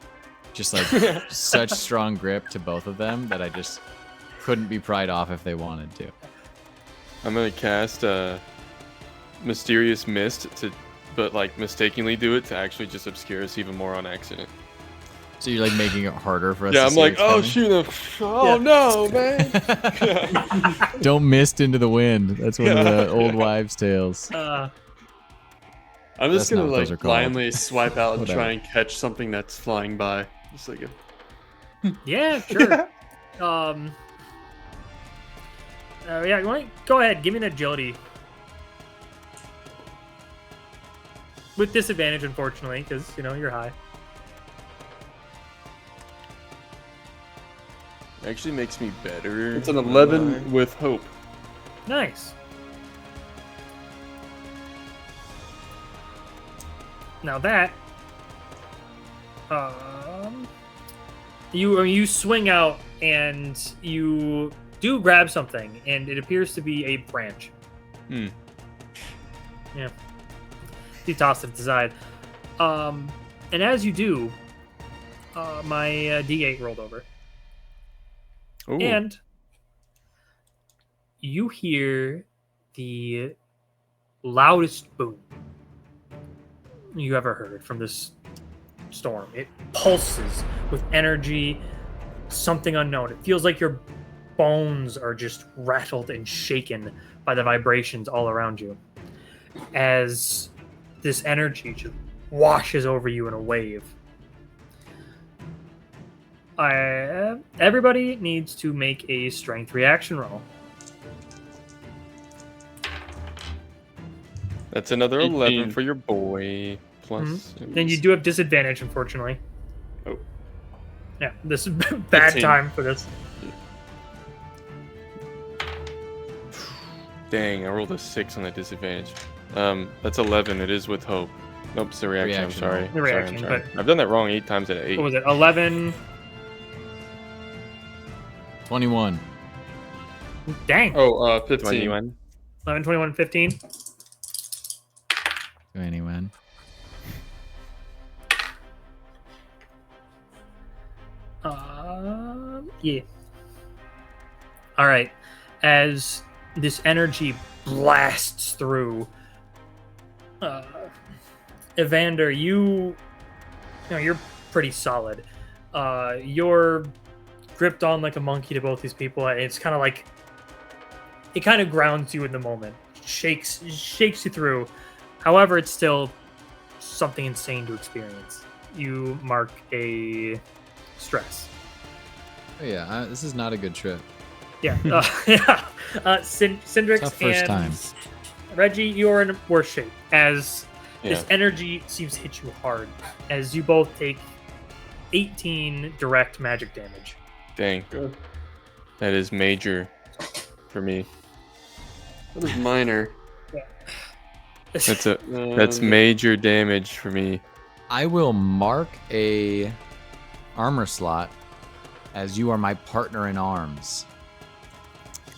just like such strong grip to both of them that I just couldn't be pried off if they wanted to. I'm gonna cast Mysterious Mist but like mistakenly do it to actually just obscure us even more on accident. So you're like making it harder for us. Yeah, to I'm see like, what's oh coming? shoot, oh no, man. Don't mist into the wind. That's one of the old wives' tales. I'm That's just gonna not what those are like called. blindly swipe out and Whatever. try and catch something that's flying by. Just like Yeah, sure. Yeah, you want to go ahead, give me an agility. With disadvantage, unfortunately, because, you're high. Actually makes me better. it's an 11 with hope. Nice. Now that, you swing out and you do grab something, and it appears to be a branch. Hmm. Yeah. You toss it to the side. And as you do, my D8 rolled over. Ooh. And you hear the loudest boom you ever heard from this storm. It pulses with energy, something unknown. It feels like your bones are just rattled and shaken by the vibrations all around you. As this energy just washes over you in a wave. Everybody needs to make a strength reaction roll. That's another 18. 11 for your boy. Plus. Then you do have disadvantage, unfortunately. Oh. Yeah, this is bad 15. time for this. Dang, I rolled a 6 on that disadvantage. That's 11. It is with hope. Nope, it's the reaction. Reaction I'm sorry. roll. The reaction, sorry. I've done that wrong 8 times out of 8. What was it? 11. 21. Dang. Oh, 15. 21. 11, 21, 15. Anyone? Yeah. All right. As this energy blasts through, Evander, you're pretty solid. You're gripped on like a monkey to both these people, and it's kind of like it kind of grounds you in the moment, shakes you through. However, it's still something insane to experience. You mark a stress. Oh yeah, this is not a good trip. Yeah, yeah. Cindrix Tough first and time. Reggie, you are in worse shape as Yeah. this energy seems to hit you hard. As you both take 18 direct magic damage. Dang. Good. That is major for me. That is minor. That's major damage for me. I will mark a armor slot as you are my partner in arms.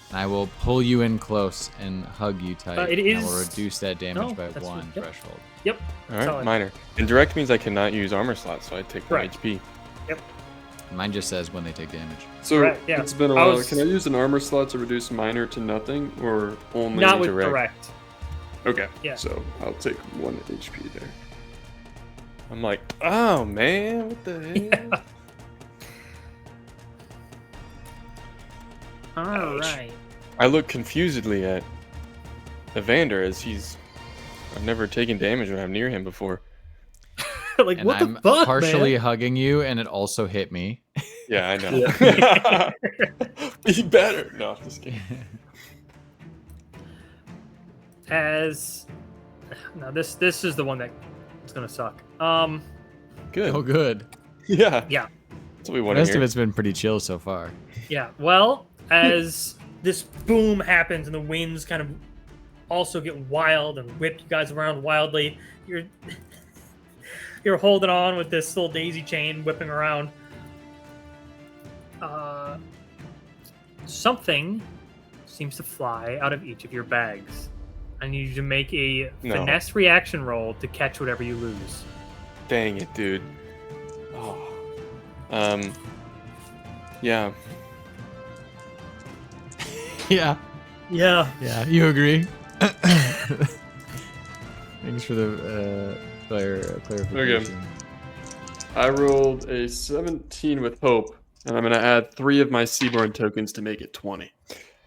And I will pull you in close and hug you tight. It and I will is- reduce that damage No, by that's- 1 yep. threshold. Yep. All right, Solid. minor. And direct means I cannot use armor slots, so I take 1 Right. HP. Mine just says when they take damage. So Right, yeah. it's been a I while. was- Can I use an armor slot to reduce minor to nothing, or only Not with direct. direct. Okay. Yeah. So I'll take 1 HP there. I'm like, oh man, what the hell? All Ouch. right. I look confusedly at Evander as I've never taken damage when I'm near him before. Like, And what I'm the fuck, partially man? hugging you, and it also hit me. Yeah, I know. Be better. No, just kidding. As now, this is the one that is gonna suck. Good. Oh, good. Yeah. Yeah. That's what we The want to rest of hear. it's been pretty chill so far. Yeah. Well, as this boom happens and the winds kind of also get wild and whip you guys around wildly, you're holding on with this little daisy chain whipping around. Something seems to fly out of each of your bags. I need you to make a finesse reaction roll to catch whatever you lose. Dang it, dude. Oh. Yeah. Yeah. Yeah. Yeah, you agree. Thanks for the clarification. I rolled a 17 with hope, and I'm going to add 3 of my Seaborn tokens to make it 20.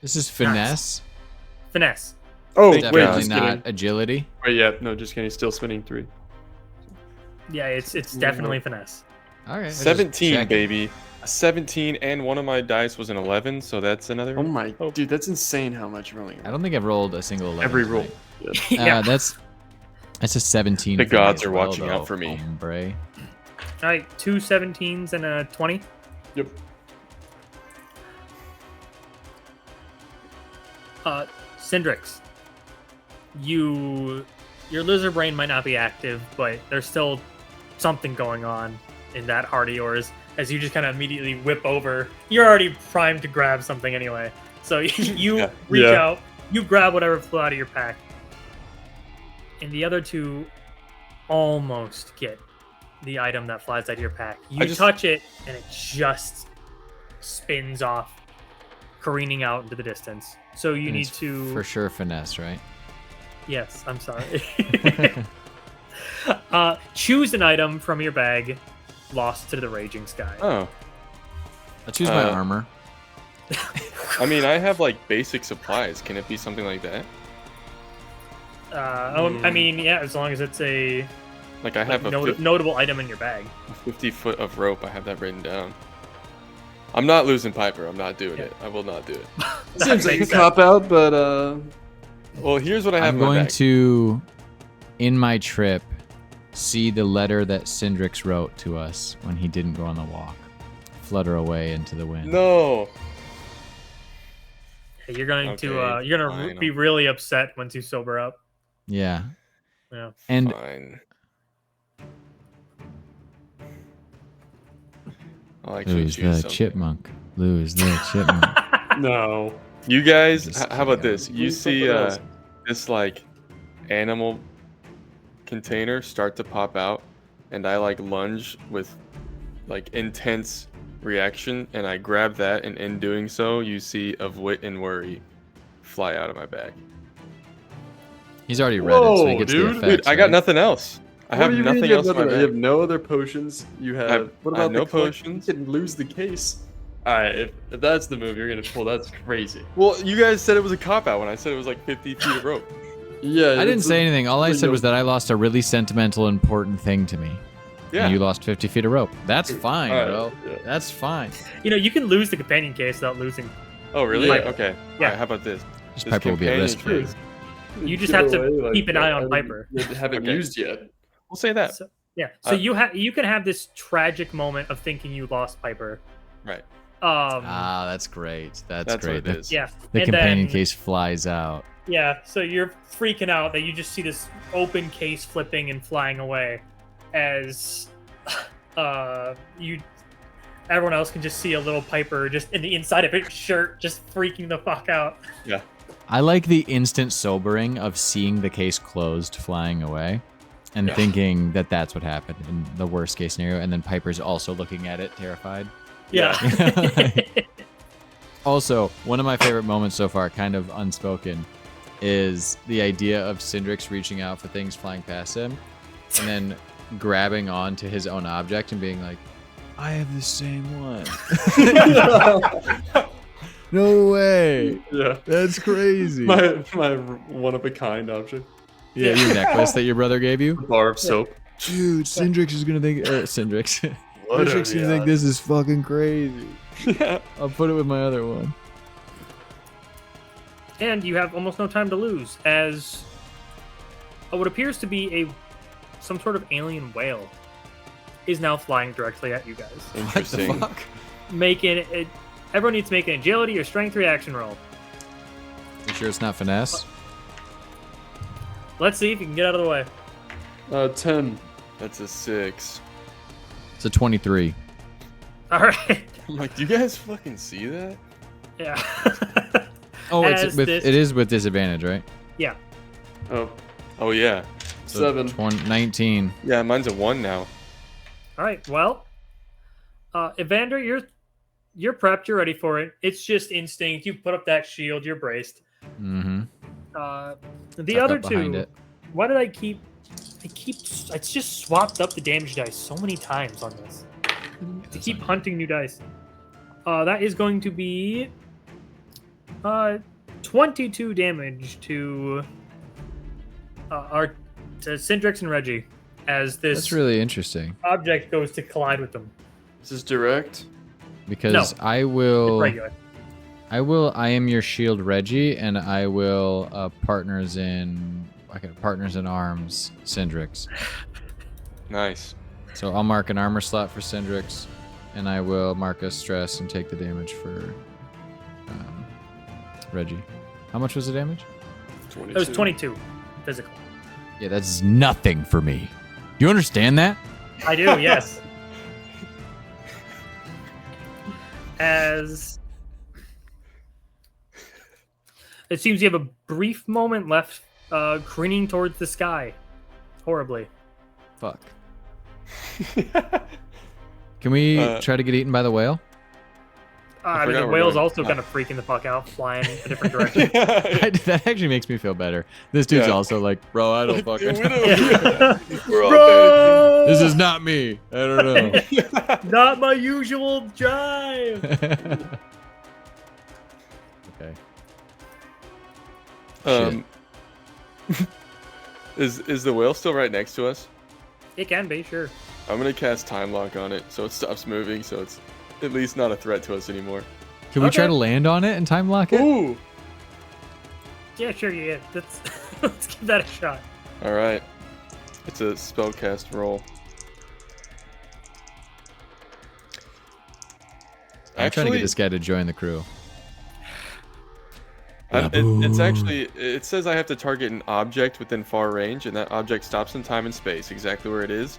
This is finesse. Finesse. Oh, Thank wait, Definitely just not kidding. agility. Wait, yeah, no, just kidding. Still spinning 3. Yeah, it's definitely finesse. All right. I was just 17, checking. baby. A 17, and one of my dice was an 11, so that's another. Oh my, hope. dude, that's insane how much you're rolling. I don't think I've rolled a single 11 Every roll. tonight. Yeah. That's a 17. The for me gods as are well, watching though, out for me. Hombre. All right, 2 17s and a 20. Yep. Cindrix, your lizard brain might not be active, but there's still something going on in that heart of yours. As you just kind of immediately whip over, you're already primed to grab something anyway. So you Yeah. reach Yeah. out, you grab whatever flew out of your pack, and the other two almost get the item that flies out of your pack. You touch it, and it just spins off, careening out into the distance. So you And need it's to for sure finesse, right? Yes, I'm sorry. Choose an item from your bag, lost to the raging sky. Oh. I'll choose my armor. I mean, I have like basic supplies. Can it be something like that? I mean, yeah, as long as it's a Like I have notable item in your bag. 50 foot of rope. I have that written down. I'm not losing Piper. I'm not doing it. I will not do it. Seems like a makes sense. cop out, but Well, here's what I have I'm in my going bag. to, in my trip, see the letter that Cindrix wrote to us when he didn't go on the walk. Flutter away into the wind. No. You're going Okay, to fine. be really upset once you sober up. Yeah. Yeah. And Fine. I'll actually lose choose the something. chipmunk. Lose the chipmunk. no. You guys, Just how about kidding. this? You Use see something else. this like animal container start to pop out, and I like lunge with like intense reaction, and I grab that, and in doing so, you see of wit and worry fly out of my bag. He's already read it, so he Whoa, gets dude. the Dude, effects. I got right? nothing else. I What have do you mean nothing you else in my You bag. have no other potions. You have. What I have about no the collect- potions. You can lose the case. All right, if that's the move you're gonna pull, that's crazy. Well, you guys said it was a cop out when I said it was like 50 feet of rope. Yeah, I didn't it's say a- anything. All I like, said no- was that I lost a really sentimental, important thing to me. Yeah. And you lost 50 feet of rope. That's fine, All right, bro. yeah. That's fine. You can lose the companion case without losing. Oh, really? Yeah. Okay. Yeah. Alright, how about this? Just This Piper will be at companion risk for it. case. You just Give have to away, like, keep an eye on I Piper. haven't Okay. used yet. We'll say that. So, yeah. So you can have this tragic moment of thinking you lost Piper. Right. Ah, that's great. That's That's great. what it is. Yeah. The and companion then- case flies out. Yeah, so you're freaking out that you just see this open case flipping and flying away as everyone else can just see a little Piper just in the inside of its shirt just freaking the fuck out. Yeah. I like the instant sobering of seeing the case closed flying away and Yeah. thinking that that's what happened in the worst case scenario. And then Piper's also looking at it terrified. Yeah. Also, one of my favorite moments so far, kind of unspoken, is the idea of Cindrix reaching out for things flying past him and then grabbing onto his own object and being like, I have the same one. No way. Yeah, That's crazy. my one of a kind object. Yeah, your necklace that your brother gave you? Bar of soap. Dude, Cindrix is going to think... Cindrix. What Cindrix is going to think this is fucking crazy. Yeah. I'll put it with my other one. And you have almost no time to lose as what appears to be some sort of alien whale is now flying directly at you guys. Interesting. What the fuck? Everyone needs to make an agility or strength reaction roll. You sure it's not finesse? Let's see if you can get out of the way. 10. That's a 6. It's a 23. All right. I'm like, do you guys fucking see that? Yeah. Oh, As it this- is with disadvantage, right? Yeah. Oh, Oh yeah. 7. 19. Yeah, mine's a 1 now. All right. Well, Evander, you're prepped. You're ready for it. It's just instinct. You put up that shield. You're braced. Mm-hmm. The Tuck other up behind two. it. Why did I keep? It's just swapped up the damage dice so many times on this. To keep hunting new dice. That is going to be 22 damage to Cindrix and Reggy as this That's really interesting object goes to collide with them. This is direct. because No. I It's will. regular. I am your shield, Reggie, and I will partners in arms, Cindrix. Nice. So I'll mark an armor slot for Cindrix, and I will mark a stress and take the damage for Reggie. How much was the damage? 22. It was 22 physical. Yeah, that's nothing for me. Do you understand that? I do, yes. As it seems you have a brief moment left, careening towards the sky, horribly. Fuck. Can we Uh, try to get eaten by the whale? I mean, forgot the we're whale's going- also kind of freaking the fuck out, flying a different direction. That actually makes me feel better. This dude's Yeah. also like, bro, I don't Dude, fucking. we don't- We're all Bro! This is not me. I don't know. dead. Not my usual jive. Okay. Is the whale still right next to us? It can be, sure. I'm gonna cast time lock on it so it stops moving, so it's at least not a threat to us anymore. Can we try Okay. to land on it and time lock it? Ooh! Yeah, sure, yeah. Let's give that a shot. All right, it's a spellcast roll. I'm trying to get this guy to join the crew. It's actually, it says I have to target an object within far range, and that object stops in time and space, exactly where it is.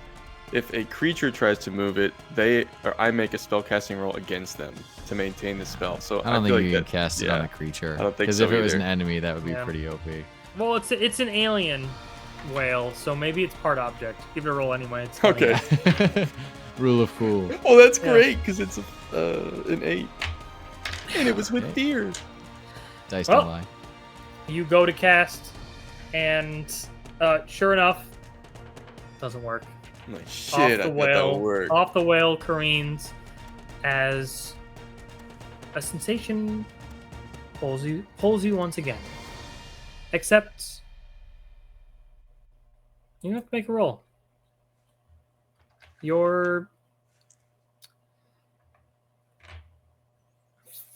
If a creature tries to move it, I make a spellcasting roll against them to maintain the spell. So I don't feel think you like can cast it yeah. on a creature. I don't think Because so if it was an either. enemy, that would be Yeah. pretty OP. Well, it's an alien whale, so maybe it's part object. Give it a roll anyway. It's funny. Okay. Rule of cool. Well, that's Yeah. great because it's an 8, and it was with Okay. fear. Dice Well, don't lie. You go to cast, and sure enough, doesn't work. I'm like, shit, Off I the thought that whale, would work. off the whale careens as a sensation pulls you once again. Except you have to make a roll. You're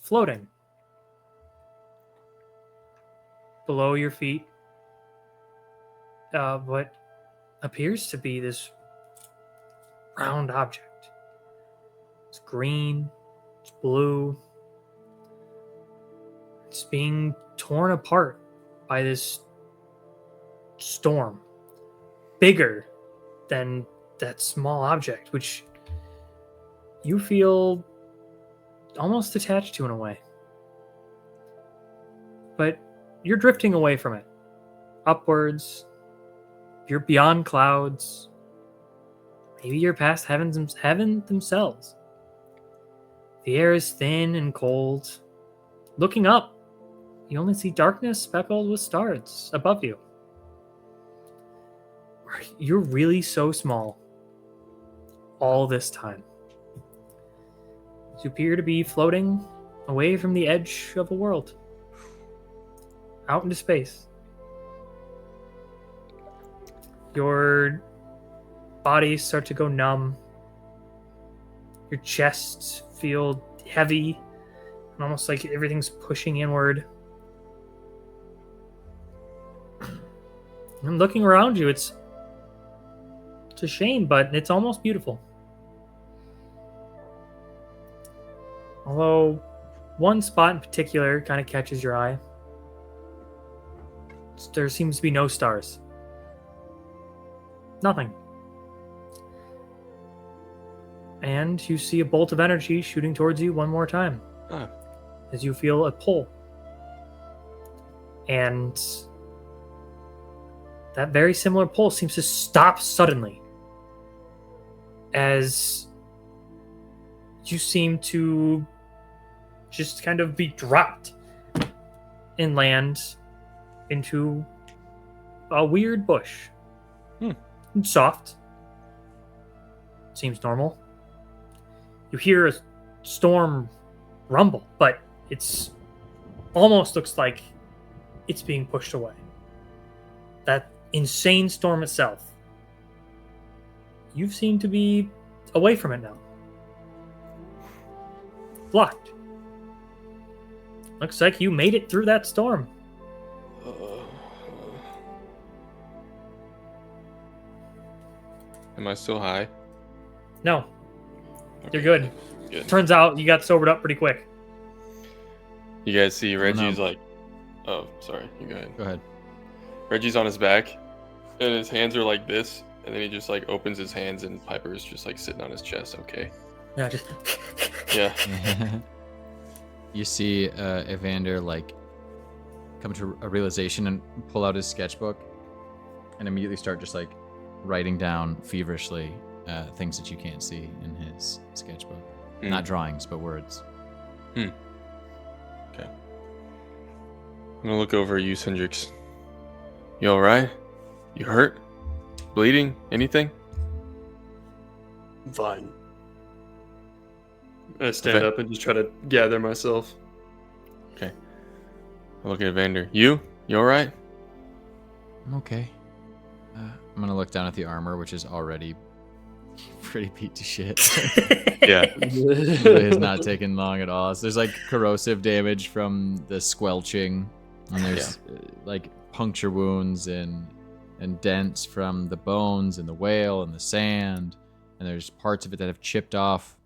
floating below your feet. What appears to be this round object. It's green, it's blue. It's being torn apart by this storm. Bigger than that small object, which you feel almost attached to in a way. But you're drifting away from it. Upwards. You're beyond clouds. Maybe you're past heaven themselves. The air is thin and cold. Looking up, you only see darkness speckled with stars above you. You're really so small all this time. You appear to be floating away from the edge of the world, out into space. Your body starts to go numb. Your chest feels heavy, and almost like everything's pushing inward. And looking around you, it's a shame, but it's almost beautiful. Although one spot in particular kind of catches your eye. There seems to be no stars. Nothing. And you see a bolt of energy shooting towards you one more time. Ah. As you feel a pull. And that very similar pull seems to stop suddenly. As you seem to just kind of be dropped and land into a weird bush. It's soft. Seems normal. You hear a storm rumble, but it's almost looks like it's being pushed away. That insane storm itself. You seem to be away from it now. Blocked. Looks like you made it through that storm. Am I still high? No, Okay, you're good. Good. Turns out you got sobered up pretty quick. You guys see no. Reggie's like, oh, sorry. You go ahead. Go ahead. Reggie's on his back, and his hands are like this, and then he just like opens his hands, and Piper's just like sitting on his chest. Okay. Yeah, just Yeah. You see Evander like come to a realization and pull out his sketchbook and immediately start just like writing down feverishly things that you can't see in his sketchbook. Not drawings, but words. Okay. I'm gonna look over at you, Cindrix. You alright? You hurt? Bleeding? Anything? I'm fine. I stand Okay. up and just try to gather myself. I look at Evander. You alright? I'm okay. I'm gonna look down at the armor, which is already pretty beat to shit. Yeah. It has not taken long at all. So there's like corrosive damage from the squelching, and there's like puncture wounds and dents from the bones and the whale and the sand, and there's parts of it that have chipped off.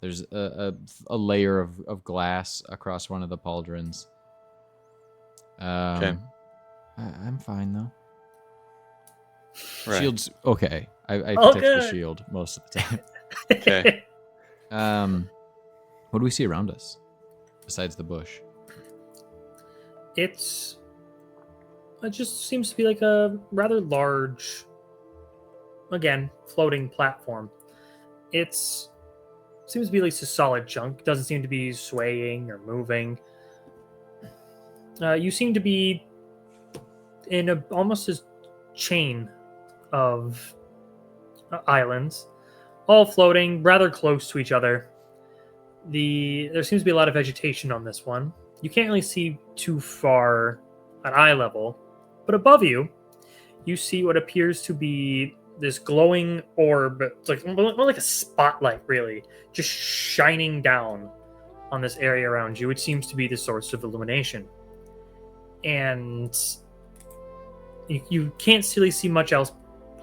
There's a layer of glass across one of the pauldrons. I'm fine though. Right. Shield's okay. I protect the Okay. shield most of the time. Okay. What do we see around us besides the bush? It just seems to be like a rather large, again, floating platform. Seems to be at least a solid chunk. Doesn't seem to be swaying or moving. You seem to be in almost a chain of islands, all floating rather close to each other. There seems to be a lot of vegetation on this one. You can't really see too far at eye level, but above you, you see what appears to be this glowing orb. It's like more like a spotlight, really, just shining down on this area around you, which seems to be the source of illumination. And you can't really see much else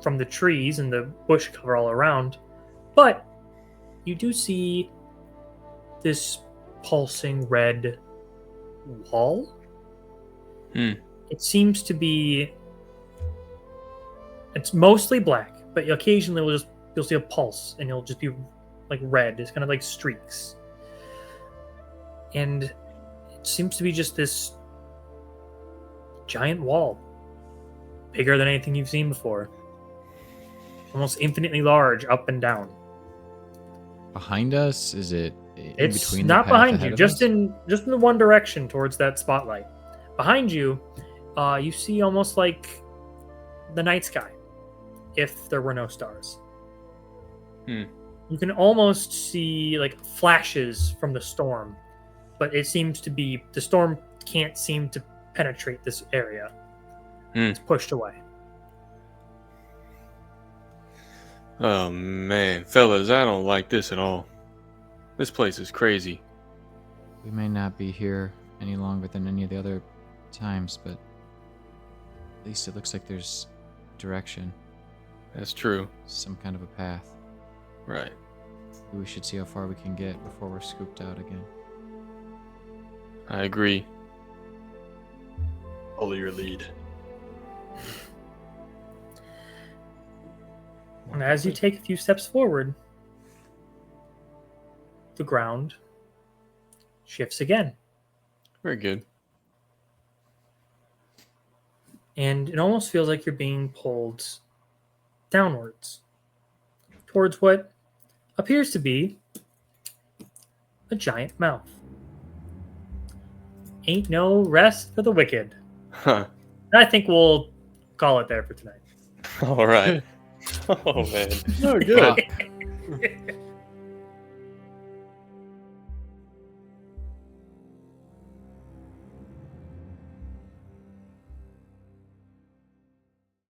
from the trees and the bush cover all around, but you do see this pulsing red wall. It seems to be, it's mostly black, but occasionally you'll see a pulse and it'll just be like red. It's kind of like streaks, and it seems to be just this giant wall, bigger than anything you've seen before, almost infinitely large, up and down. Behind us? Is it in It's between? not the path behind ahead you, of just us? in the one direction towards that spotlight. Behind you, you see almost like the night sky, if there were no stars. You can almost see like flashes from the storm, but it seems to be the storm can't seem to penetrate this area. It's pushed away. Oh man, fellas, I don't like this at all. This place is crazy. We may not be here any longer than any of the other times, but at least it looks like there's direction, That's true. some kind of a path. Right. Maybe we should see how far we can get before we're scooped out again. I agree. Follow your lead. And as you take a few steps forward, the ground shifts again. Very good. And it almost feels like you're being pulled downwards towards what appears to be a giant mouth. Ain't no rest for the wicked. Huh. And I think we'll call it there for tonight. All right. Oh man. Oh, good.